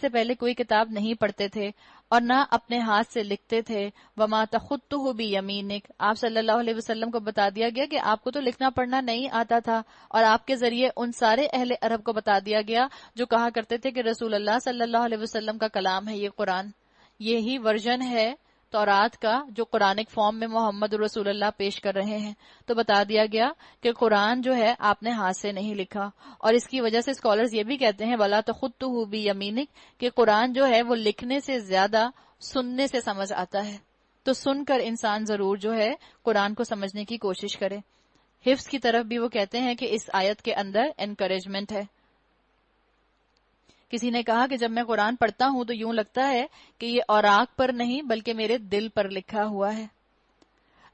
پہلے کوئی کتاب نہیں پڑھتے تھے اور نہ اپنے ہاتھ سے لکھتے تھے۔ وما تخطہ بیمینک، آپ صلی اللہ علیہ وسلم کو بتا دیا گیا کہ آپ کو تو لکھنا پڑھنا نہیں آتا تھا، اور آپ کے ذریعے ان سارے اہل عرب کو بتا دیا گیا جو کہا کرتے تھے کہ رسول اللہ صلی اللہ علیہ وسلم کا کلام ہے یہ قرآن، یہی ورژن ہے تورات کا جو قرآنک فارم میں محمد رسول اللہ پیش کر رہے ہیں، تو بتا دیا گیا کہ قرآن جو ہے آپ نے ہاتھ سے نہیں لکھا، اور اس کی وجہ سے اسکالرز یہ بھی کہتے ہیں وَلَا تَخُطُّهُ بِيَمِينِكَ کہ قرآن جو ہے وہ لکھنے سے زیادہ سننے سے سمجھ آتا ہے، تو سن کر انسان ضرور جو ہے قرآن کو سمجھنے کی کوشش کرے۔ حفظ کی طرف بھی وہ کہتے ہیں کہ اس آیت کے اندر انکریجمنٹ ہے۔ کسی نے کہا کہ جب میں قرآن پڑھتا ہوں تو یوں لگتا ہے کہ یہ اوراق پر نہیں بلکہ میرے دل پر لکھا ہوا ہے۔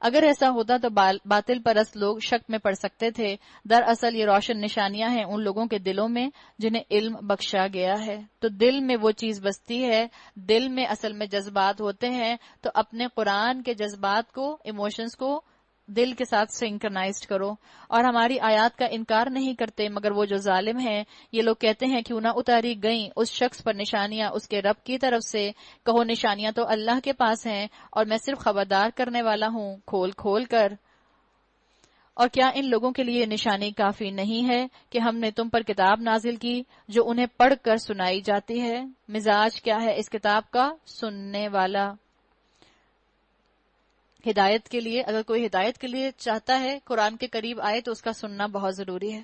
اگر ایسا ہوتا تو باطل پرست لوگ شک میں پڑ سکتے تھے، دراصل یہ روشن نشانیاں ہیں ان لوگوں کے دلوں میں جنہیں علم بخشا گیا ہے۔ تو دل میں وہ چیز بستی ہے، دل میں اصل میں جذبات ہوتے ہیں، تو اپنے قرآن کے جذبات کو، ایموشنز کو دل کے ساتھ سنکرنائزڈ کرو۔ اور ہماری آیات کا انکار نہیں کرتے مگر وہ جو ظالم ہیں، یہ لوگ کہتے ہیں کیوں نہ اتاری گئیں اس شخص پر نشانیاں اس کے رب کی طرف سے، کہو نشانیاں تو اللہ کے پاس ہیں اور میں صرف خبردار کرنے والا ہوں کھول کھول کر۔ اور کیا ان لوگوں کے لیے نشانی کافی نہیں ہے کہ ہم نے تم پر کتاب نازل کی جو انہیں پڑھ کر سنائی جاتی ہے؟ مزاج کیا ہے اس کتاب کا؟ سننے والا۔ ہدایت کے لیے، اگر کوئی ہدایت کے لیے چاہتا ہے قرآن کے قریب آئے تو اس کا سننا بہت ضروری ہے۔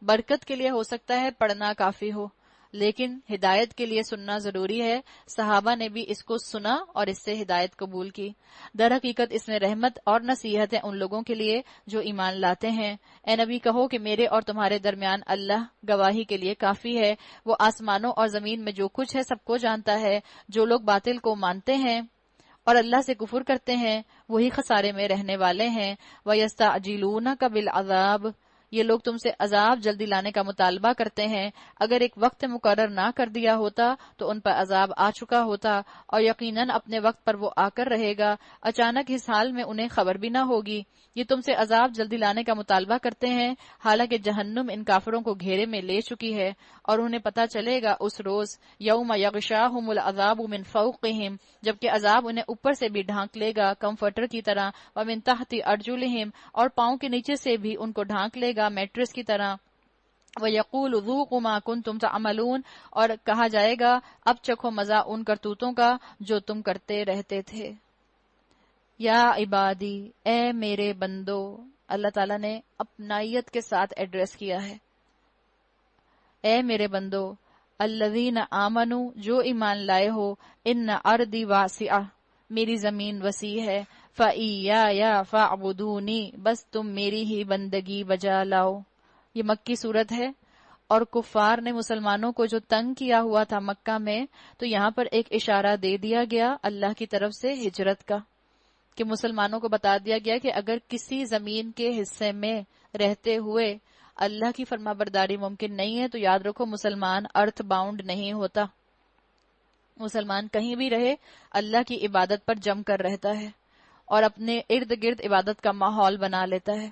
برکت کے لیے ہو سکتا ہے پڑھنا کافی ہو، لیکن ہدایت کے لیے سننا ضروری ہے۔ صحابہ نے بھی اس کو سنا اور اس سے ہدایت قبول کی۔ در حقیقت اس میں رحمت اور نصیحت ہے ان لوگوں کے لیے جو ایمان لاتے ہیں۔ اے نبی کہو کہ میرے اور تمہارے درمیان اللہ گواہی کے لیے کافی ہے، وہ آسمانوں اور زمین میں جو کچھ ہے سب کو جانتا ہے۔ جو لوگ باطل کو مانتے ہیں اور اللہ سے کفر کرتے ہیں وہی خسارے میں رہنے والے ہیں۔ وَيَسْتَعْجِلُونَكَ بِالْعَذَابِ یہ لوگ تم سے عذاب جلدی لانے کا مطالبہ کرتے ہیں۔ اگر ایک وقت مقرر نہ کر دیا ہوتا تو ان پر عذاب آ چکا ہوتا، اور یقیناً اپنے وقت پر وہ آ کر رہے گا۔ اچانک اس حال میں انہیں خبر بھی نہ ہوگی۔ یہ تم سے عذاب جلدی لانے کا مطالبہ کرتے ہیں، حالانکہ جہنم ان کافروں کو گھیرے میں لے چکی ہے، اور انہیں پتہ چلے گا اس روز یوم یغشاہم العذاب من فوقہم جبکہ عذاب انہیں اوپر سے بھی ڈھانک لے گا کمفرٹر کی طرح، ومن تحت ارجلہم اور پاؤں کے نیچے سے بھی ان کو ڈھانک لے گا میٹرس کی طرح۔ وَيَقُولُ ذُوقُوا مَا كُنتُمْ تَعْمَلُونَ اور کہا جائے گا اب چکھو مزہ ان کرتوتوں کا جو تم کرتے رہتے تھے۔ یا عبادی اے میرے بندو، اللہ تعالیٰ نے اپنائیت کے ساتھ ایڈریس کیا ہے۔ اے میرے بندو، الذین آمنوا جو ایمان لائے ہو، ان ارضی واسعہ میری زمین وسیع ہے، فَإِيَّايَ فَاعْبُدُونِی بس تم میری ہی بندگی بجا لاؤ۔ یہ مکی صورت ہے، اور کفار نے مسلمانوں کو جو تنگ کیا ہوا تھا مکہ میں، تو یہاں پر ایک اشارہ دے دیا گیا اللہ کی طرف سے ہجرت کا، کہ مسلمانوں کو بتا دیا گیا کہ اگر کسی زمین کے حصے میں رہتے ہوئے اللہ کی فرما برداری ممکن نہیں ہے تو یاد رکھو مسلمان ارتھ باؤنڈ نہیں ہوتا۔ مسلمان کہیں بھی رہے اللہ کی عبادت پر جم کر رہتا ہے اور اپنے ارد گرد عبادت کا ماحول بنا لیتا ہے۔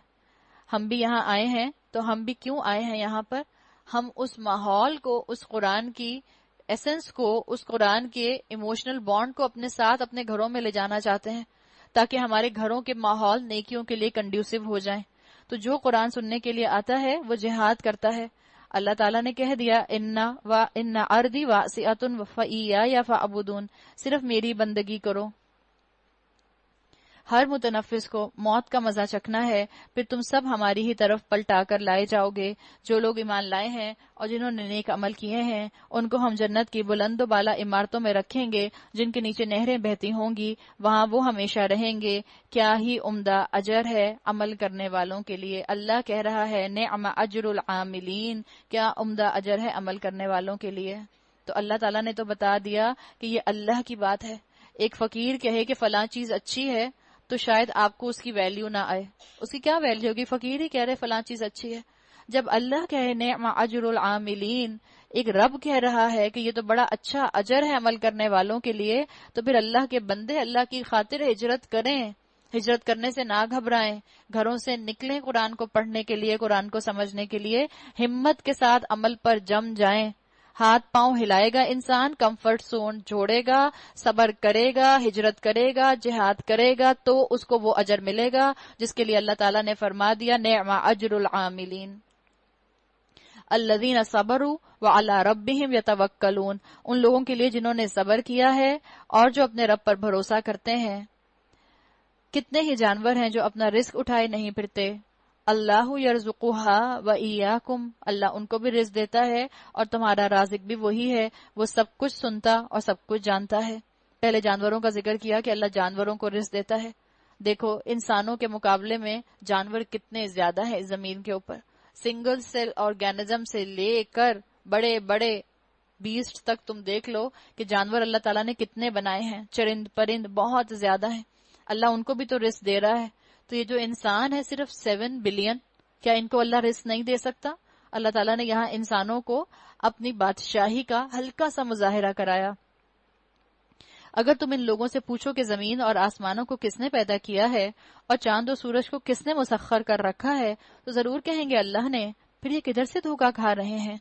ہم بھی یہاں آئے ہیں تو ہم بھی کیوں آئے ہیں یہاں پر؟ ہم اس ماحول کو، اس قرآن کی ایسنس کو، اس قرآن کے ایموشنل بانڈ کو اپنے ساتھ اپنے گھروں میں لے جانا چاہتے ہیں، تاکہ ہمارے گھروں کے ماحول نیکیوں کے لیے کنڈیوسو ہو جائیں۔ تو جو قرآن سننے کے لیے آتا ہے وہ جہاد کرتا ہے۔ اللہ تعالیٰ نے کہہ دیا ان ارضی واسعۃ فإیایا فاعبدون صرف میری بندگی کرو۔ ہر متنفس کو موت کا مزہ چکھنا ہے، پھر تم سب ہماری ہی طرف پلٹا کر لائے جاؤ گے۔ جو لوگ ایمان لائے ہیں اور جنہوں نے نیک عمل کیے ہیں ان کو ہم جنت کی بلند و بالا عمارتوں میں رکھیں گے جن کے نیچے نہریں بہتی ہوں گی، وہاں وہ ہمیشہ رہیں گے۔ کیا ہی عمدہ اجر ہے عمل کرنے والوں کے لیے۔ اللہ کہہ رہا ہے نعم اجر العاملین، کیا عمدہ اجر ہے عمل کرنے والوں کے لیے۔ تو اللہ تعالیٰ نے تو بتا دیا کہ یہ اللہ کی بات ہے۔ ایک فقیر کہے کہ فلاں چیز اچھی ہے تو شاید آپ کو اس کی ویلیو نہ آئے۔ اس کی کیا ویلیو ہوگی؟ فقیر ہی کہہ رہے فلاں چیز اچھی ہے۔ جب اللہ کہے نعم اجر العاملین، ایک رب کہہ رہا ہے کہ یہ تو بڑا اچھا اجر ہے عمل کرنے والوں کے لیے، تو پھر اللہ کے بندے اللہ کی خاطر ہجرت کریں، ہجرت کرنے سے نہ گھبرائیں، گھروں سے نکلیں قرآن کو پڑھنے کے لیے، قرآن کو سمجھنے کے لیے، ہمت کے ساتھ عمل پر جم جائیں۔ ہاتھ پاؤں ہلائے گا انسان، کمفرٹ زون چھوڑے گا، صبر کرے گا، ہجرت کرے گا، جہاد کرے گا، تو اس کو وہ اجر ملے گا جس کے لیے اللہ تعالیٰ نے فرما دیا نعم اجر العاملین۔ الذین صبروا وعلی ربہم یتوکلون، ان لوگوں کے لیے جنہوں نے صبر کیا ہے اور جو اپنے رب پر بھروسہ کرتے ہیں۔ کتنے ہی جانور ہیں جو اپنا رزق اٹھائے نہیں پھرتے۔ اللہ یرزقھا و ایاکم، اللہ ان کو بھی رزق دیتا ہے اور تمہارا رازق بھی وہی ہے، وہ سب کچھ سنتا اور سب کچھ جانتا ہے۔ پہلے جانوروں کا ذکر کیا کہ اللہ جانوروں کو رزق دیتا ہے۔ دیکھو انسانوں کے مقابلے میں جانور کتنے زیادہ ہیں اس زمین کے اوپر۔ سنگل سیل آرگینزم سے لے کر بڑے بڑے بیسٹ تک تم دیکھ لو کہ جانور اللہ تعالیٰ نے کتنے بنائے ہیں، چرند پرند بہت زیادہ ہیں، اللہ ان کو بھی تو رزق دے رہا ہے۔ تو یہ جو انسان ہے صرف 7 بلین، کیا ان کو اللہ رزق نہیں دے سکتا؟ اللہ تعالیٰ نے یہاں انسانوں کو اپنی بادشاہی کا ہلکا سا مظاہرہ کرایا۔ اگر تم ان لوگوں سے پوچھو کہ زمین اور آسمانوں کو کس نے پیدا کیا ہے اور چاند و سورج کو کس نے مسخر کر رکھا ہے، تو ضرور کہیں گے اللہ نے۔ پھر یہ کدھر سے دھوکہ کھا رہے ہیں؟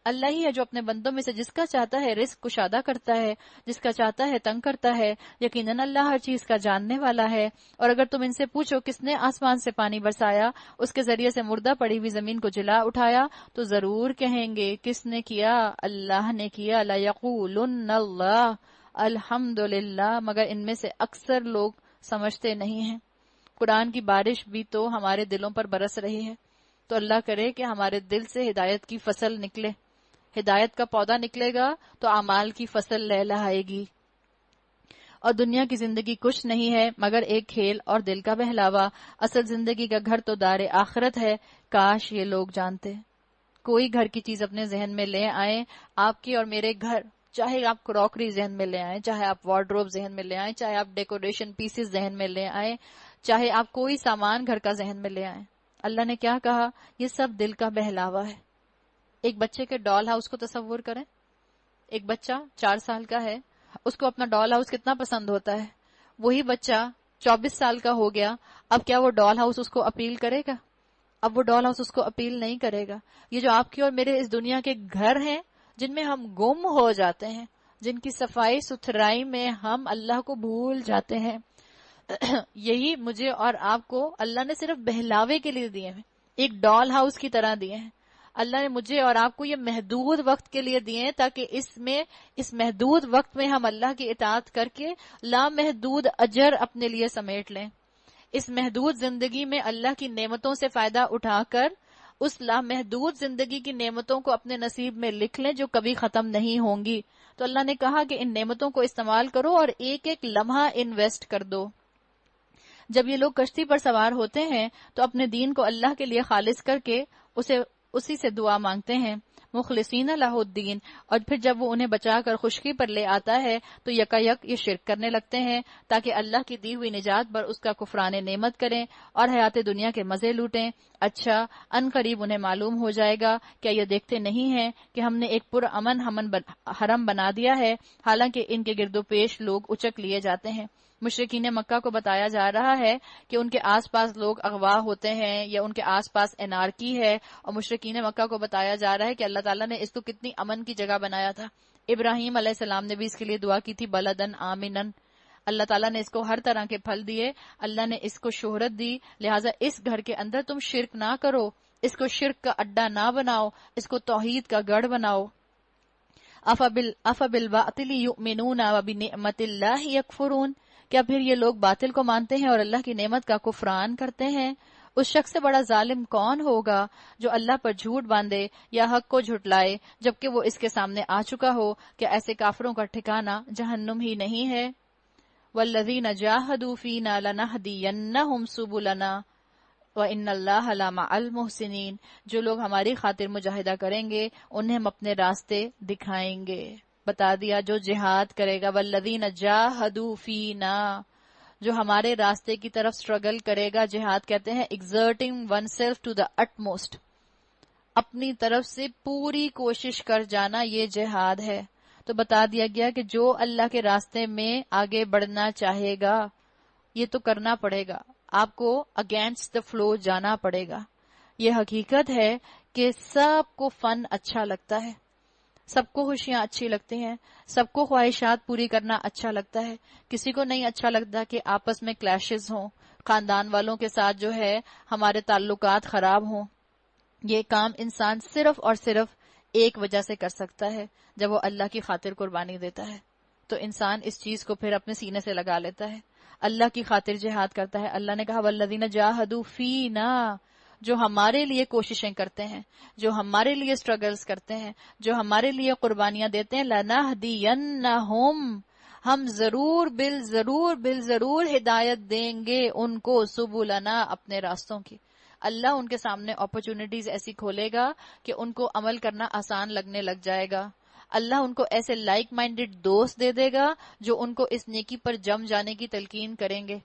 اللہ ہی ہے جو اپنے بندوں میں سے جس کا چاہتا ہے رزق کشادہ کرتا ہے، جس کا چاہتا ہے تنگ کرتا ہے۔ یقیناً اللہ ہر چیز کا جاننے والا ہے۔ اور اگر تم ان سے پوچھو کس نے آسمان سے پانی برسایا، اس کے ذریعے سے مردہ پڑی ہوئی زمین کو جلا اٹھایا، تو ضرور کہیں گے کس نے کیا؟ اللہ نے کیا۔ لَيَقُولُنَّ اللَّهُ، الحمدللہ، مگر ان میں سے اکثر لوگ سمجھتے نہیں ہیں۔ قرآن کی بارش بھی تو ہمارے دلوں پر برس رہی ہے، تو اللہ کرے کہ ہمارے دل سے ہدایت کی فصل نکلے۔ ہدایت کا پودا نکلے گا تو اعمال کی فصل لہلہائے گی۔ اور دنیا کی زندگی کچھ نہیں ہے مگر ایک کھیل اور دل کا بہلاوا، اصل زندگی کا گھر تو دار آخرت ہے۔ کاش یہ لوگ جانتے۔ کوئی گھر کی چیز اپنے ذہن میں لے آئیں، آپ کی اور میرے گھر، چاہے آپ کراکری ذہن میں لے آئیں، چاہے آپ وارڈروب ذہن میں لے آئیں، چاہے آپ ڈیکوریشن پیسز ذہن میں لے آئیں، چاہے آپ کوئی سامان گھر کا ذہن میں لے آئیں، اللہ نے کیا کہا؟ یہ سب دل کا بہلاوا ہے۔ ایک بچے کے ڈال ہاؤس کو تصور کریں۔ ایک بچہ 4 سال کا ہے، اس کو اپنا ڈال ہاؤس کتنا پسند ہوتا ہے۔ وہی بچہ 24 سال کا ہو گیا، اب کیا وہ ڈال ہاؤس اس کو اپیل کرے گا؟ اب وہ ڈال ہاؤس اس کو اپیل نہیں کرے گا۔ یہ جو آپ کی اور میرے اس دنیا کے گھر ہیں جن میں ہم گم ہو جاتے ہیں، جن کی صفائی ستھرائی میں ہم اللہ کو بھول جاتے ہیں، یہی مجھے اور آپ کو اللہ نے صرف بہلاوے کے لیے دیے ہیں، ایک ڈال ہاؤس کی طرح دیے ہیں۔ اللہ نے مجھے اور آپ کو یہ محدود وقت کے لیے دیے ہیں تاکہ اس محدود وقت میں ہم اللہ کی اطاعت کر کے لامحدود اجر اپنے لیے سمیٹ لیں۔ اس محدود زندگی میں اللہ کی نعمتوں سے فائدہ اٹھا کر اس لامحدود زندگی کی نعمتوں کو اپنے نصیب میں لکھ لیں جو کبھی ختم نہیں ہوں گی۔ تو اللہ نے کہا کہ ان نعمتوں کو استعمال کرو اور ایک ایک لمحہ انویسٹ کر دو۔ جب یہ لوگ کشتی پر سوار ہوتے ہیں تو اپنے دین کو اللہ کے لیے خالص کر کے اسی سے دعا مانگتے ہیں، مخلصین لہ الدین، اور پھر جب وہ انہیں بچا کر خشکی پر لے آتا ہے تو یکا یک یہ شرک کرنے لگتے ہیں تاکہ اللہ کی دی ہوئی نجات پر اس کا کفران نعمت کریں اور حیات دنیا کے مزے لوٹیں۔ اچھا، ان قریب انہیں معلوم ہو جائے گا، کیا یہ دیکھتے نہیں ہیں کہ ہم نے ایک پرامن حرم بنا دیا ہے، حالانکہ ان کے گرد و پیش لوگ اچک لیے جاتے ہیں۔ مشرکین مکہ کو بتایا جا رہا ہے کہ ان کے آس پاس لوگ اغوا ہوتے ہیں یا ان کے آس پاس انارکی ہے، اور مشرکین مکہ کو بتایا جا رہا ہے کہ اللہ تعالیٰ نے اس کو کتنی امن کی جگہ بنایا تھا۔ ابراہیم علیہ السلام نے بھی اس کے لیے دعا کی تھی، بلدن آمنن۔ اللہ تعالیٰ نے اس کو ہر طرح کے پھل دیے، اللہ نے اس کو شہرت دی، لہٰذا اس گھر کے اندر تم شرک نہ کرو، اس کو شرک کا اڈا نہ بناؤ، اس کو توحید کا گڑھ بناؤ۔ افبالباطل یؤمنون وبنعمت اللہ یکفرون، کیا پھر یہ لوگ باطل کو مانتے ہیں اور اللہ کی نعمت کا کفران کرتے ہیں؟ اس شخص سے بڑا ظالم کون ہوگا جو اللہ پر جھوٹ باندھے یا حق کو جھٹلائے جبکہ وہ اس کے سامنے آ چکا ہو؟ کہ ایسے کافروں کا ٹھکانہ جہنم ہی نہیں ہے؟ والذین جاہدوا فینا لنہدینہم سبلنا وان اللہ لمع المحسنین، جو لوگ ہماری خاطر مجاہدہ کریں گے انہیں ہم اپنے راستے دکھائیں گے۔ بتا دیا جو جہاد کرے گا، والذین جاہدوا فینا، جو ہمارے راستے کی طرف سٹرگل کرے گا۔ جہاد کہتے ہیں exerting one self to the utmost, اپنی طرف سے پوری کوشش کر جانا، یہ جہاد ہے۔ تو بتا دیا گیا کہ جو اللہ کے راستے میں آگے بڑھنا چاہے گا یہ تو کرنا پڑے گا، آپ کو اگینسٹ دا فلو جانا پڑے گا۔ یہ حقیقت ہے کہ سب کو فن اچھا لگتا ہے، سب کو خوشیاں اچھی لگتی ہیں، سب کو خواہشات پوری کرنا اچھا لگتا ہے، کسی کو نہیں اچھا لگتا کہ آپس میں کلیشز ہوں، خاندان والوں کے ساتھ جو ہے ہمارے تعلقات خراب ہوں، یہ کام انسان صرف اور صرف ایک وجہ سے کر سکتا ہے، جب وہ اللہ کی خاطر قربانی دیتا ہے تو انسان اس چیز کو پھر اپنے سینے سے لگا لیتا ہے، اللہ کی خاطر جہاد کرتا ہے۔ اللہ نے کہا والذین جاہدوا فینا، جو ہمارے لیے کوششیں کرتے ہیں، جو ہمارے لیے سٹرگلز کرتے ہیں، جو ہمارے لیے قربانیاں دیتے ہیں، لنہدینہم، ہم ضرور بالضرور ہدایت دیں گے ان کو، سبلنا، اپنے راستوں کی۔ اللہ ان کے سامنے اپرچونٹیز ایسی کھولے گا کہ ان کو عمل کرنا آسان لگنے لگ جائے گا۔ اللہ ان کو ایسے لائک مائنڈڈ دوست دے دے گا جو ان کو اس نیکی پر جم جانے کی تلقین کریں گے۔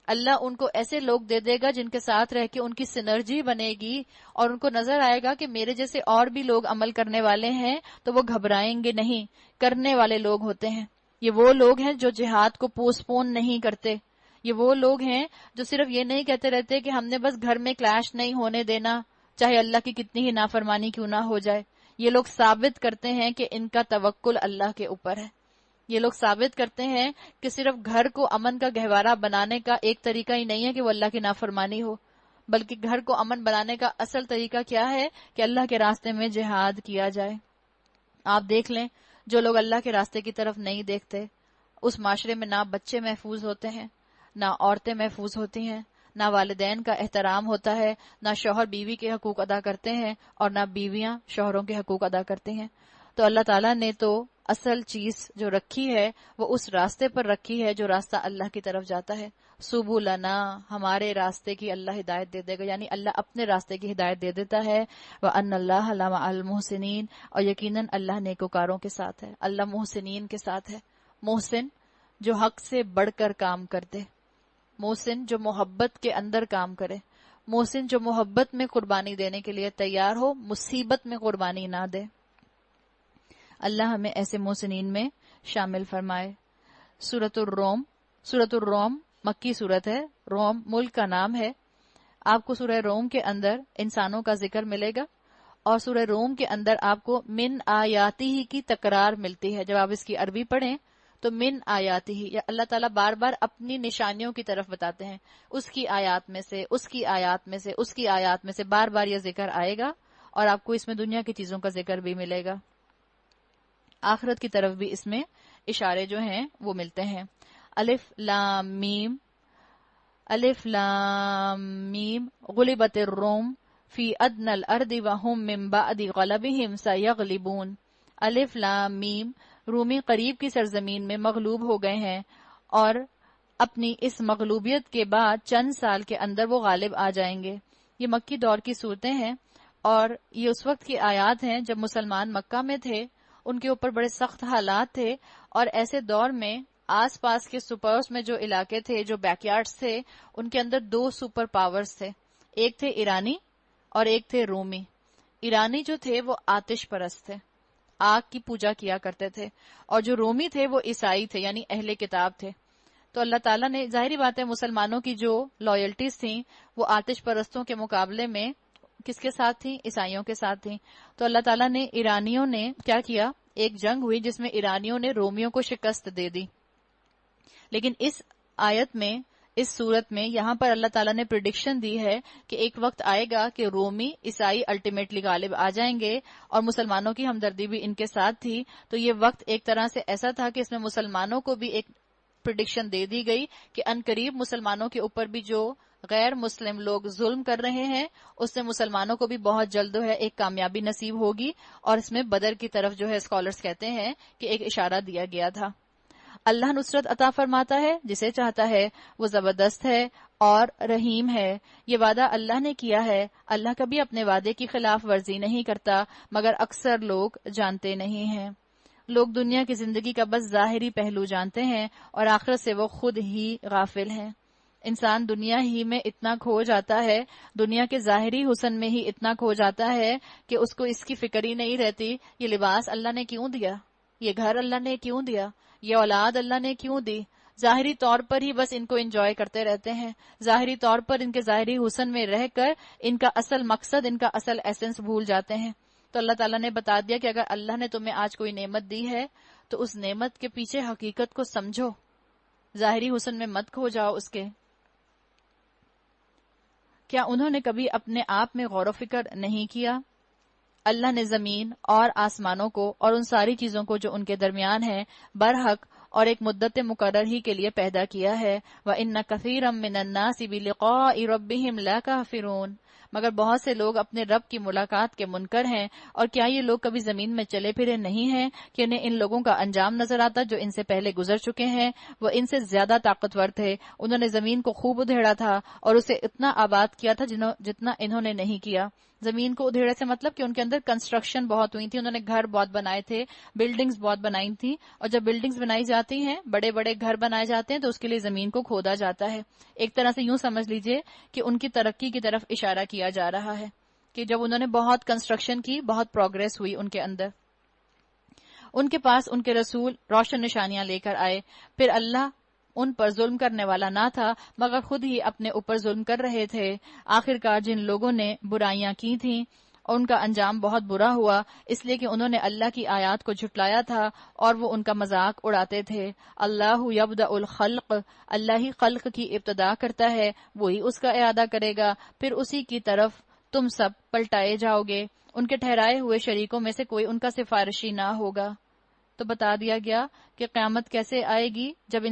اللہ ان کو ایسے لوگ دے دے گا جن کے ساتھ رہ کے ان کی سنرجی بنے گی، اور ان کو نظر آئے گا کہ میرے جیسے اور بھی لوگ عمل کرنے والے ہیں تو وہ گھبرائیں گے نہیں، کرنے والے لوگ ہوتے ہیں۔ یہ وہ لوگ ہیں جو جہاد کو پوسٹ پون نہیں کرتے۔ یہ وہ لوگ ہیں جو صرف یہ نہیں کہتے رہتے کہ ہم نے بس گھر میں کلیش نہیں ہونے دینا، چاہے اللہ کی کتنی ہی نافرمانی کیوں نہ ہو جائے۔ یہ لوگ ثابت کرتے ہیں کہ ان کا توکل اللہ کے اوپر ہے۔ یہ لوگ ثابت کرتے ہیں کہ صرف گھر کو امن کا گہوارہ بنانے کا ایک طریقہ ہی نہیں ہے کہ وہ اللہ کی نافرمانی ہو، بلکہ گھر کو امن بنانے کا اصل طریقہ کیا ہے کہ اللہ کے راستے میں جہاد کیا جائے۔ آپ دیکھ لیں، جو لوگ اللہ کے راستے کی طرف نہیں دیکھتے، اس معاشرے میں نہ بچے محفوظ ہوتے ہیں، نہ عورتیں محفوظ ہوتی ہیں، نہ والدین کا احترام ہوتا ہے، نہ شوہر بیوی کے حقوق ادا کرتے ہیں، اور نہ بیویاں شوہروں کے حقوق ادا کرتی ہیں۔ تو اللہ تعالیٰ نے تو اصل چیز جو رکھی ہے وہ اس راستے پر رکھی ہے جو راستہ اللہ کی طرف جاتا ہے۔ سبلنا، ہمارے راستے کی اللہ ہدایت دے دے گا، یعنی اللہ اپنے راستے کی ہدایت دے دیتا ہے۔ وَأَنَّ اللَّهَ لَمَعَ الْمُحْسِنِينَ، اور یقیناً اللہ نیکوکاروں کے ساتھ ہے، اللہ محسنین کے ساتھ ہے۔ محسن جو حق سے بڑھ کر کام کرتے، محسن جو محبت کے اندر کام کرے، محسن جو محبت میں قربانی دینے کے لیے تیار ہو، مصیبت میں قربانی نہ دے۔ اللہ ہمیں ایسے محسنین میں شامل فرمائے۔ سورۃ الروم مکی سورت ہے، روم ملک کا نام ہے۔ آپ کو سورہ روم کے اندر انسانوں کا ذکر ملے گا، اور سورہ روم کے اندر آپ کو من آیاتی ہی کی تکرار ملتی ہے۔ جب آپ اس کی عربی پڑھیں تو من آیاتی ہی، یا اللہ تعالیٰ بار بار اپنی نشانیوں کی طرف بتاتے ہیں، اس کی آیات میں سے، اس کی آیات میں سے، اس کی آیات میں سے بار بار یہ ذکر آئے گا، اور آپ کو اس میں دنیا کی چیزوں کا ذکر بھی ملے گا۔ آخرت کی طرف بھی اس میں اشارے جو ہیں وہ ملتے ہیں۔ الف لام میم، الف لام میم، غلبت الروم فی ادنى الارض وهم من بعد غلبهم سيغلبون۔ الف لام میم، رومی قریب کی سرزمین میں مغلوب ہو گئے ہیں، اور اپنی اس مغلوبیت کے بعد چند سال کے اندر وہ غالب آ جائیں گے۔ یہ مکی دور کی صورتیں ہیں، اور یہ اس وقت کی آیات ہیں جب مسلمان مکہ میں تھے، ان کے اوپر بڑے سخت حالات تھے، اور ایسے دور میں آس پاس کے سپرز میں جو علاقے تھے، جو بیک یارڈز تھے، ان کے اندر دو سپر پاورز تھے، ایک تھے ایرانی اور ایک تھے رومی۔ ایرانی جو تھے وہ آتش پرست تھے، آگ کی پوجا کیا کرتے تھے، اور جو رومی تھے وہ عیسائی تھے، یعنی اہل کتاب تھے۔ تو اللہ تعالیٰ نے، ظاہری بات ہے، مسلمانوں کی جو لائلٹیز تھیں وہ آتش پرستوں کے مقابلے میں کس کے ساتھ تھیں؟ عیسائیوں کے ساتھ تھیں۔ تو اللہ تعالیٰ نے ایرانیوں نے کیا کیا، ایک جنگ ہوئی جس میں ایرانیوں نے رومیوں کو شکست دے دی۔ لیکن اس آیت میں، اس صورت میں، یہاں پر اللہ تعالیٰ نے پریڈکشن دی ہے کہ ایک وقت آئے گا کہ رومی عیسائی الٹیمیٹلی غالب آ جائیں گے، اور مسلمانوں کی ہمدردی بھی ان کے ساتھ تھی۔ تو یہ وقت ایک طرح سے ایسا تھا کہ اس میں مسلمانوں کو بھی ایک پریڈکشن دے دی گئی کہ عنقریب مسلمانوں کے اوپر بھی جو غیر مسلم لوگ ظلم کر رہے ہیں، اس سے مسلمانوں کو بھی بہت جلد ہے ایک کامیابی نصیب ہوگی، اور اس میں بدر کی طرف جو ہے اسکالرز کہتے ہیں کہ ایک اشارہ دیا گیا تھا۔ اللہ نصرت عطا فرماتا ہے جسے چاہتا ہے، وہ زبردست ہے اور رحیم ہے۔ یہ وعدہ اللہ نے کیا ہے، اللہ کبھی اپنے وعدے کی خلاف ورزی نہیں کرتا، مگر اکثر لوگ جانتے نہیں ہیں۔ لوگ دنیا کی زندگی کا بس ظاہری پہلو جانتے ہیں، اور آخرت سے وہ خود ہی غافل ہیں۔ انسان دنیا ہی میں اتنا کھو جاتا ہے، دنیا کے ظاہری حسن میں ہی اتنا کھو جاتا ہے کہ اس کو اس کی فکر ہی نہیں رہتی، یہ لباس اللہ نے کیوں دیا، یہ گھر اللہ نے کیوں دیا، یہ اولاد اللہ نے کیوں دی۔ ظاہری طور پر ہی بس ان کو انجوائے کرتے رہتے ہیں، ظاہری طور پر ان کے ظاہری حسن میں رہ کر ان کا اصل مقصد، ان کا اصل ایسنس بھول جاتے ہیں۔ تو اللہ تعالیٰ نے بتا دیا کہ اگر اللہ نے تمہیں آج کوئی نعمت دی ہے تو اس نعمت کے پیچھے حقیقت کو سمجھو، ظاہری حسن میں مت کھو جاؤ اس کے۔ کیا انہوں نے کبھی اپنے آپ میں غور و فکر نہیں کیا؟ اللہ نے زمین اور آسمانوں کو اور ان ساری چیزوں کو جو ان کے درمیان ہیں برحق اور ایک مدت مقرر ہی کے لیے پیدا کیا ہے۔ وَإِنَّ كَثِيرًا مِّنَ النَّاسِ بِلِقَاءِ رَبِّهِمْ لَكَافِرُونَ، مگر بہت سے لوگ اپنے رب کی ملاقات کے منکر ہیں۔ اور کیا یہ لوگ کبھی زمین میں چلے پھرے نہیں ہیں کہ انہیں ان لوگوں کا انجام نظر آتا جو ان سے پہلے گزر چکے ہیں؟ وہ ان سے زیادہ طاقتور تھے، انہوں نے زمین کو خوب ادھیڑا تھا اور اسے اتنا آباد کیا تھا جتنا انہوں نے نہیں کیا۔ زمین کو ادھیڑے سے مطلب کہ ان کے اندر کنسٹرکشن بہت ہوئی تھی، انہوں نے گھر بہت بنائے تھے، بلڈنگز بہت بنائی تھی، اور جب بلڈنگز بنائی جاتی ہیں، بڑے بڑے گھر بنائے جاتے ہیں، تو اس کے لیے زمین کو کھودا جاتا ہے۔ ایک طرح سے یوں سمجھ لیجئے کہ ان کی ترقی کی طرف اشارہ کیا جا رہا ہے کہ جب انہوں نے بہت کنسٹرکشن کی، بہت پروگریس ہوئی ان کے اندر۔ ان کے پاس ان کے رسول روشن نشانیاں لے کر آئے، پھر اللہ ان پر ظلم کرنے والا نہ تھا مگر خود ہی اپنے اوپر ظلم کر رہے تھے۔ آخرکار جن لوگوں نے برائیاں کی تھیں ان کا انجام بہت برا ہوا، اس لیے کہ انہوں نے اللہ کی آیات کو جھٹلایا تھا اور وہ ان کا مذاق اڑاتے تھے۔ اللہ یبدأ الخلق، اللہ ہی خلق کی ابتدا کرتا ہے، وہی اس کا اعادہ کرے گا، پھر اسی کی طرف تم سب پلٹائے جاؤ گے۔ ان کے ٹھہرائے ہوئے شریکوں میں سے کوئی ان کا سفارشی نہ ہوگا۔ تو بتا دیا گیا کہ قیامت کیسے آئے گی، جب